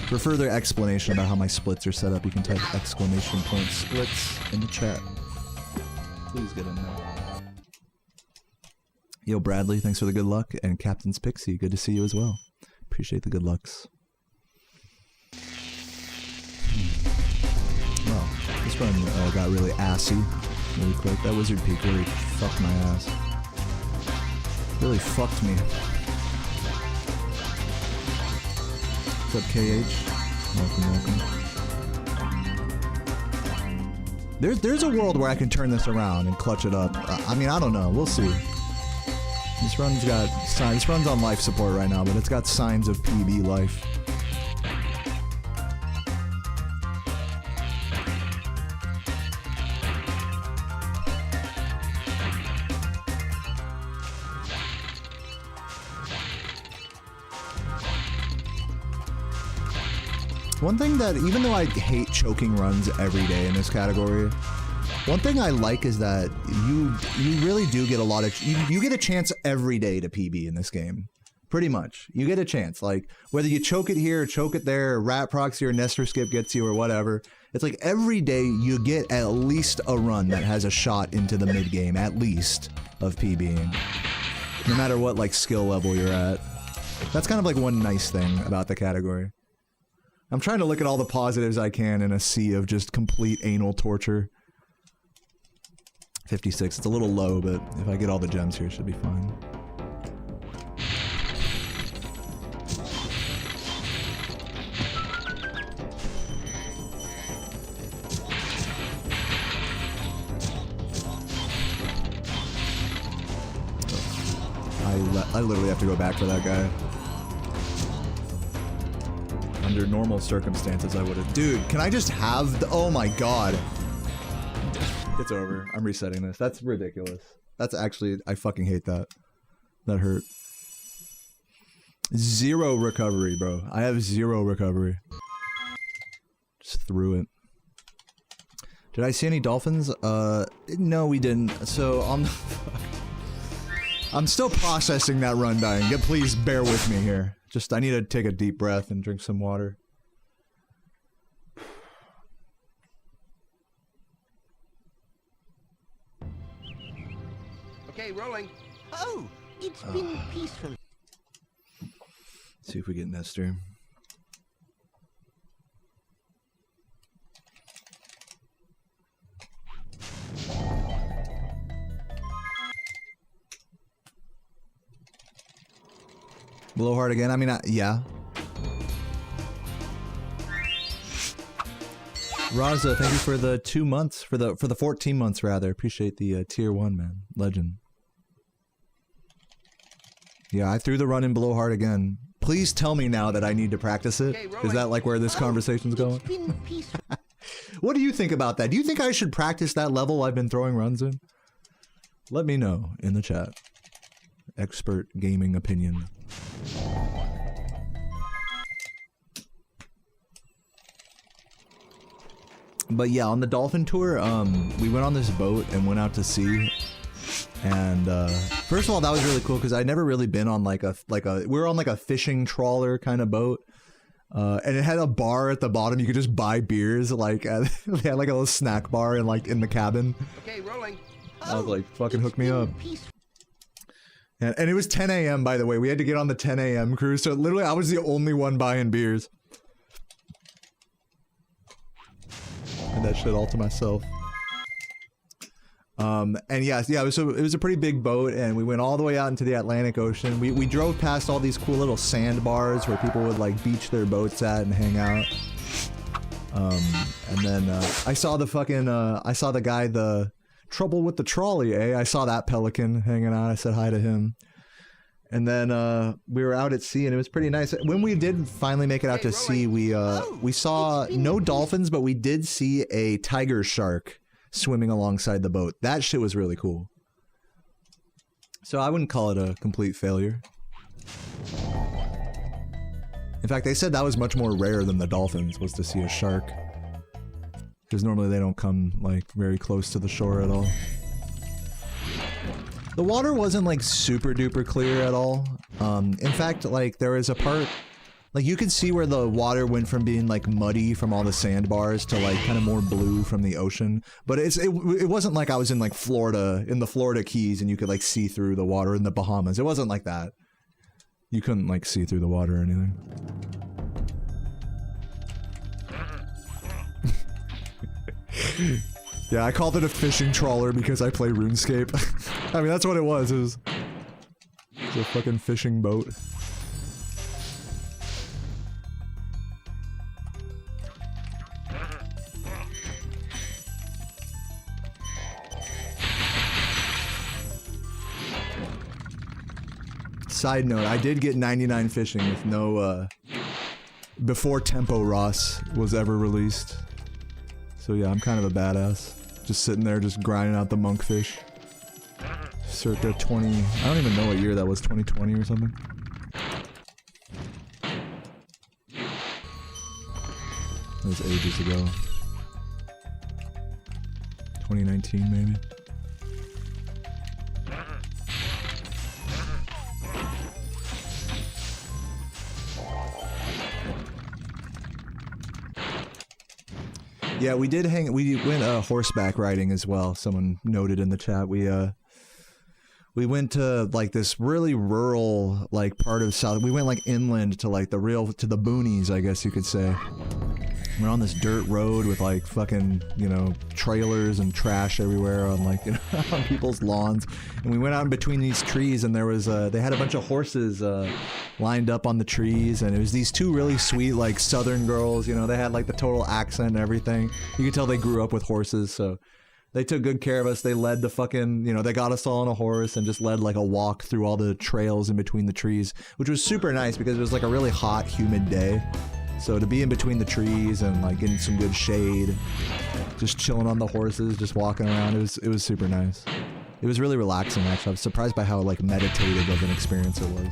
For further explanation about how my splits are set up, you can type !splits in the chat. Please get in there. Yo, Bradley, thanks for the good luck. And Captain's Pixie, good to see you as well. Appreciate the good lucks. Well, this run got really assy really quick. That Wizard Peak really fucked my ass. Really fucked me. What's up, KH? Welcome, welcome. There's a world where I can turn this around and clutch it up. I mean, I don't know. We'll see. This run's got signs. This run's on life support right now, but it's got signs of PB life. One thing that, even though I hate choking runs every day in this category, one thing I like is that you really do get a lot of, you get a chance every day to PB in this game. Pretty much. You get a chance. Like, whether you choke it here or choke it there, or rat proxy or Nestor skip gets you or whatever, it's like every day you get at least a run that has a shot into the mid game, at least, of PBing. no matter what like skill level you're at. That's kind of like one nice thing about the category. I'm trying to look at all the positives I can in a sea of just complete anal torture. 56, it's a little low, but if I get all the gems here, it should be fine. I literally have to go back for that guy. Under normal circumstances, I would have. Dude, can I just have the— oh my god. It's over. I'm resetting this. That's ridiculous. That's actually— I fucking hate that. That hurt. 0 recovery, bro. I have 0 recovery. Just threw it. Did I see any dolphins? No, we didn't. So, I'm still processing that run dying. Please bear with me here. Just, I need to take a deep breath and drink some water. Okay, rolling. Oh, it's been peaceful. Let's see if we get Nestor. Blowhard again? I mean, yeah. Raza, thank you for the 2 months, for the 14 months rather. Appreciate the tier 1, man. Legend. Yeah, I threw the run in Blowhard again. Please tell me now that I need to practice it. Is that like where this conversation's going? What do you think about that? Do you think I should practice that level I've been throwing runs in? Let me know in the chat. Expert gaming opinion. But yeah, on the dolphin tour, we went on this boat and went out to sea. And first of all, that was really cool because I'd never really been on we were on like a fishing trawler kind of boat. And it had a bar at the bottom. You could just buy beers. Like they had like a little snack bar in the cabin. Okay, rolling. I was like, fucking hook me up. And it was 10 a.m. by the way. We had to get on the 10 a.m. cruise. So literally, I was the only one buying beers. And that shit all to myself. And yeah, it was a pretty big boat, and we went all the way out into the Atlantic Ocean. We drove past all these cool little sandbars where people would like beach their boats at and hang out. And then I saw the guy, the trouble with the trolley, eh? I saw that pelican hanging out. I said hi to him. And then we were out at sea, and it was pretty nice. When we did finally make it out to sea, we saw no dolphins, but we did see a tiger shark swimming alongside the boat. That shit was really cool. So I wouldn't call it a complete failure. In fact, they said that was much more rare than the dolphins, was to see a shark. Because normally they don't come, like, very close to the shore at all. The water wasn't, like, super duper clear at all. In fact, like, there was a part... Like, you could see where the water went from being, like, muddy from all the sandbars to, like, kind of more blue from the ocean. But it wasn't like I was in, like, Florida, in the Florida Keys, and you could, like, see through the water in the Bahamas. It wasn't like that. You couldn't, like, see through the water or anything. Yeah, I called it a fishing trawler because I play RuneScape. I mean, that's what it was. It was a fucking fishing boat. Side note, I did get 99 fishing with no, before Tempo Ross was ever released. So yeah, I'm kind of a badass. Just sitting there, just grinding out the monkfish. Circa 20... I don't even know what year that was, 2020 or something? That was ages ago. 2019, maybe? Yeah, we did hang. We went horseback riding as well. Someone noted in the chat. We we went to like this really rural like part of South. We went like inland to like the boonies, I guess you could say. We're on this dirt road with like fucking, you know, trailers and trash everywhere on like, you know, on people's lawns. And we went out in between these trees and there was, they had a bunch of horses, lined up on the trees. And it was these two really sweet, like, southern girls, you know, they had like the total accent and everything. You could tell they grew up with horses, so they took good care of us. They led the fucking, you know, they got us all on a horse and just led like a walk through all the trails in between the trees, which was super nice because it was like a really hot, humid day. So to be in between the trees and like getting some good shade, just chilling on the horses, just walking around, it was super nice. It was really relaxing actually. I was surprised by how like meditative of an experience it was.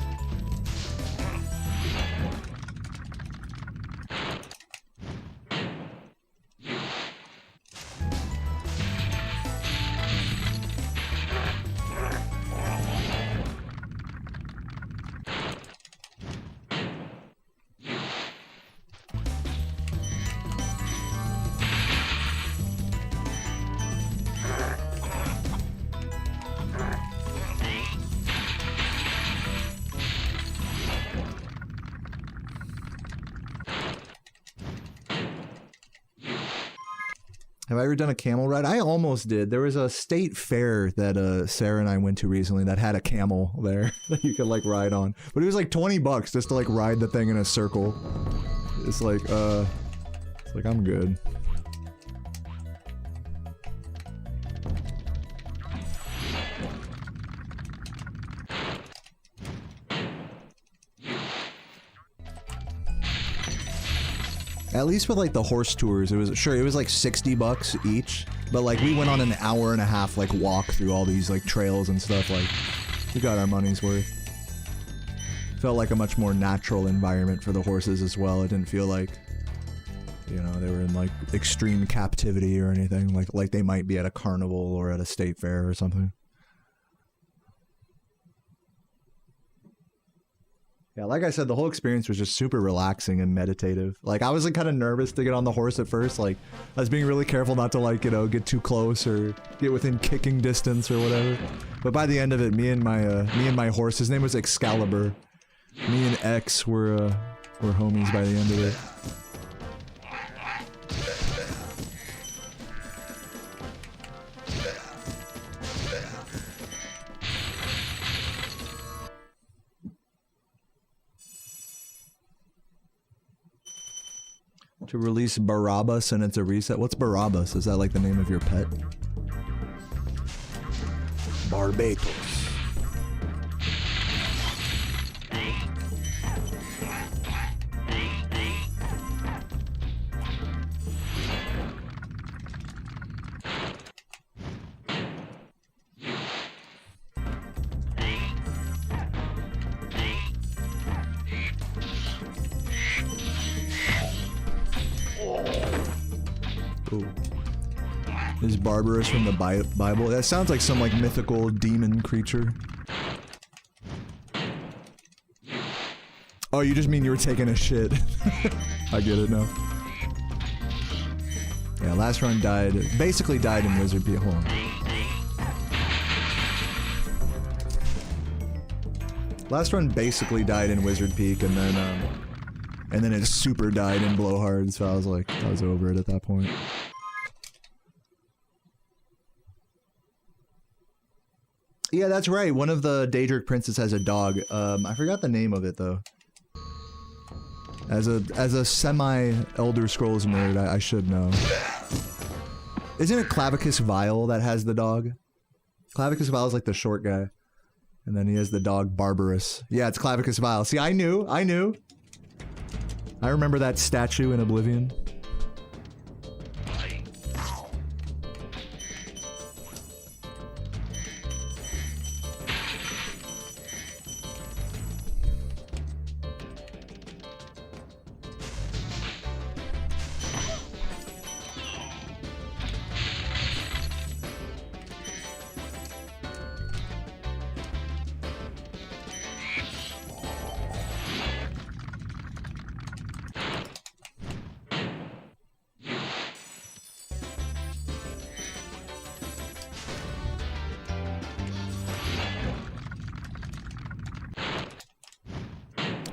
Have I ever done a camel ride? I almost did. There was a state fair that Sarah and I went to recently that had a camel there that you could like ride on. But it was like $20 just to like ride the thing in a circle. It's like I'm good. At least with like the horse tours, it was like $60 each, but like we went on an hour and a half like walk through all these like trails and stuff. Like we got our money's worth. Felt like a much more natural environment for the horses as well. It didn't feel like, you know, they were in like extreme captivity or anything like they might be at a carnival or at a state fair or something. Yeah, like I said, the whole experience was just super relaxing and meditative. Like, I was like kind of nervous to get on the horse at first. Like, I was being really careful not to like, you know, get too close or get within kicking distance or whatever. But by the end of it, me and my horse, his name was Excalibur. Me and X were homies by the end of it. To release Barabbas and it's a reset. What's Barabbas? Is that like the name of your pet? Barbados. Is Barbarous from the Bible? That sounds like some like mythical demon creature. Oh, you just mean you were taking a shit. I get it now. Yeah, last run basically died in Wizard Peak. Hold on. Last run basically died in Wizard Peak and then it super died in Blowhard, so I was over it at that point. Yeah, that's right. One of the Daedric princes has a dog. I forgot the name of it though. As a semi-Elder Scrolls nerd, I should know. Isn't it Clavicus Vile that has the dog? Clavicus Vile is like the short guy. And then he has the dog Barbarous. Yeah, it's Clavicus Vile. See, I knew. I remember that statue in Oblivion.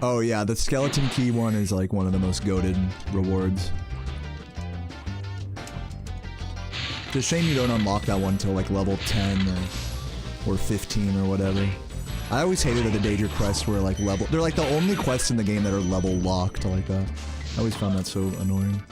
Oh yeah, the skeleton key one is like one of the most goated rewards. It's a shame you don't unlock that one till like level 10 or 15 or whatever. I always hated the Danger quests were like level. They're like the only quests in the game that are level locked like that. I always found that so annoying.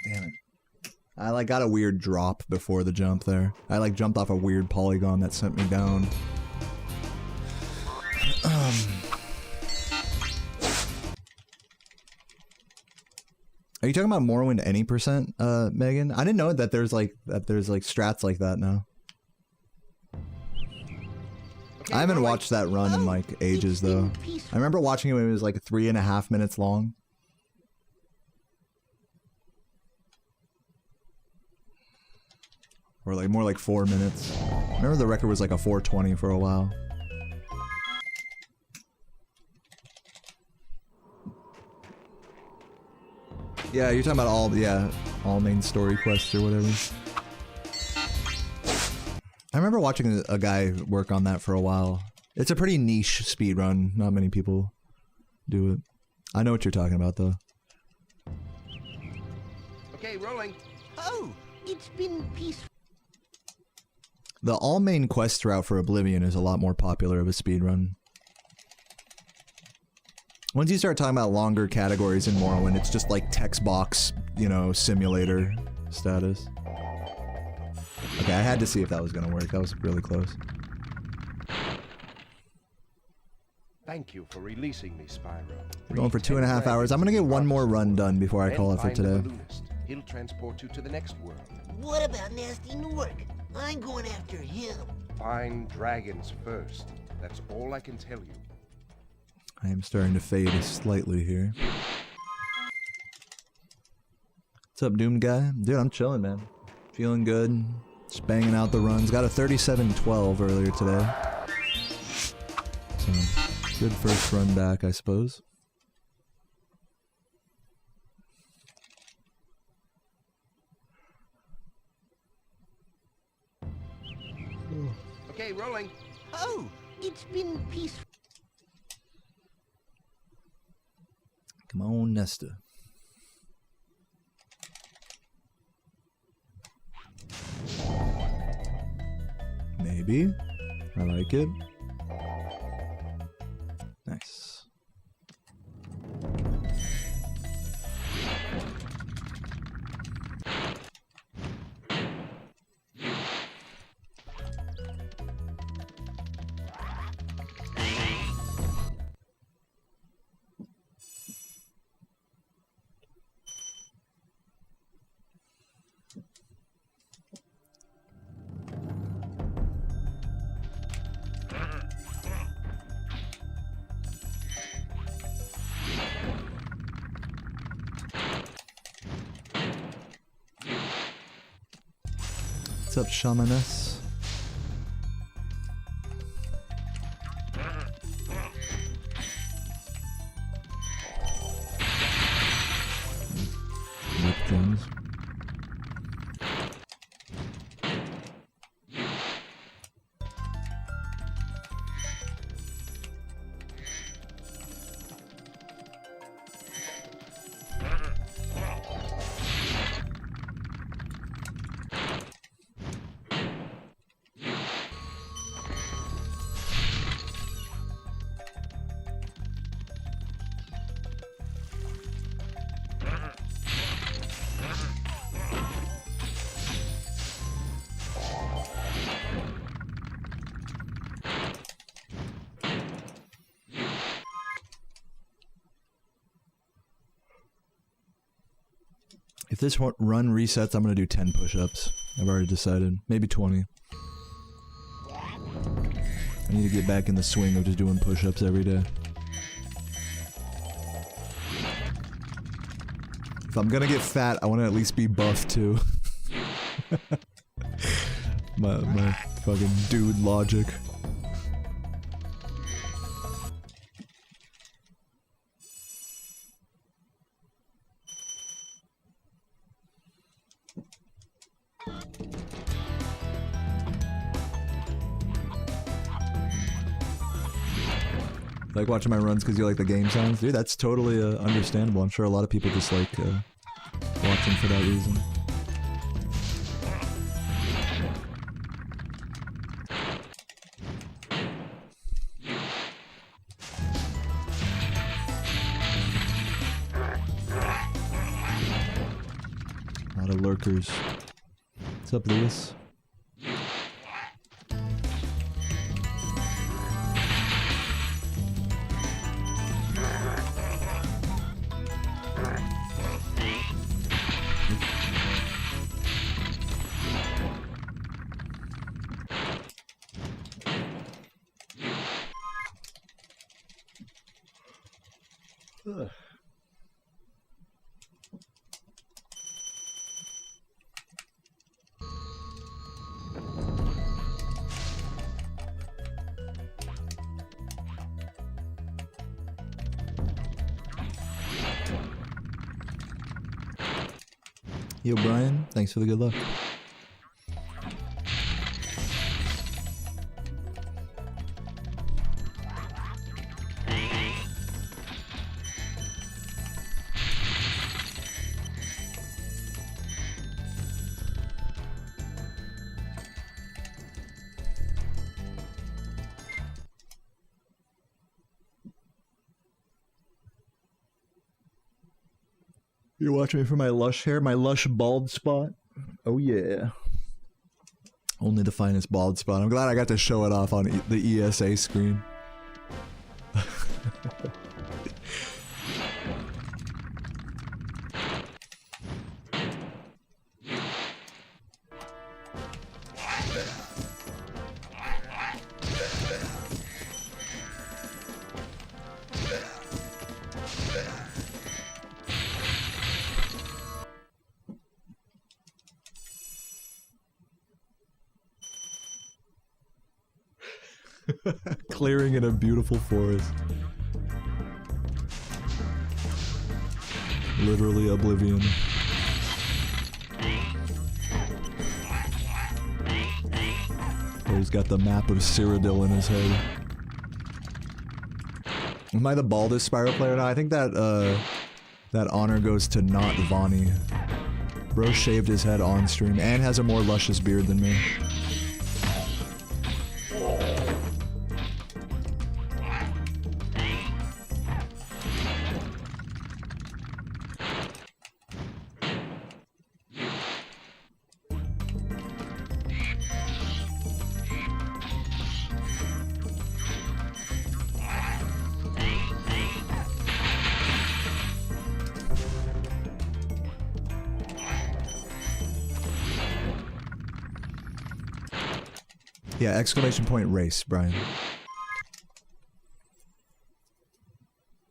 Damn it. I like got a weird drop before the jump there. I like jumped off a weird polygon that sent me down. Are you talking about Morrowind any percent, Megan? I didn't know that there's like strats like that now. Okay, I haven't rolling. watched that run in like ages though. I remember watching it when it was like 3.5 minutes long. Or like more like 4 minutes. I remember the record was like a 4:20 for a while. Yeah, you're talking about all main story quests or whatever. I remember watching a guy work on that for a while. It's a pretty niche speedrun. Not many people do it. I know what you're talking about though. Okay, rolling. Oh, it's been peaceful. The all main quest route for Oblivion is a lot more popular of a speedrun. Once you start talking about longer categories in Morrowind, it's just like text box, you know, simulator status. Okay, I had to see if that was gonna work. That was really close. Thank you for releasing me, Spyro. We're going for 2.5 hours. I'm gonna get one more run done before I call it for today. He'll transport you to the next world. What about Nasty Nork? I'm going after him. Find dragons first. That's all I can tell you. I am starting to fade slightly here. What's up, Doomed guy? Dude, I'm chilling, man. Feeling good. Just banging out the runs. Got a 37-12 earlier today. So, good first run back, I suppose. Okay, rolling. Oh, it's been peaceful. Come on, Nesta. Maybe. I like it. Nice. What's up, Shamaness? Rip Jones. If this run resets, I'm gonna do 10 push-ups. I've already decided. Maybe 20. I need to get back in the swing of just doing push-ups every day. If I'm gonna get fat, I want to at least be buff too. my fucking dude logic. Like watching my runs because you like the game sounds? Dude, that's totally understandable. I'm sure a lot of people just like watching for that reason. A lot of lurkers. What's up, Lewis? Ugh. Yo, Brian, thanks for the good luck. You're watching me for my lush hair, my lush bald spot? Oh yeah. Only the finest bald spot. I'm glad I got to show it off on the ESA screen. Clearing in a beautiful forest. Literally oblivion. He's got the map of Cyrodiil in his head. Am I the baldest Spyro player now? I think that that honor goes to not Vonnie. Bro shaved his head on stream and has a more luscious beard than me. Yeah, exclamation point race, Brian.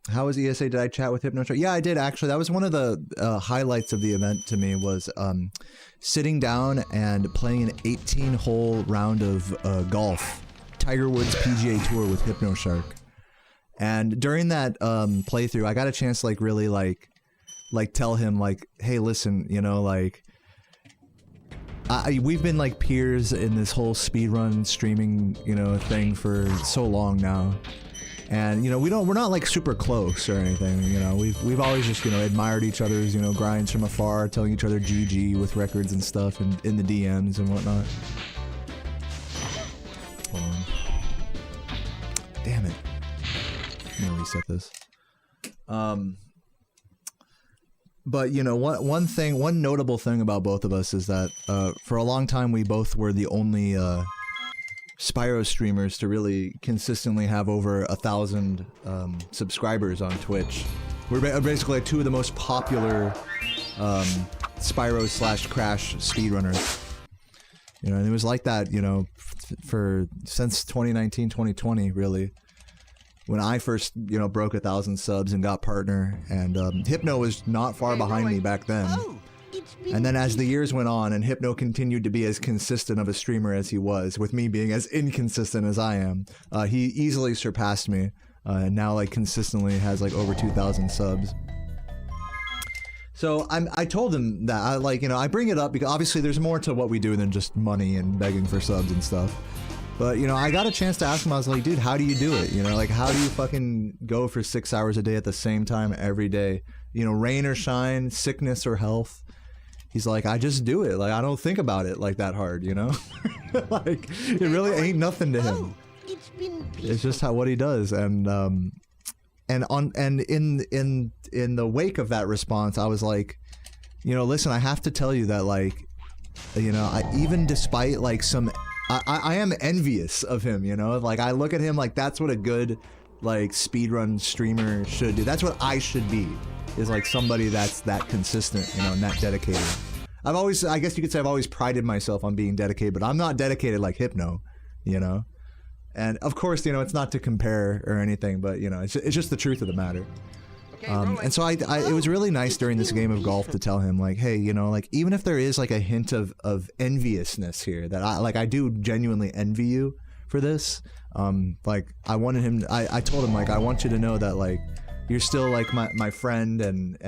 How was ESA? Did I chat with HypnoShark? Yeah, I did actually. That was one of the highlights of the event to me was sitting down and playing an 18-hole round of golf. Tiger Woods PGA Tour with HypnoShark. And during that playthrough, I got a chance to like really like tell him like, hey, listen, you know, like we've been like peers in this whole speedrun streaming, you know, thing for so long now, and you know we're not like super close or anything. You know, we've always just, you know, admired each other's, you know, grinds from afar, telling each other GG with records and stuff, and in the DMs and whatnot. Hold on. Damn it! I'm gonna reset this. But, you know, one notable thing about both of us is that for a long time we both were the only Spyro streamers to really consistently have over 1,000 subscribers on Twitch. We're basically like two of the most popular Spyro / Crash speedrunners. You know, and it was like that, you know, since 2019, 2020, really. When I first, you know, broke 1,000 subs and got partner, and Hypno was not far behind me back then. Oh, And then as the years went on, and Hypno continued to be as consistent of a streamer as he was, with me being as inconsistent as I am, he easily surpassed me, and now like consistently has like over 2,000 subs. So I told him that I bring it up because obviously there's more to what we do than just money and begging for subs and stuff. But you know, I got a chance to ask him. I was like, dude, how do you do it? You know, like how do you fucking go for 6 hours a day at the same time every day? You know, rain or shine, sickness or health. He's like, I just do it. Like I don't think about it like that hard. You know, like it really ain't nothing to him. It's been peaceful. It's just what he does, and in the wake of that response, I was like, you know, listen, I have to tell you that, like, you know, even despite like I am envious of him, you know, like I look at him like that's what a good like speedrun streamer should do. That's what I should be, is like somebody that's that consistent, you know, and that dedicated. I guess you could say I've always prided myself on being dedicated, but I'm not dedicated like Hypno, you know. And of course, you know, it's not to compare or anything, but you know, it's just the truth of the matter. And so it was really nice during this game of golf to tell him like, hey, you know, like even if there is like a hint of enviousness here, that I do genuinely envy you for this. Like I wanted him, I told him like, I want you to know that like you're still like my friend and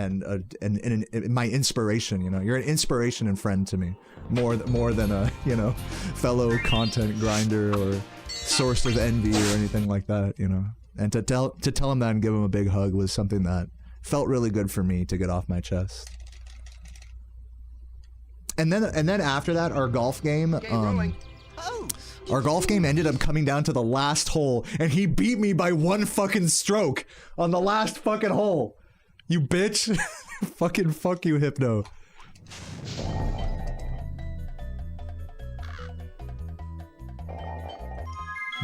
my inspiration. You know, you're an inspiration and friend to me, more than a, you know, fellow content grinder or source of envy or anything like that, you know. And to tell him that and give him a big hug was something that felt really good for me to get off my chest. And then after that, our golf game, our golf game ended up coming down to the last hole, and he beat me by 1 fucking stroke on the last fucking hole. You bitch. Fucking fuck you, Hypno.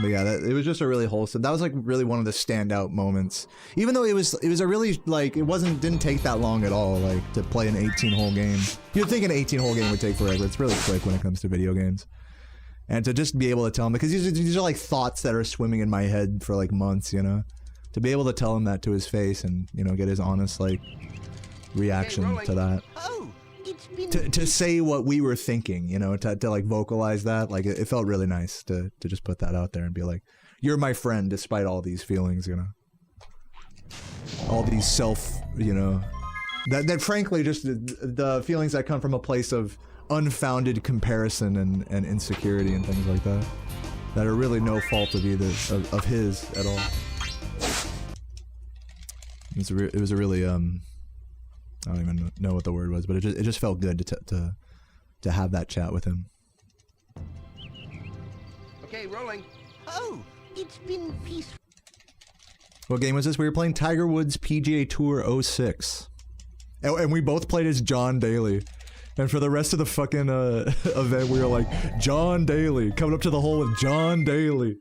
But yeah, it was just a really wholesome. That was like really one of the standout moments. Even though it was a really like didn't take that long at all. Like to play an 18-hole game. You'd think an 18-hole game would take forever. It's really quick when it comes to video games. And to just be able to tell him, because these are like thoughts that are swimming in my head for like months, you know. To be able to tell him that to his face and, you know, get his honest like reaction to that. Oh, it's been To say what we were thinking, you know, to like vocalize that, like it felt really nice to just put that out there and be like, you're my friend despite all these feelings, you know, all these you know, that frankly just the feelings that come from a place of unfounded comparison and insecurity and things like that are really no fault of either of his at all. It was a really I don't even know what the word was, but it just felt good to have that chat with him. Okay, rolling. Oh, it's been peaceful. What game was this? We were playing Tiger Woods PGA Tour 06. And we both played as John Daly. And for the rest of the fucking event, we were like, John Daly, coming up to the hole with John Daly.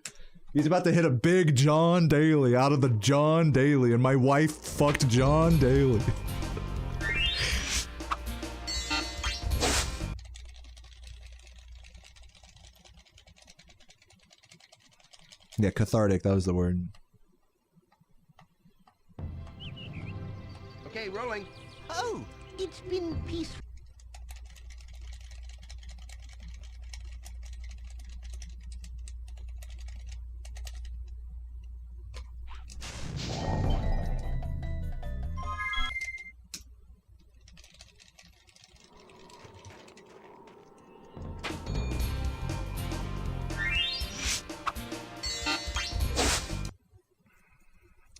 He's about to hit a big John Daly out of the John Daly, and my wife fucked John Daly. Yeah, cathartic, that was the word. Okay, rolling. Oh, it's been peaceful.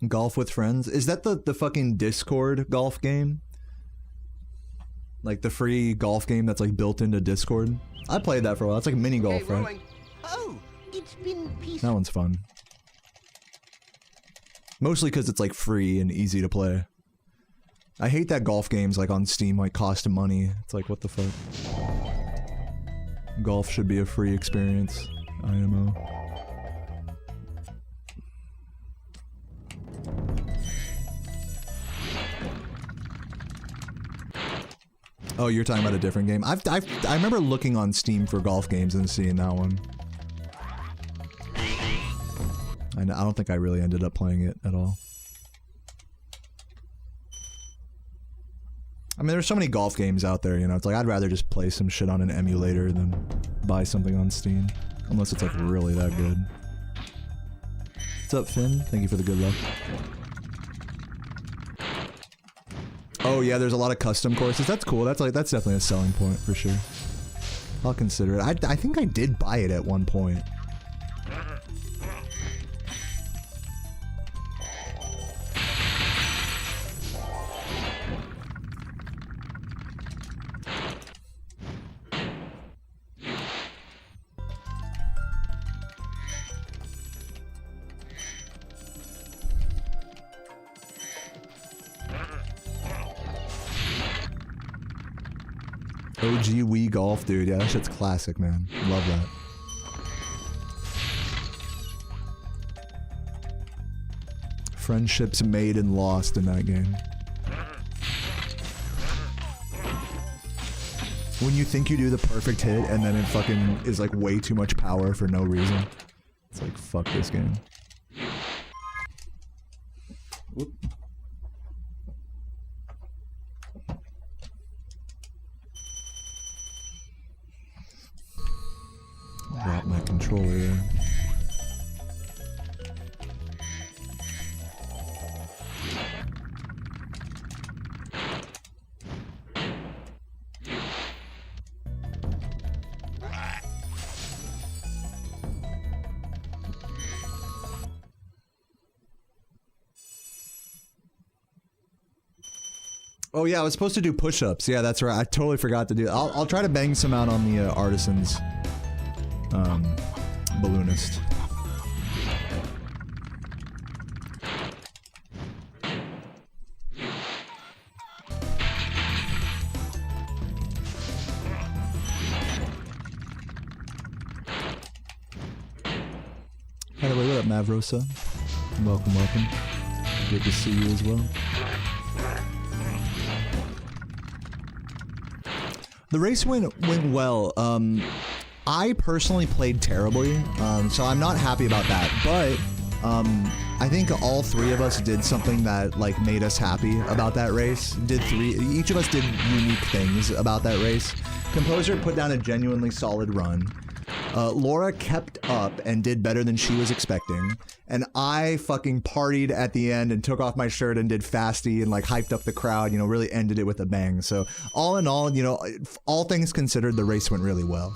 Golf with friends? Is that the fucking Discord golf game? Like the free golf game that's like built into Discord? I played that for a while. It's like mini golf, right? Rolling. Oh, it's been peaceful. That one's fun. Mostly because it's like free and easy to play. I hate that golf games like on Steam like cost money. It's like, what the fuck? Golf should be a free experience. IMO. Oh, you're talking about a different game? I remember looking on Steam for golf games and seeing that one. And I don't think I really ended up playing it at all. I mean, there's so many golf games out there, you know, it's like I'd rather just play some shit on an emulator than buy something on Steam. Unless it's like really that good. What's up, Finn? Thank you for the good luck. Oh yeah, there's a lot of custom courses. That's cool. That's definitely a selling point for sure. I'll consider it. I think I did buy it at one point. OG Wii Golf, dude. Yeah, that shit's classic, man. Love that. Friendships made and lost in that game. When you think you do the perfect hit and then it fucking is like way too much power for no reason. It's like, fuck this game. Whoop. Drop my controller there. Oh yeah, I was supposed to do push-ups. Yeah, that's right. I totally forgot to do it. I'll try to bang some out on the Artisans balloonist. By the way, what up, Mavrosa? Welcome, welcome. Good to see you as well. The race went well. I personally played terribly, so I'm not happy about that, but I think all three of us did something that like made us happy about that race. Each of us did unique things about that race. Composer put down a genuinely solid run. Laura kept up and did better than she was expecting. And I fucking partied at the end and took off my shirt and did fasty and like hyped up the crowd, you know, really ended it with a bang. So all in all, you know, all things considered, the race went really well.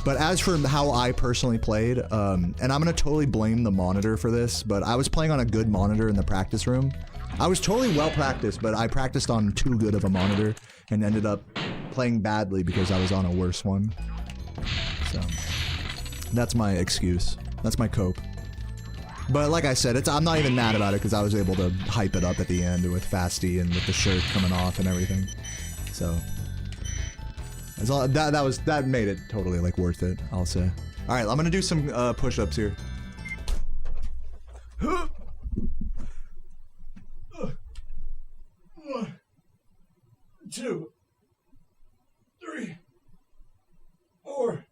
But as for how I personally played, and I'm gonna totally blame the monitor for this, but I was playing on a good monitor in the practice room. I was totally well practiced, but I practiced on too good of a monitor and ended up playing badly because I was on a worse one. So that's my excuse. That's my cope. But like I said, I'm not even mad about it because I was able to hype it up at the end with Fasty and with the shirt coming off and everything. So that made it totally like worth it, I'll say. All right, I'm gonna do some push-ups here. 1, 2, 3, 4,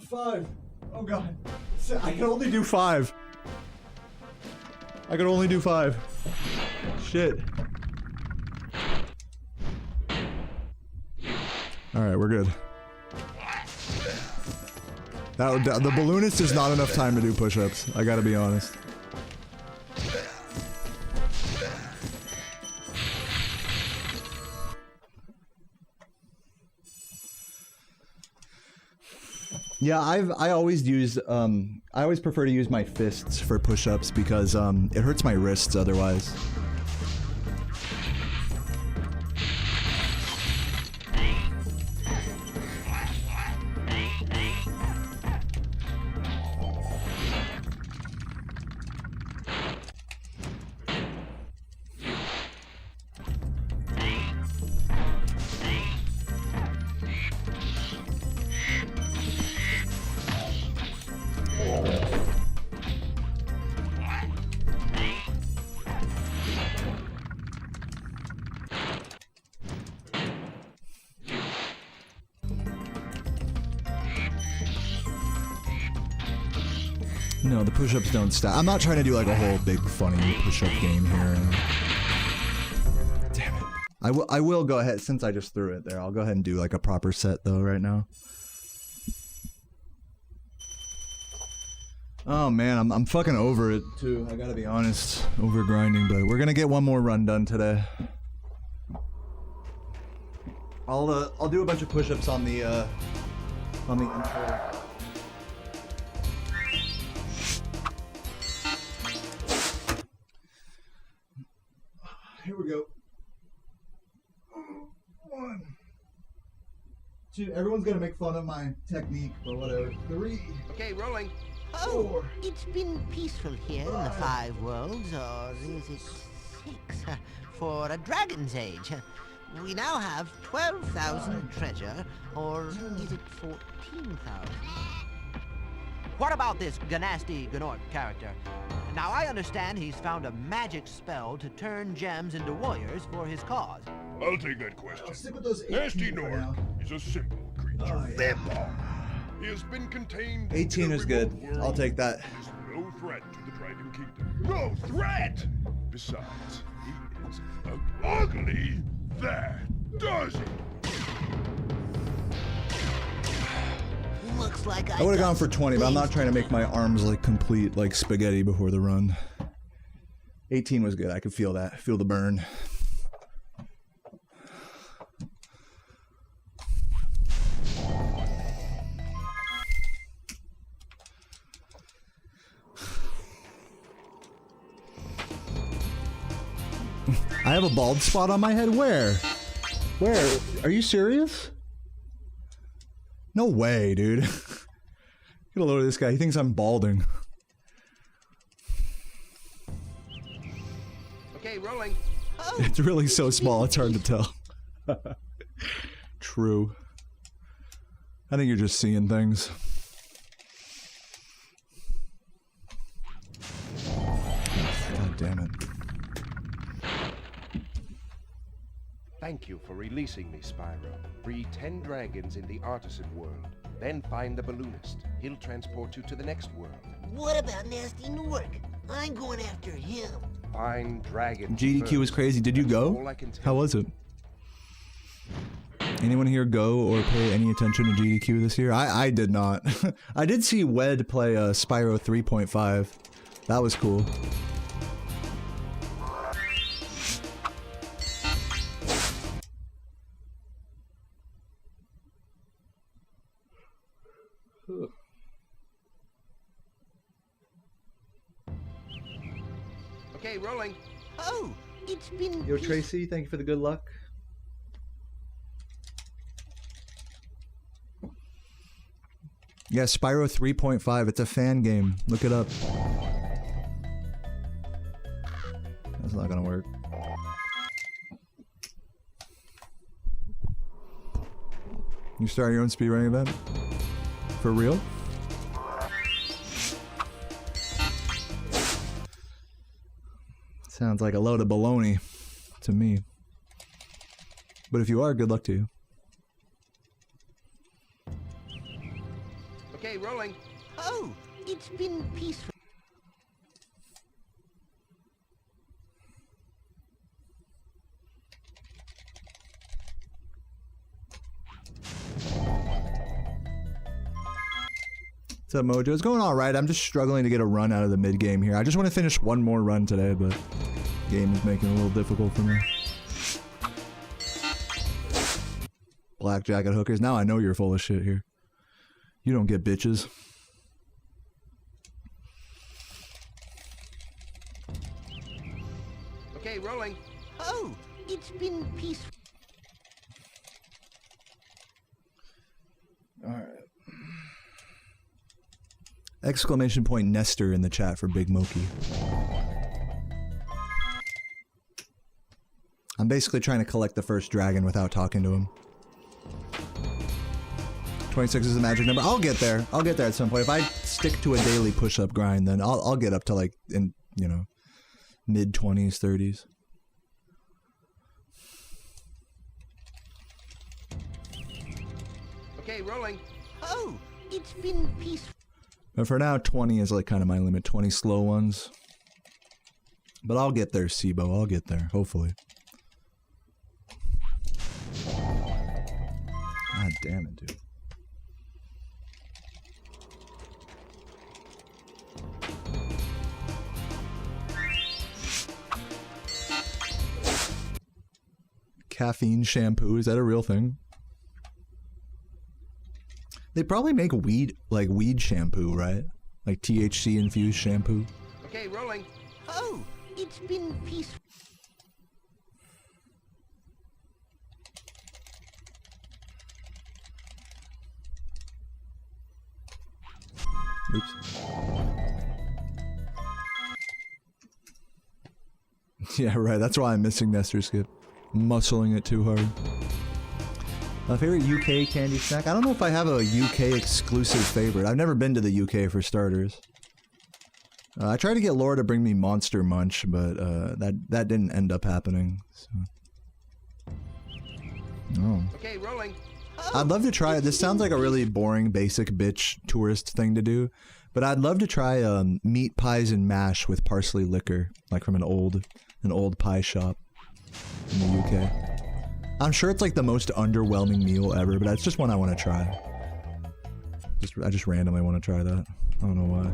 5. Oh god. I can only do 5. I can only do 5. Shit. Alright, we're good. The balloonist is not enough time to do push-ups. I gotta be honest. Yeah, I always use I always prefer to use my fists for push-ups because it hurts my wrists otherwise. No, the push-ups don't stop. I'm not trying to do like a whole big funny push-up game here. Damn it. I will go ahead, since I just threw it there, I'll go ahead and do like a proper set though right now. Oh man, I'm fucking over it too, I gotta be honest. Over grinding, but we're gonna get one more run done today. I'll do a bunch of push-ups on the intro. Here we go. 1, 2. Everyone's gonna make fun of my technique, but whatever. 3. Okay, rolling. Oh, 4. it's been peaceful here in the 5 worlds, or is it 6? For a dragon's age. We now have 12,000 treasure, or is it 14,000? What about this Ganasty Gnort character? Now, I understand he's found a magic spell to turn gems into warriors for his cause. I'll take that question. Stick with those 18 Nasty for Nord now. is a simple creature. Oh, yeah. He has been contained 18 in a is good. remote world I'll take that. and is no threat to the Dragon Kingdom. No threat! Besides, he is ugly. That does it. Looks like I would have gone for 20, but I'm not trying to make my arms like complete like spaghetti before the run. 18 was good. I could feel that. Feel the burn. I have a bald spot on my head. Where? Where? Are you serious? No way, dude. Get a load of this guy. He thinks I'm balding. Okay, rolling. Oh, It's really so small, it's hard to tell. True. I think you're just seeing things. God damn it. Thank you for releasing me, Spyro. Free 10 dragons in the artisan world. Then find the balloonist. He'll transport you to the next world. what about Nasty Nord? I'm going after him. Find dragons. GDQ was first. crazy. Did you That's go? all I can tell How was it? Anyone here go or pay any attention to GDQ this year? I did not. I did see Wed play Spyro 3.5. That was cool. Okay, rolling. Oh, it's been Yo, Tracy, thank you for the good luck. Yeah, Spyro 3.5. It's a fan game. Look it up. That's not gonna work. You start your own speedrunning event? For real? Sounds like a load of baloney to me. But if you are, good luck to you. Okay, rolling. Oh, it's been peaceful. What's up, Mojo? It's going all right. I'm just struggling to get a run out of the mid game here. I just want to finish one more run today, but the game is making it a little difficult for me. Black jacket hookers. Now I know you're full of shit here. You don't get bitches. Okay, rolling. Oh, it's been peaceful. All right. Exclamation point Nestor in the chat for Big Moki. I'm basically trying to collect the first dragon without talking to him. 26 is a magic number. I'll get there. I'll get there at some point. If I stick to a daily push-up grind, then I'll get up to like in, you know, mid 20s, 30s. Okay, rolling. Oh, it's been peaceful. But for now, 20 is like kind of my limit. 20 slow ones. But I'll get there, Sibo. I'll get there, hopefully. God damn it, dude. Caffeine shampoo, is that a real thing? They probably make weed, like weed shampoo, right? Like THC infused shampoo. Okay, rolling. Oh, it's been peaceful. Oops. Yeah, right. That's why I'm missing Nestor Skip. Muscling it too hard. My favorite UK candy snack? I don't know if I have a UK exclusive favorite. I've never been to the UK for starters. I tried to get Laura to bring me Monster Munch, but that didn't end up happening. So. Oh. Okay, rolling. I'd love to try it. This sounds like a really boring, basic bitch tourist thing to do, but I'd love to try meat pies and mash with parsley liquor, like from an old pie shop in the UK. I'm sure it's like the most underwhelming meal ever, but it's just one I want to try. I just randomly want to try that. I don't know why.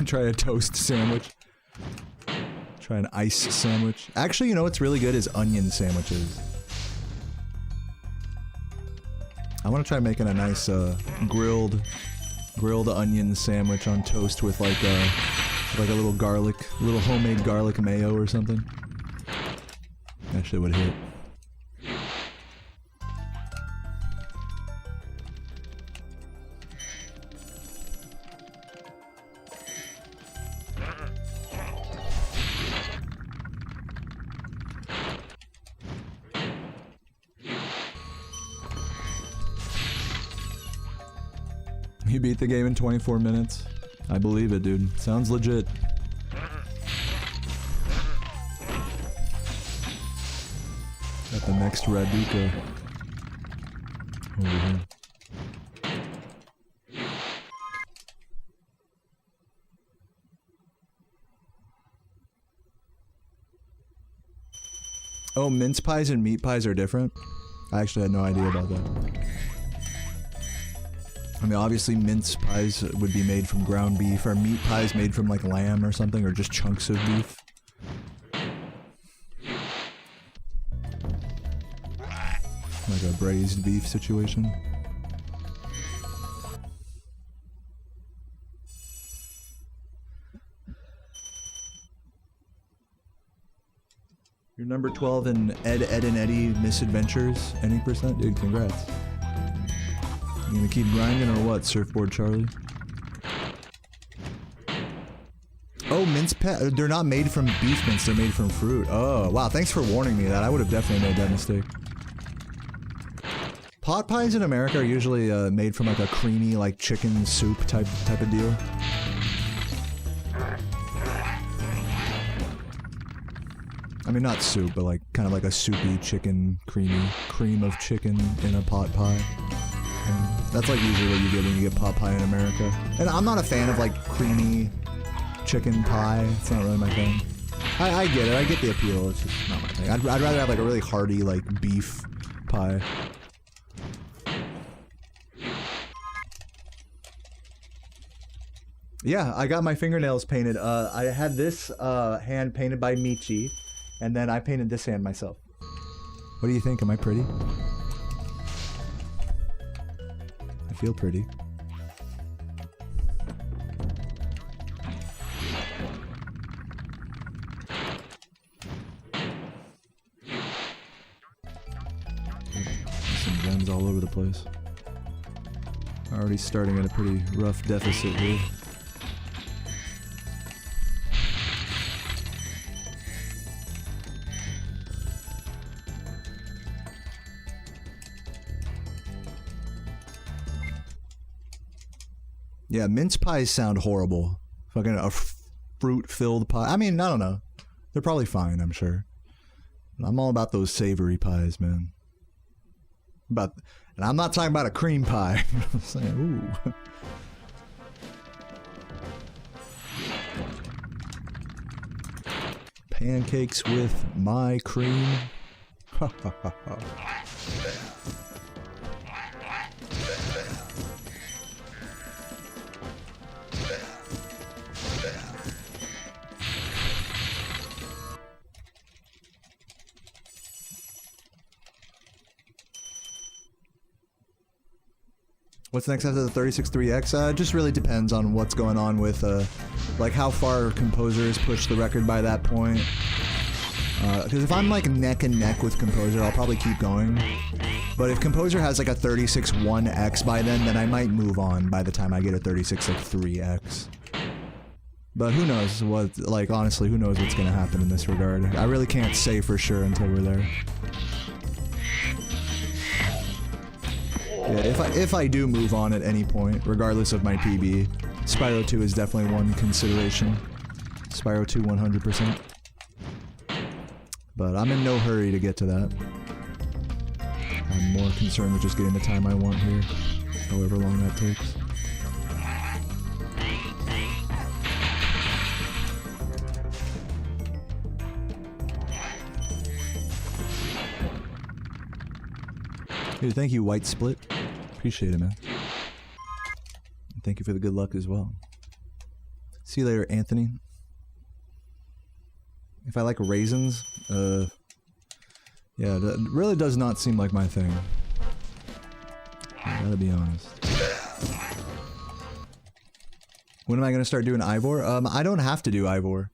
Try a toast sandwich. Try an ice sandwich. Actually, you know what's really good is onion sandwiches. I want to try making a nice grilled onion sandwich on toast with like a little homemade garlic mayo or something. That shit would hit. You beat the game in 24 minutes. I believe it, dude. Sounds legit. Got the next Raduca over here. Oh, mince pies and meat pies are different? I actually had no idea about that. I mean, obviously mince pies would be made from ground beef, or meat pies made from like lamb or something, or just chunks of beef. Like a braised beef situation. You're number 12 in Ed, and Eddie Misadventures. Any percent? Dude, congrats. You gonna keep grinding or what, Surfboard Charlie? Oh, they're not made from beef mince, they're made from fruit. Oh, wow, thanks for warning me that. I would have definitely made that mistake. Pot pies in America are usually made from like a creamy, like chicken soup type of deal. I mean, not soup, but like kind of like a soupy chicken, cream of chicken in a pot pie. And that's like usually what you get when you get pot pie in America. And I'm not a fan of like creamy chicken pie. It's not really my thing. I get it. I get the appeal. It's just not my thing. I'd rather have like a really hearty like beef pie. Yeah, I got my fingernails painted. I had this hand painted by Michi, and then I painted this hand myself. What do you think? Am I pretty? I feel pretty. Some gems all over the place. Already starting at a pretty rough deficit here. Yeah, mince pies sound horrible. Fucking a fruit-filled pie. I mean, I don't know. They're probably fine, I'm sure. I'm all about those savory pies, man. And I'm not talking about a cream pie. I'm saying, ooh. Pancakes with my cream. Ha ha ha ha. What's next after the 36.3x? It just really depends on what's going on with, like how far Composer has pushed the record by that point. Because if I'm like neck and neck with Composer, I'll probably keep going. But if Composer has like a 36.1x by then I might move on by the time I get a 36.3x. But who knows what, like honestly, who knows what's gonna happen in this regard. I really can't say for sure until we're there. Yeah, if I do move on at any point, regardless of my PB, Spyro 2 is definitely one consideration. Spyro 2 100%. But I'm in no hurry to get to that. I'm more concerned with just getting the time I want here, however long that takes. Dude, thank you, White Split. Appreciate it, man. And thank you for the good luck as well. See you later, Anthony. If I like raisins, yeah, that really does not seem like my thing. I gotta be honest. When am I gonna start doing Ivor? I don't have to do Ivor.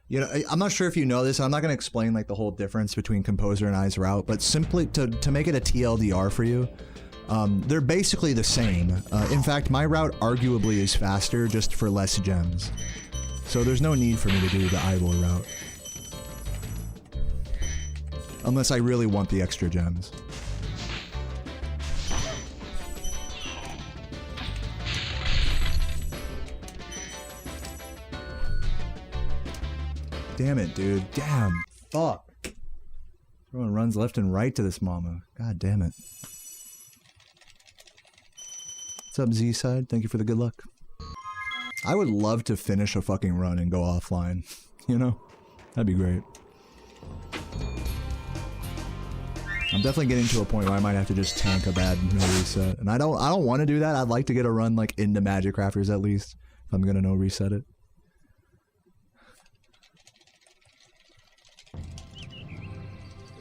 You know, I'm not sure if you know this, I'm not gonna explain like the whole difference between Composer and I's route, but simply to make it a TLDR for you, they're basically the same. In fact, my route arguably is faster, just for less gems. So there's no need for me to do the Ivor route. Unless I really want the extra gems. Damn it, dude. Damn. Fuck. Everyone runs left and right to this mama. God damn it. What's up, Z-Side? Thank you for the good luck. I would love to finish a fucking run and go offline. You know? That'd be great. I'm definitely getting to a point where I might have to just tank a bad no reset. And I don't want to do that. I'd like to get a run like into Magic Crafters at least. If I'm gonna no reset it.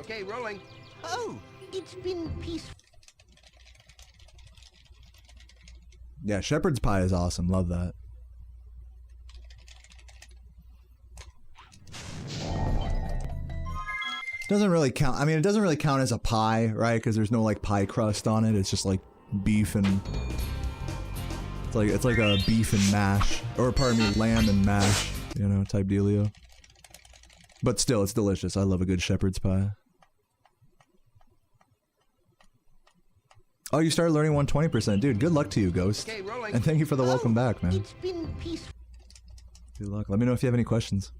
Okay, rolling. Oh, it's been peaceful. Yeah, Shepherd's Pie is awesome. Love that. Doesn't really count. I mean, it doesn't really count as a pie, right? Because there's no like pie crust on it. It's just like beef and it's like a beef and mash, or pardon me, lamb and mash, you know, type dealio. But still, it's delicious. I love a good shepherd's pie. Oh, you started learning 120%, dude. Good luck to you, Ghost. Okay, rolling. And thank you for the welcome back, man. It's been peaceful. Good luck. Let me know if you have any questions.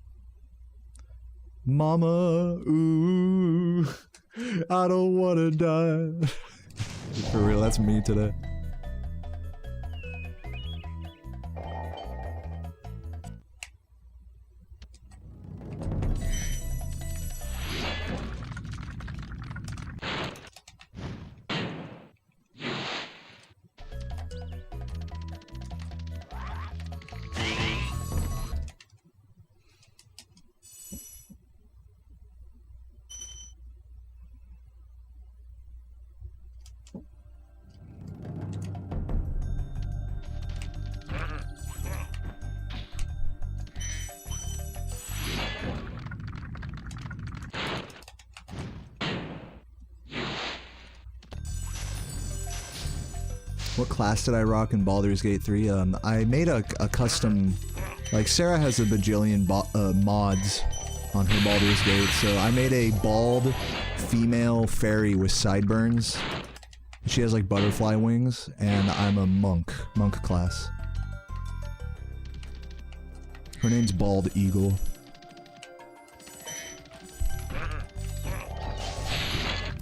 Mama, ooh, I don't wanna die. For real, that's me today. What class did I rock in Baldur's Gate 3? I made a custom... Like, Sarah has a bajillion mods on her Baldur's Gate, so I made a bald female fairy with sideburns. She has, like, butterfly wings, and I'm a monk class. Her name's Bald Eagle.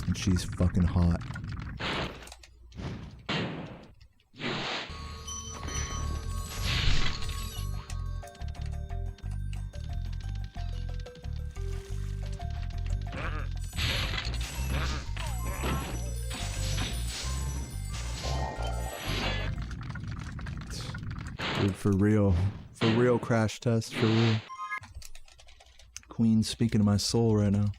And she's fucking hot. Dude, for real. For real, crash test, for real. Queen's speaking to my soul right now.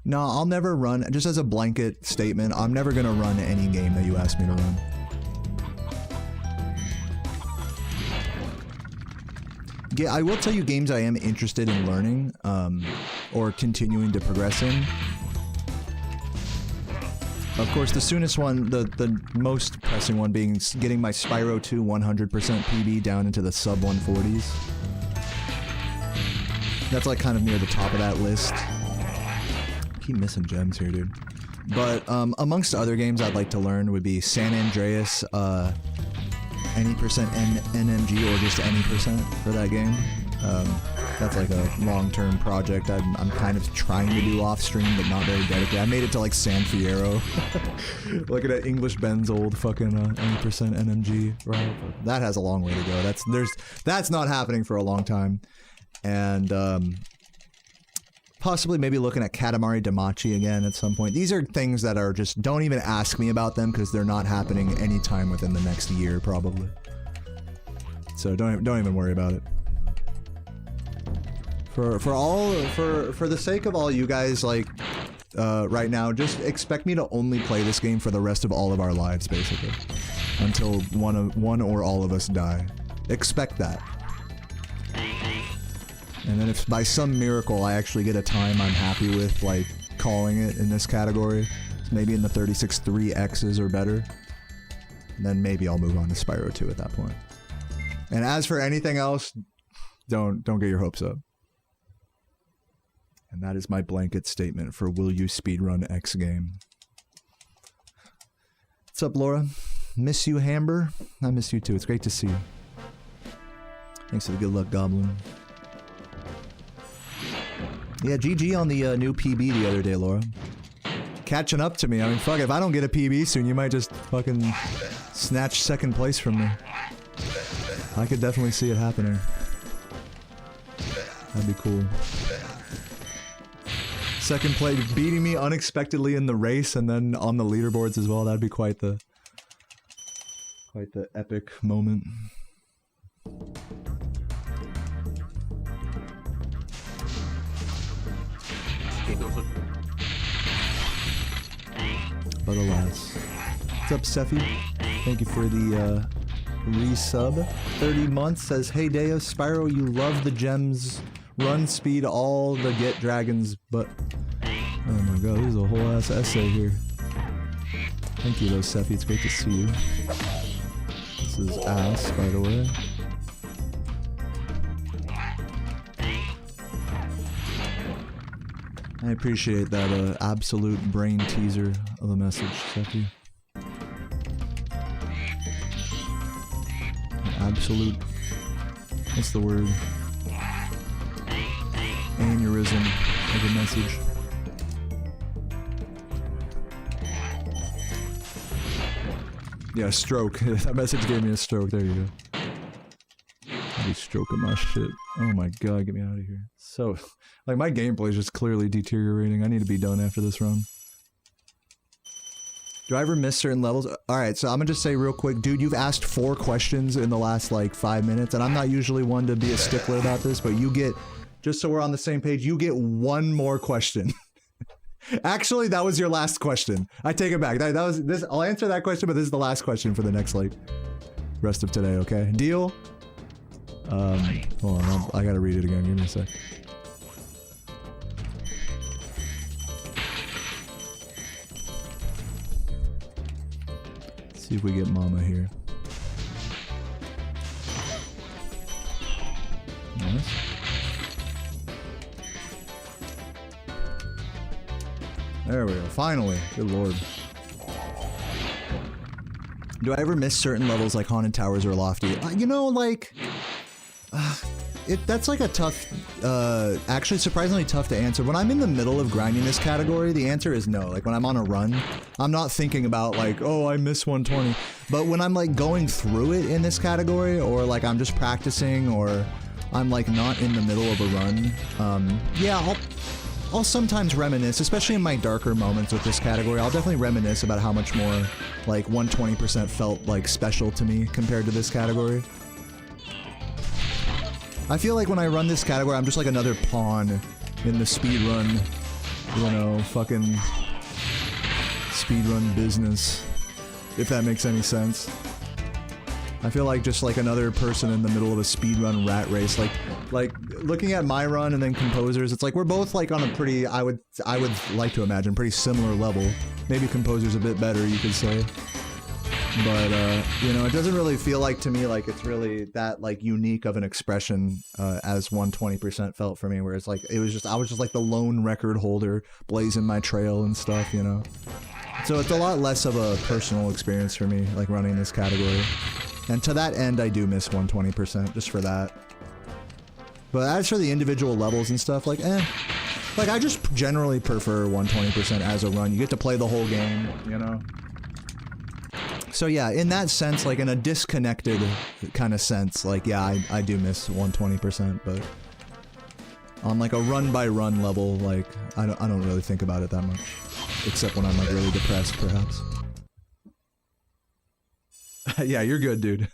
No, I'll never run, just as a blanket statement, I'm never gonna run any game that you ask me to run. Yeah, I will tell you games I am interested in learning, or continuing to progress in. Of course, the soonest one, the most pressing one being getting my Spyro 2 100% PB down into the sub 140s. That's like kind of near the top of that list. Keep missing gems here, dude. But amongst other games I'd like to learn would be San Andreas, any percent NMG or just any percent for that game. That's like a long-term project I'm kind of trying to do off-stream, but not very dedicated. I made it to like San Fierro. Looking at English Ben's old fucking any percent NMG route. That has a long way to go. That's not happening for a long time. And possibly maybe looking at Katamari Damacy again at some point. These are things that are just, don't even ask me about them because they're not happening anytime within the next year probably. So don't even worry about it. For the sake of all you guys, like right now, just expect me to only play this game for the rest of all of our lives basically. Until one or all of us die. Expect that. And then if by some miracle I actually get a time I'm happy with, like, calling it in this category, maybe in the 36.3Xs or better, then maybe I'll move on to Spyro 2 at that point. And as for anything else, don't get your hopes up. And that is my blanket statement for will you speedrun X game. What's up, Laura? Miss you, Hamber? I miss you too. It's great to see you. Thanks for the good luck, Goblin. Yeah, GG on the new PB the other day, Laura. Catching up to me. I mean, fuck, if I don't get a PB soon, you might just fucking snatch second place from me. I could definitely see it happening. That'd be cool. Second place, beating me unexpectedly in the race and then on the leaderboards as well. That'd be quite the epic moment. But alas. What's up, Seffi? Thank you for the resub. 30 months says, hey Deo, Spyro, you love the gems, run speed, all the get dragons, but... Oh my god, there's a whole ass essay here. Thank you though, Seffi, it's great to see you. This is ass, by the way. I appreciate that absolute brain teaser of a message, Seffi. Absolute... what's the word? Aneurysm of a message. Yeah, stroke. That message gave me a stroke. There you go. I'll be stroking my shit. Oh my god, get me out of here. So... like, my gameplay is just clearly deteriorating. I need to be done after this run. Do I ever miss certain levels? Alright, so I'm gonna just say real quick, dude, you've asked 4 questions in the last, like, 5 minutes, and I'm not usually one to be a stickler about this, but you get, just so we're on the same page, you get 1 more question. Actually, that was your last question. I take it back. That was this. I'll answer that question, but this is the last question for the next, like, rest of today, okay? Deal? Hold on, I gotta read it again. Give me a sec. See if we get Mama here. Nice. There we go. Finally. Good lord. Do I ever miss certain levels like Haunted Towers or Lofty? You know, like... that's like a tough... actually surprisingly tough to answer. When I'm in the middle of grinding this category, the answer is no. Like when I'm on a run, I'm not thinking about like, oh, I miss 120. But when I'm like going through it in this category, or like I'm just practicing, or I'm like not in the middle of a run, yeah, I'll sometimes reminisce, especially in my darker moments with this category. I'll definitely reminisce about how much more like 120% felt like special to me compared to this category. I feel like when I run this category, I'm just like another pawn in the speedrun, you know, fucking speedrun business, if that makes any sense. I feel like just like another person in the middle of a speedrun rat race. Like looking at my run and then Composer's, it's like we're both like on a pretty, I would like to imagine, pretty similar level. Maybe Composer's a bit better, you could say. But, you know, it doesn't really feel like to me like it's really that like unique of an expression as 120% felt for me, where it's like, I was just like the lone record holder blazing my trail and stuff, you know? So it's a lot less of a personal experience for me, like running this category. And to that end, I do miss 120% just for that. But as for the individual levels and stuff, like, like I just generally prefer 120% as a run. You get to play the whole game, you know? So yeah, in that sense, like in a disconnected kind of sense, like yeah, I do miss 120%, but on like a run-by-run level, like I don't really think about it that much, except when I'm like really depressed, perhaps. Yeah, you're good, dude.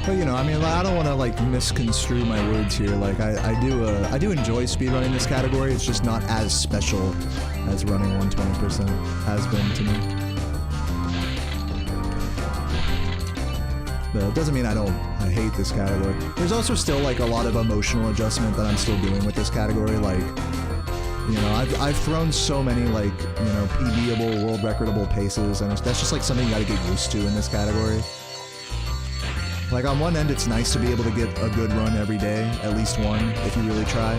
But you know, I mean, I don't want to like misconstrue my words here. Like I do enjoy speedrunning this category. It's just not as special as running 120% has been to me. But it doesn't mean I hate this category. There's also still like a lot of emotional adjustment that I'm still doing with this category. Like, you know, I've thrown so many like, you know, PBable, world recordable paces, and that's just like something you gotta get used to in this category. Like on one end, it's nice to be able to get a good run every day, at least one, if you really try.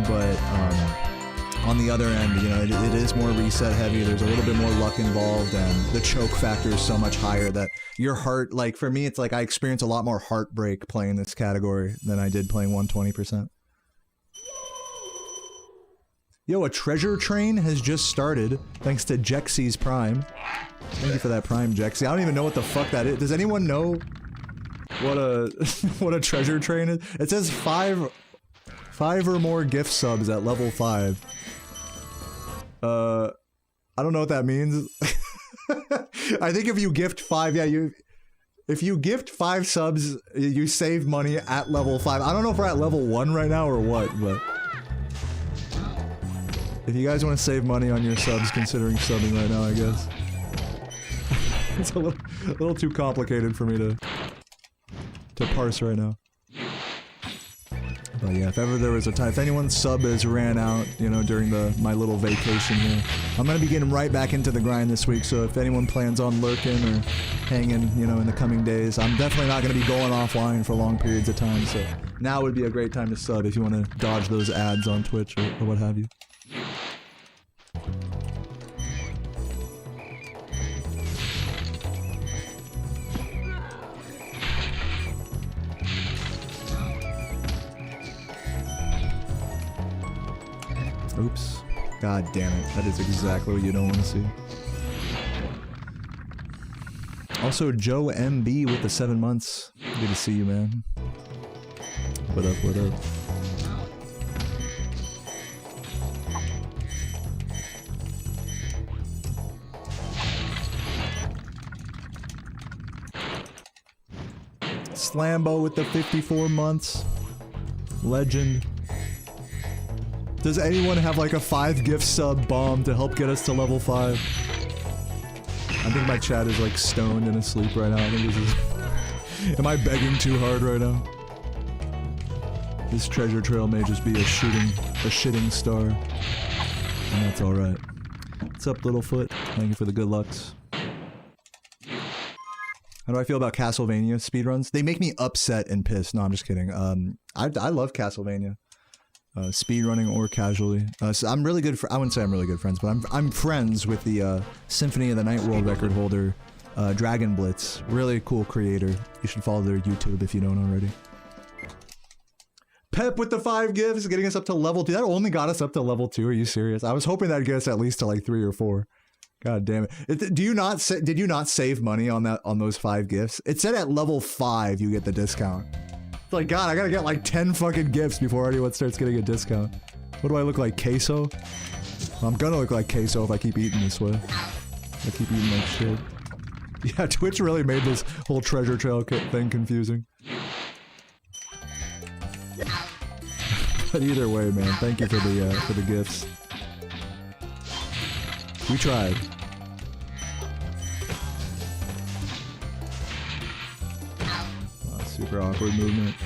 But on the other end, you know, it is more reset heavy. There's a little bit more luck involved, and the choke factor is so much higher that your heart, like for me, it's like I experience a lot more heartbreak playing this category than I did playing 120%. Yo, a treasure train has just started, thanks to Jexy's Prime. Thank you for that Prime, Jexy. I don't even know what the fuck that is. Does anyone know what a treasure train is? It says 5 or more gift subs at level 5. I don't know what that means. I think if you gift 5, yeah, if you gift 5 subs, you save money at level 5. I don't know if we're at level 1 right now or what, but if you guys want to save money on your subs, considering subbing right now, I guess. It's a little too complicated for me to parse right now. But yeah, if ever there was a time, if anyone's sub has ran out, you know, during my little vacation here, I'm gonna be getting right back into the grind this week, so if anyone plans on lurking or hanging, you know, in the coming days, I'm definitely not gonna be going offline for long periods of time, so now would be a great time to sub if you want to dodge those ads on Twitch or what have you. Oops. God damn it. That is exactly what you don't want to see. Also, Joe MB with the 7 months. Good to see you, man. What up, what up? Slambo with the 54 months. Legend. Does anyone have like a 5 gift sub bomb to help get us to level 5? I think my chat is like stoned and asleep right now. I think this is... Am I begging too hard right now? This treasure trail may just be a shitting star. And that's alright. What's up, Littlefoot? Thank you for the good lucks. How do I feel about Castlevania speedruns? They make me upset and pissed. No, I'm just kidding. I love Castlevania. Speedrunning or casually. So I'm really good for, I wouldn't say I'm really good friends, but I'm friends with the Symphony of the Night world record holder, Dragon Blitz. Really cool creator. You should follow their YouTube if you don't already. Pep with the 5 gifts, getting us up to level 2. That only got us up to level 2. Are you serious? I was hoping that'd get us at least to like 3 or 4. God damn it. Did you not save money on those 5 gifts? It said at level 5 you get the discount. It's like, God, I gotta get like 10 fucking gifts before anyone starts getting a discount. What do I look like, queso? I'm gonna look like queso if I keep eating this way. I keep eating like shit. Yeah, Twitch really made this whole treasure trail thing confusing. But either way, man, thank you for the gifts. We tried. Oh, super awkward movement.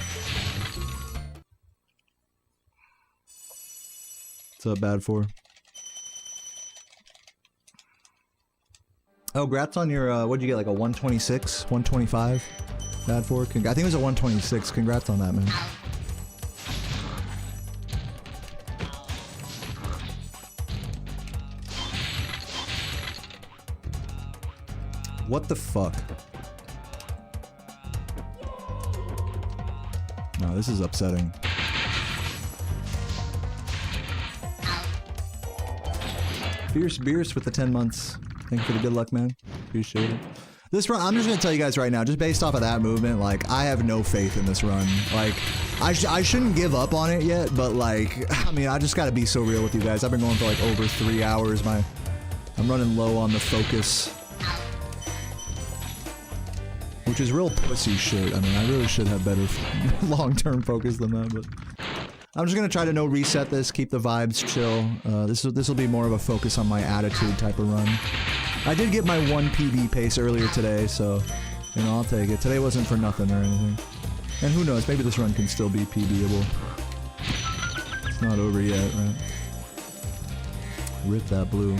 What's up, Bad For? Oh, grats on your, what'd you get, like a 126? 125? Bad For? I think it was a 126. Congrats on that, man. What the fuck? No, this is upsetting. Fierce Beers with the 10 months. Thank you for the good luck, man. Appreciate it. This run, I'm just gonna tell you guys right now, just based off of that movement, like, I have no faith in this run. Like, I shouldn't give up on it yet, but like, I mean, I just gotta be so real with you guys. I've been going for like over 3 hours. I'm running low on the focus. Which is real pussy shit. I mean, I really should have better long-term focus than that, but... I'm just gonna try to reset this, keep the vibes chill. This will be more of a focus on my attitude type of run. I did get my 1 PB pace earlier today, so, you know, I'll take it. Today wasn't for nothing or anything. And who knows, maybe this run can still be PBable. It's not over yet, right? Rip that blue.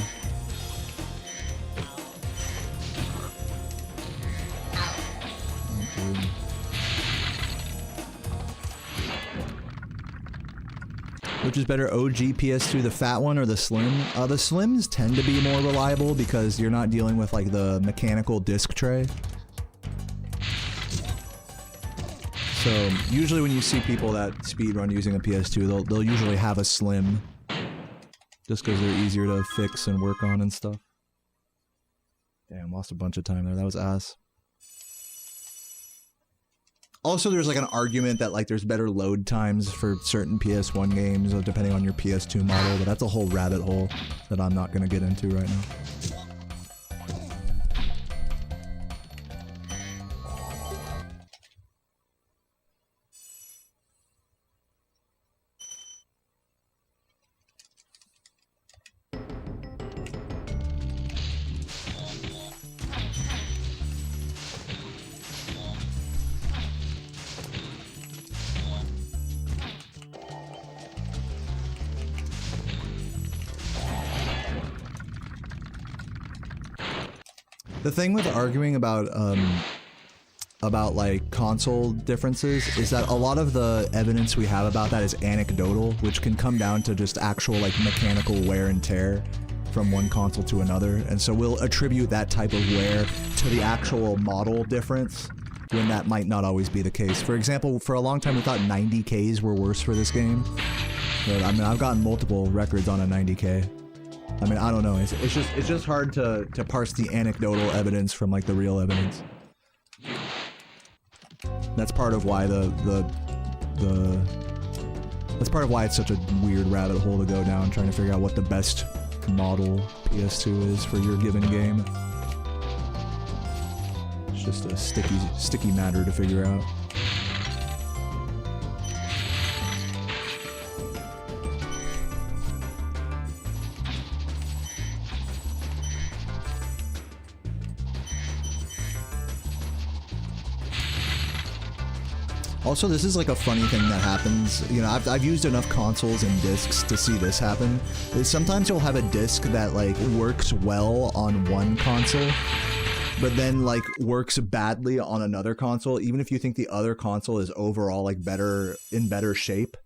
Which is better, OG PS2, the fat one, or the slim? The slims tend to be more reliable because you're not dealing with like the mechanical disc tray. So usually when you see people that speedrun using a PS2, they'll usually have a slim, just because they're easier to fix and work on and stuff. Damn, lost a bunch of time there. That was ass. Also, there's like an argument that like there's better load times for certain PS1 games depending on your PS2 model, but that's a whole rabbit hole that I'm not gonna get into right now. The thing with arguing about like console differences is that a lot of the evidence we have about that is anecdotal, which can come down to just actual like mechanical wear and tear from one console to another, and so we'll attribute that type of wear to the actual model difference when that might not always be the case. For example, for a long time we thought 90Ks were worse for this game, But I mean, I've gotten multiple records on a 90K. I mean, I don't know. It's just hard to parse the anecdotal evidence from like the real evidence. That's part of why that's part of why it's such a weird rabbit hole to go down, trying to figure out what the best model PS2 is for your given game. It's just a sticky matter to figure out. Also, this is like a funny thing that happens. You know, I've used enough consoles and discs to see this happen. Is sometimes you'll have a disc that like works well on one console, but then like works badly on another console, even if you think the other console is overall like in better shape.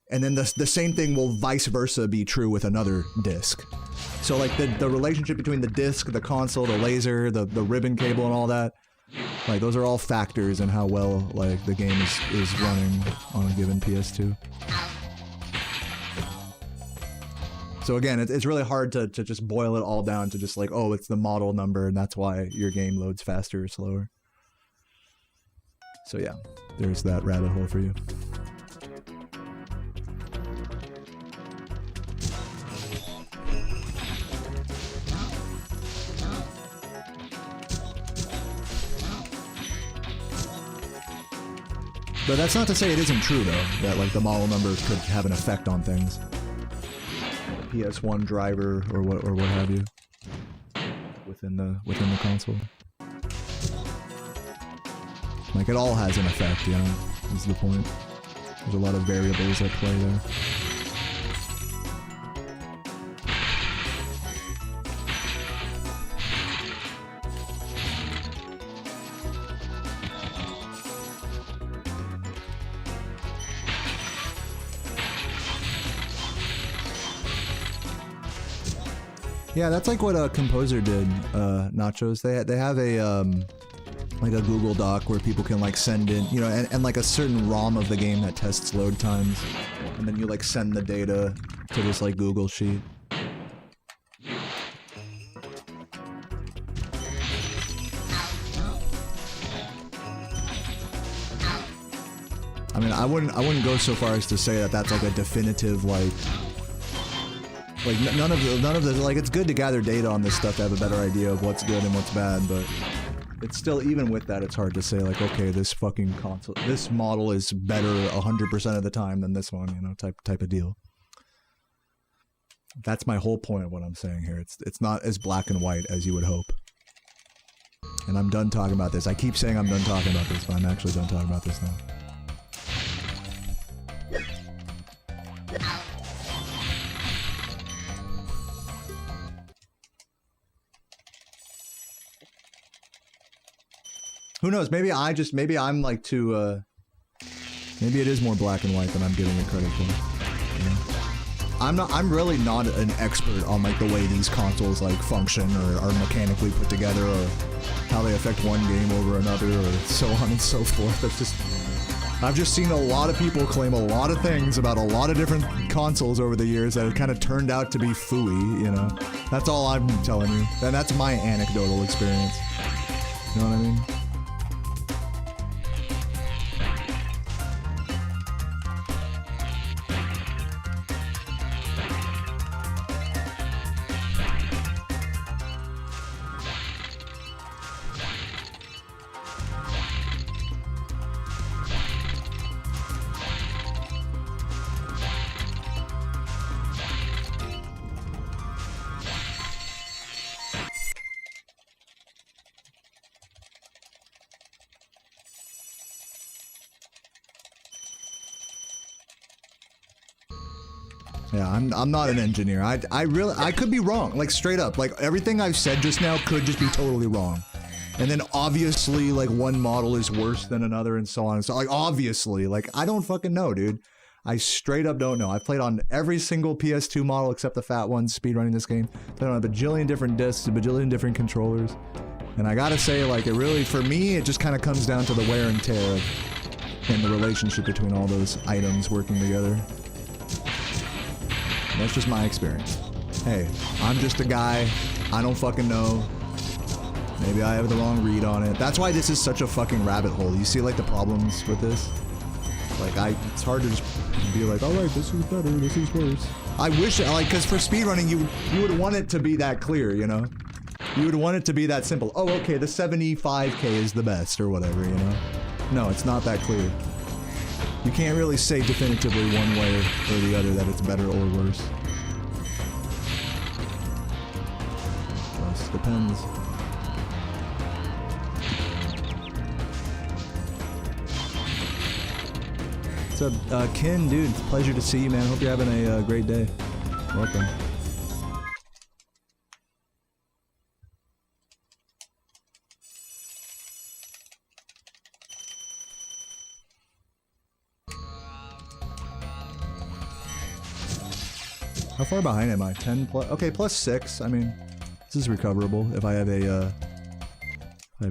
And then the same thing will vice versa be true with another disc. So like the relationship between the disc, the console, the laser, the ribbon cable and all that, like those are all factors in how well like the game is running on a given PS2. So again, it's really hard to just boil it all down to just like, oh, it's the model number and that's why your game loads faster or slower. So yeah, there's that rabbit hole for you. But that's not to say it isn't true, though, that like the model number could have an effect on things. PS1 driver or what have you within the console. Like it all has an effect, you know, is the point. There's a lot of variables at play there. Yeah, that's like what a composer did, Nachos. They have a like a Google Doc where people can like send in, you know, and like a certain ROM of the game that tests load times, and then you like send the data to this like Google sheet. I mean, I wouldn't go so far as to say that that's like a definitive like none of the like, it's good to gather data on this stuff to have a better idea of what's good and what's bad, but it's still, even with that, it's hard to say like, okay, this fucking console, this model is better 100% of the time than this one, you know, type of deal. That's my whole point of what I'm saying here. It's not as black and white as you would hope. And I'm done talking about this. I keep saying I'm done talking about this, but I'm actually done talking about this now. Who knows? Maybe I'm like too, maybe it is more black and white than I'm giving it credit for. You know? I'm really not an expert on like the way these consoles like function or are mechanically put together or how they affect one game over another or so on and so forth. I've just seen a lot of people claim a lot of things about a lot of different consoles over the years that have kind of turned out to be phooey, you know? That's all I'm telling you. And that's my anecdotal experience. You know what I mean? Yeah, I'm not an engineer. I could be wrong, like straight up. Like everything I've said just now could just be totally wrong. And then obviously like one model is worse than another and so on. So like obviously, like I don't fucking know, dude. I straight up don't know. I've played on every single PS2 model except the fat ones speedrunning this game. Played on a bajillion different discs, a bajillion different controllers. And I gotta say, like, it really, for me, it just kind of comes down to the wear and tear and the relationship between all those items working together. That's just my experience. Hey, I'm just a guy. I don't fucking know. Maybe I have the wrong read on it. That's why this is such a fucking rabbit hole. You see like the problems with this? Like it's hard to just be like, all right, this is better, this is worse. I wish, like, cause for speedrunning, you would want it to be that clear, you know? You would want it to be that simple. Oh, okay, the 75K is the best or whatever, you know? No, it's not that clear. You can't really say definitively one way or the other that it's better or worse. Just depends. What's up, Ken, dude? It's a pleasure to see you, man. Hope you're having a great day. Welcome. How far behind am I? 10 plus? Okay, plus 6. I mean, this is recoverable if I have a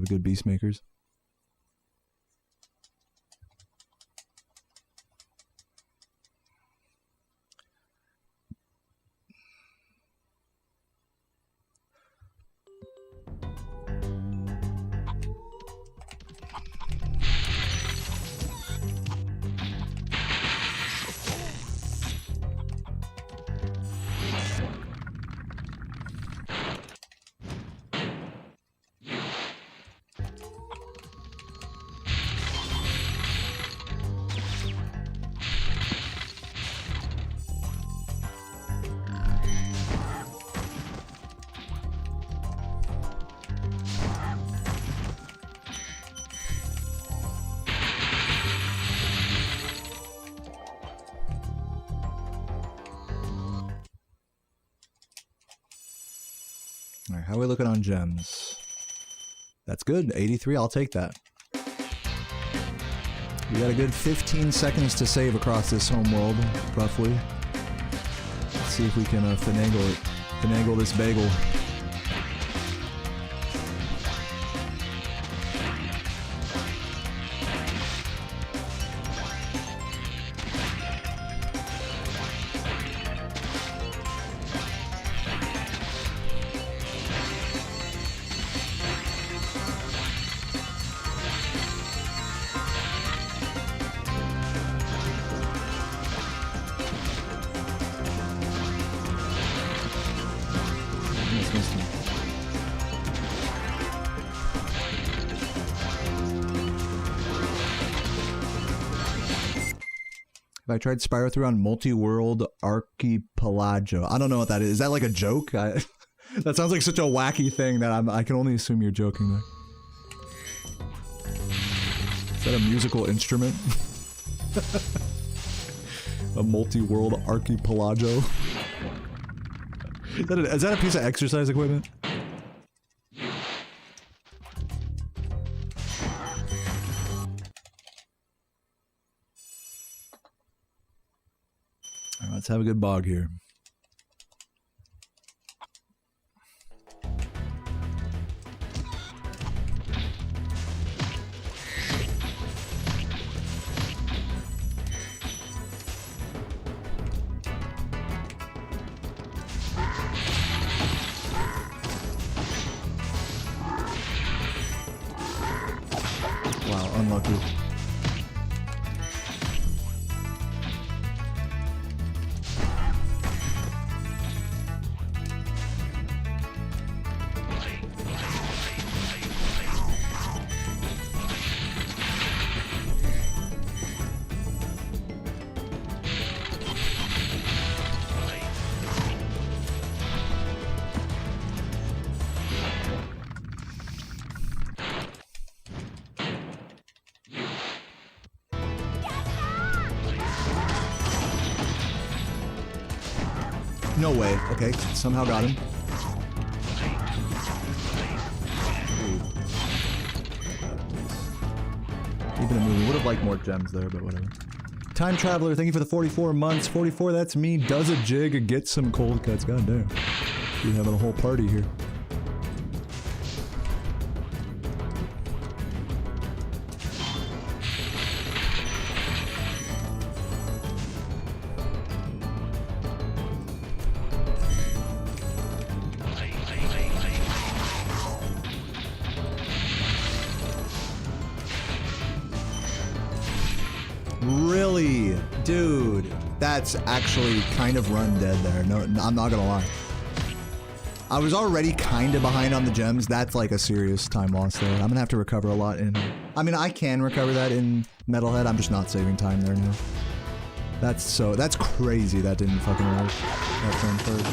good beast makers. Alright, how are we looking on gems? That's good. 83, I'll take that. We got a good 15 seconds to save across this homeworld, roughly. Let's see if we can finagle it. Finagle this bagel. I tried Spyro 3 on multi-world archipelago. I don't know what that is. Is that like a joke? That sounds like such a wacky thing that I can only assume you're joking there. Is that a musical instrument? A multi-world archipelago? Is that a piece of exercise equipment? Let's have a good bog here. Wow, unlucky. No way. Okay, somehow got him. Even a movie. Would have liked more gems there, but whatever. Time Traveler, thank you for the 44 months. 44, that's me. Does a jig and get some cold cuts. God damn. We're having a whole party here. Dude, that's actually kind of run dead there. No, I'm not gonna lie. I was already kind of behind on the gems. That's like a serious time loss there. I'm gonna have to recover a lot in... I mean, I can recover that in Metalhead. I'm just not saving time there now. That's crazy that didn't fucking work. That turn first.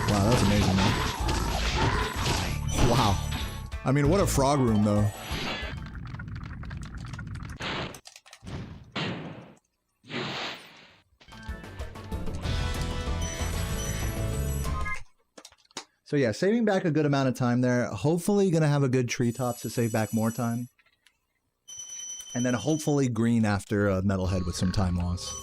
Wow, that was amazing, man. Wow. I mean, what a frog room, though. So yeah, saving back a good amount of time there. Hopefully gonna have a good treetops to save back more time. And then hopefully green after Metalhead with some time loss.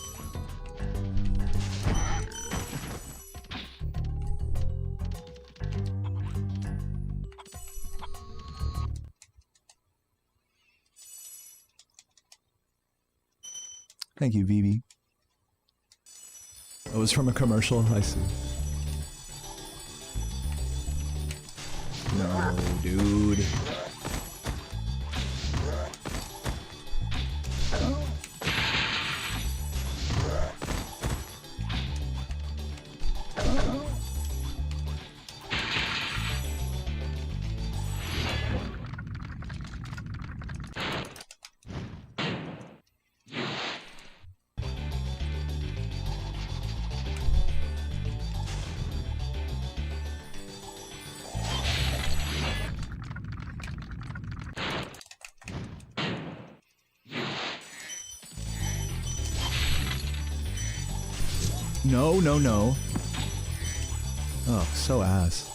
Thank you, Vivi. It was from a commercial, I see. No, dude. No, no, no. Oh, so ass.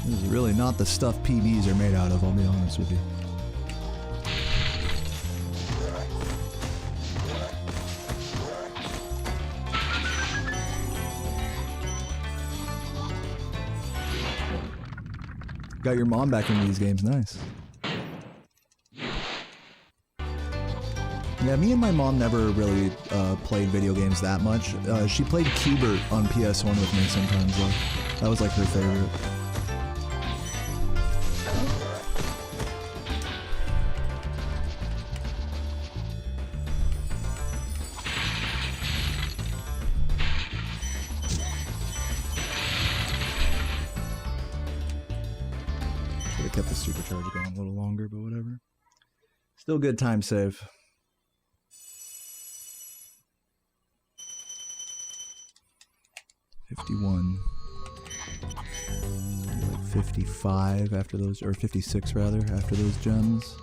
This is really not the stuff PBs are made out of, I'll be honest with you. Got your mom back into these games, nice. Yeah, me and my mom never really played video games that much. She played Cubert on PS1 with me sometimes, though. That was like her favorite. Kept the supercharge going a little longer, but whatever. Still good time save. $51. Like 55 after those, or 56 rather, after those gems.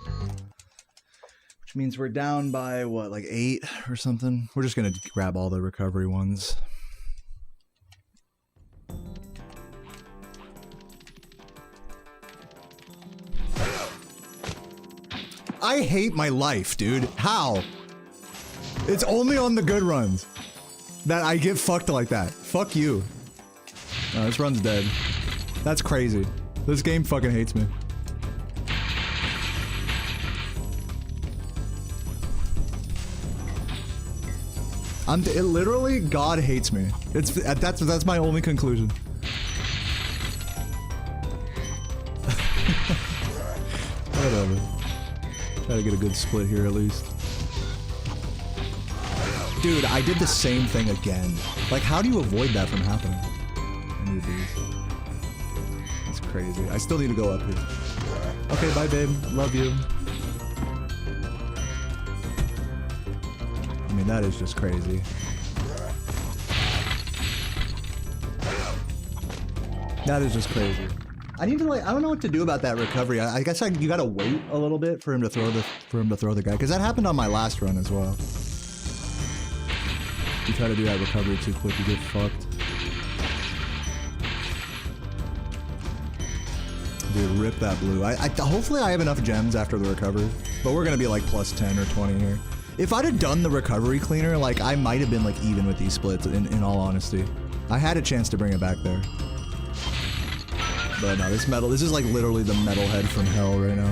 Which means we're down by what, like 8 or something? We're just gonna grab all the recovery ones. I hate my life, dude. How? It's only on the good runs that I get fucked like that. Fuck you. No, this run's dead. That's crazy. This game fucking hates me. It literally, God hates me. That's my only conclusion. Whatever. Try to get a good split here at least. Dude, I did the same thing again. Like, how do you avoid that from happening? I need these. That's crazy. I still need to go up here. Okay, bye, babe. Love you. I mean, that is just crazy. That is just crazy. I need to like, I don't know what to do about that recovery. I guess you gotta wait a little bit for him to throw the guy, because that happened on my last run as well. If you try to do that recovery too quick, you get fucked. Dude, rip that blue. Hopefully I have enough gems after the recovery, but we're gonna be like plus 10 or 20 here. If I'd have done the recovery cleaner, like I might have been like even with these splits. In all honesty, I had a chance to bring it back there. But no, this is like literally the Metalhead from hell right now.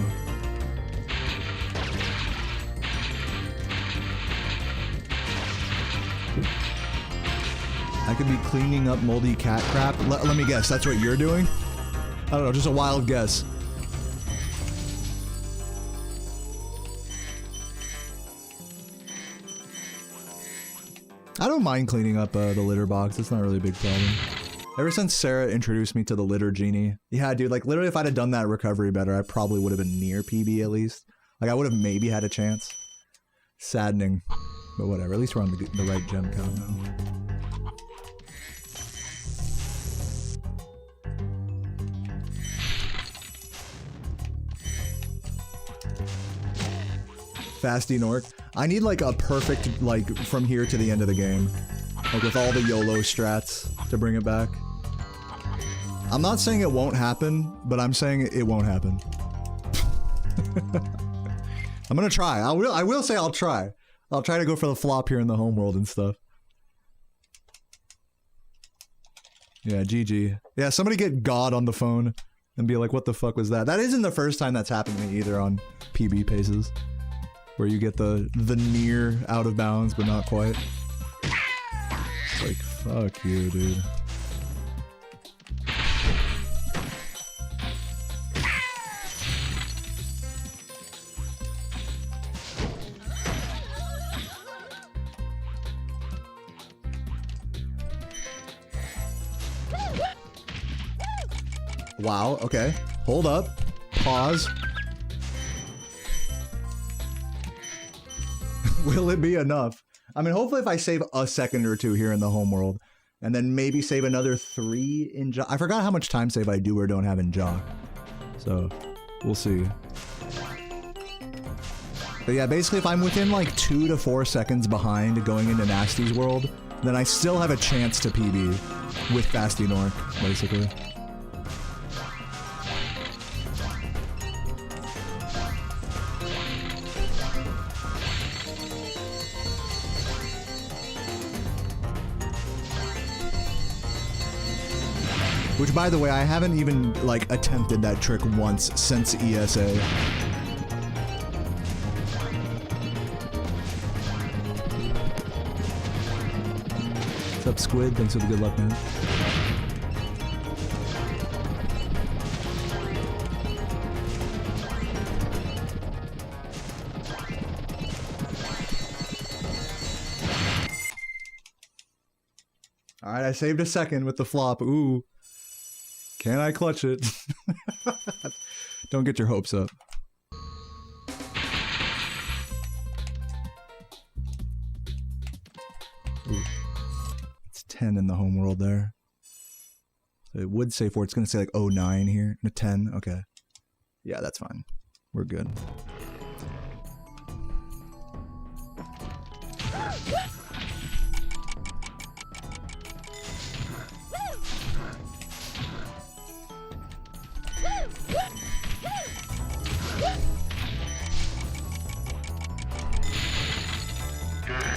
I could be cleaning up moldy cat crap. Let me guess, that's what you're doing? I don't know, just a wild guess. I don't mind cleaning up the litter box. It's not really a big problem. Ever since Sarah introduced me to the litter genie. Yeah, dude, like literally if I'd have done that recovery better, I probably would have been near PB at least. Like I would have maybe had a chance. Saddening. But whatever, at least we're on the right gem count now. Fasty Nork. I need like a perfect, like, from here to the end of the game. Like with all the YOLO strats to bring it back. I'm not saying it won't happen, but I'm saying it won't happen. I'm gonna try. I will say I'll try. I'll try to go for the flop here in the homeworld and stuff. Yeah, GG. Yeah, somebody get God on the phone and be like, what the fuck was that? That isn't the first time that's happened to me either on PB paces. Where you get the near out of bounds, but not quite. It's like, fuck you, dude. Wow, okay. Hold up. Pause. Will it be enough? I mean, hopefully if I save a second or two here in the homeworld, and then maybe save another 3 in Jock. I forgot how much time save I do or don't have in Jock. So, we'll see. But yeah, basically if I'm within like 2 to 4 seconds behind going into Nasty's world, then I still have a chance to PB with Fasty Nork, basically. Which, by the way, I haven't even, like, attempted that trick once since ESA. What's up, Squid? Thanks for the good luck, man. Alright, I saved a second with the flop. Ooh. Can I clutch it? Don't get your hopes up. Ooh. It's 10 in the homeworld there. So it would say 4. It's going to say like 09 here. No, 10. Okay. Yeah, that's fine. We're good.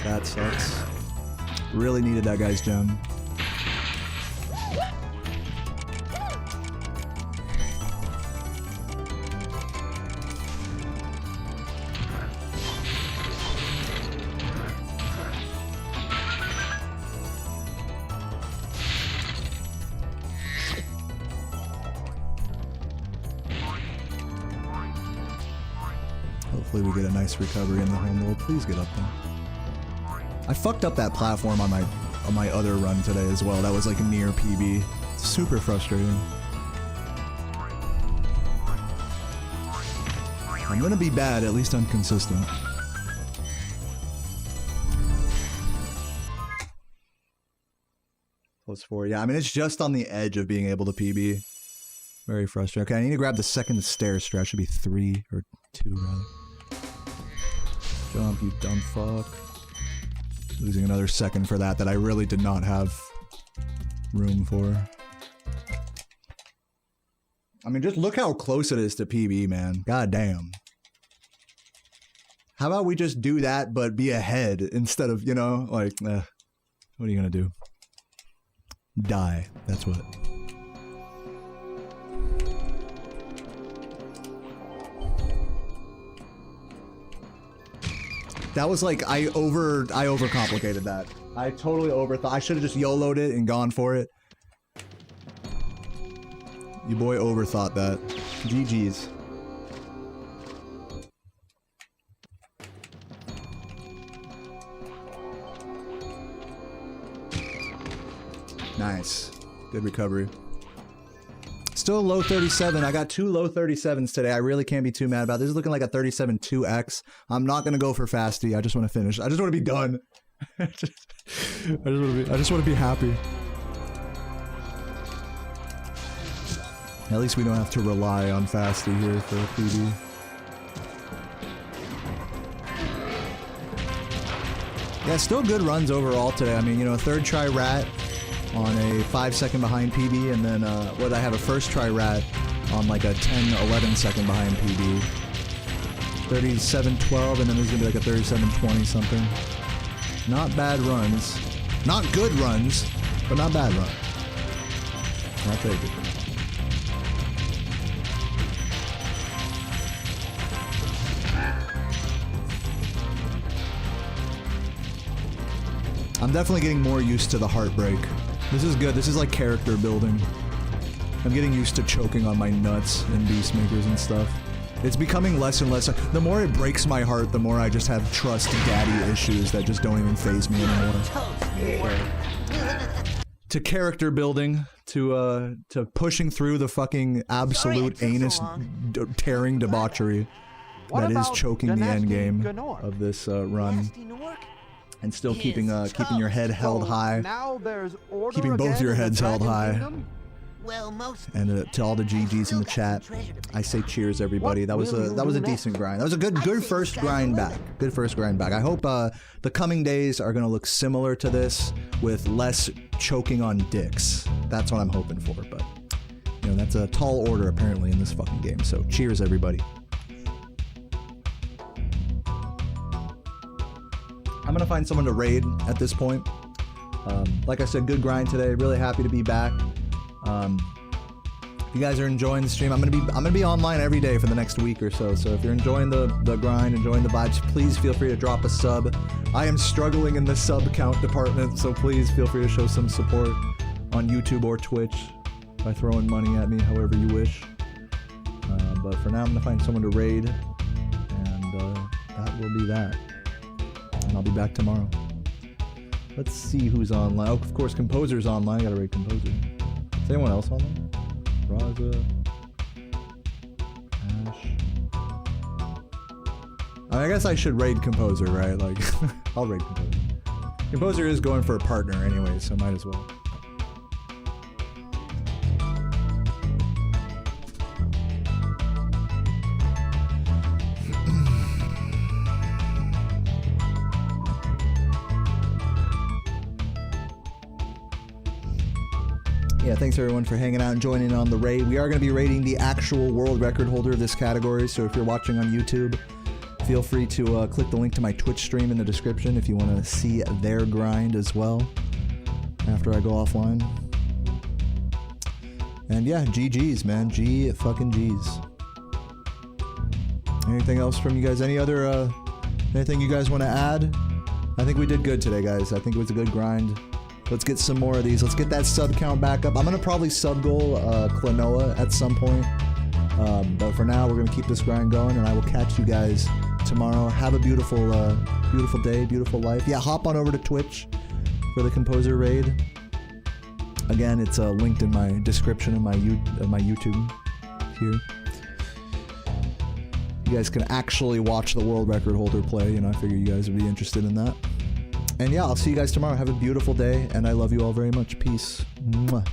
That sucks. Really needed that guy's gem. Hopefully we get a nice recovery in the homeworld. Please get up there. I fucked up that platform on my other run today as well. That was like near PB. It's super frustrating. I'm gonna be bad, at least I'm consistent. +4. Yeah, I mean, it's just on the edge of being able to PB. Very frustrating. Okay, I need to grab the second stair stretch. Should be 3 or 2 rather. Jump, you dumb fuck. Losing another second for that I really did not have room for. I mean, just look how close it is to PB, man. God damn. How about we just do that, but be ahead instead of, you know, like, what are you gonna do? Die. That's what. That was like, I overcomplicated that. I totally overthought. I should have just YOLO'd it and gone for it. You boy overthought that. GG's. Nice. Good recovery. Still a low 37. I got 2 low 37s today. I really can't be too mad about this. This is looking like a 37-2X. I'm not going to go for fasty. I just want to finish. I just want to be done. I just want to be happy. At least we don't have to rely on fasty here for a PB. Yeah, still good runs overall today. I mean, you know, a third try rat on a 5-second behind PB, and then what I have a first try rat on like a 10-11 second behind PB. 37-12, and then there's gonna be like a 37-20 something. Not bad runs. Not good runs, but not bad runs. I'll take it. I'm definitely getting more used to the heartbreak. This is good. This is like character building. I'm getting used to choking on my nuts and Beastmakers and stuff. It's becoming less and less. The more it breaks my heart, the more I just have trust daddy issues that just don't even faze me anymore. To character building, to pushing through the fucking absolute anus tearing debauchery that is choking the end game of this run. And still keeping your head held high, keeping both your heads held high. And to all the GGs in the chat, I say cheers, everybody. That was a decent grind. That was a good first grind back. Good first grind back. I hope the coming days are gonna look similar to this with less choking on dicks. That's what I'm hoping for. But you know, that's a tall order apparently in this fucking game. So cheers, everybody. I'm gonna find someone to raid at this point. Like I said, good grind today. Really happy to be back. If you guys are enjoying the stream, I'm gonna be online every day for the next week or so. So if you're enjoying the grind, enjoying the vibes, please feel free to drop a sub. I am struggling in the sub count department, so please feel free to show some support on YouTube or Twitch by throwing money at me, however you wish. But for now, I'm gonna find someone to raid, and that will be that. And I'll be back tomorrow. Let's see who's online. Oh, of course, Composer's online. I gotta raid Composer. Is anyone else online? Raza. Ash. I guess I should raid Composer, right? Like, I'll raid Composer. Composer is going for a partner anyway, so might as well. Yeah, thanks everyone for hanging out and joining on the raid. We are going to be raiding the actual world record holder of this category, so if you're watching on YouTube, feel free to click the link to my Twitch stream in the description if you want to see their grind as well after I go offline. And yeah, GG's, man. Fucking G's. Anything else from you guys? Any other, anything you guys want to add? I think we did good today, guys. I think it was a good grind. Let's get some more of these. Let's get that sub count back up. I'm going to probably sub goal Klonoa at some point. But for now, we're going to keep this grind going, and I will catch you guys tomorrow. Have a beautiful beautiful day, beautiful life. Yeah, hop on over to Twitch for the Composer raid. Again, it's linked in my description of my YouTube here. You guys can actually watch the world record holder play. You know, I figure you guys would be interested in that. And yeah, I'll see you guys tomorrow. Have a beautiful day, and I love you all very much. Peace. Mwah.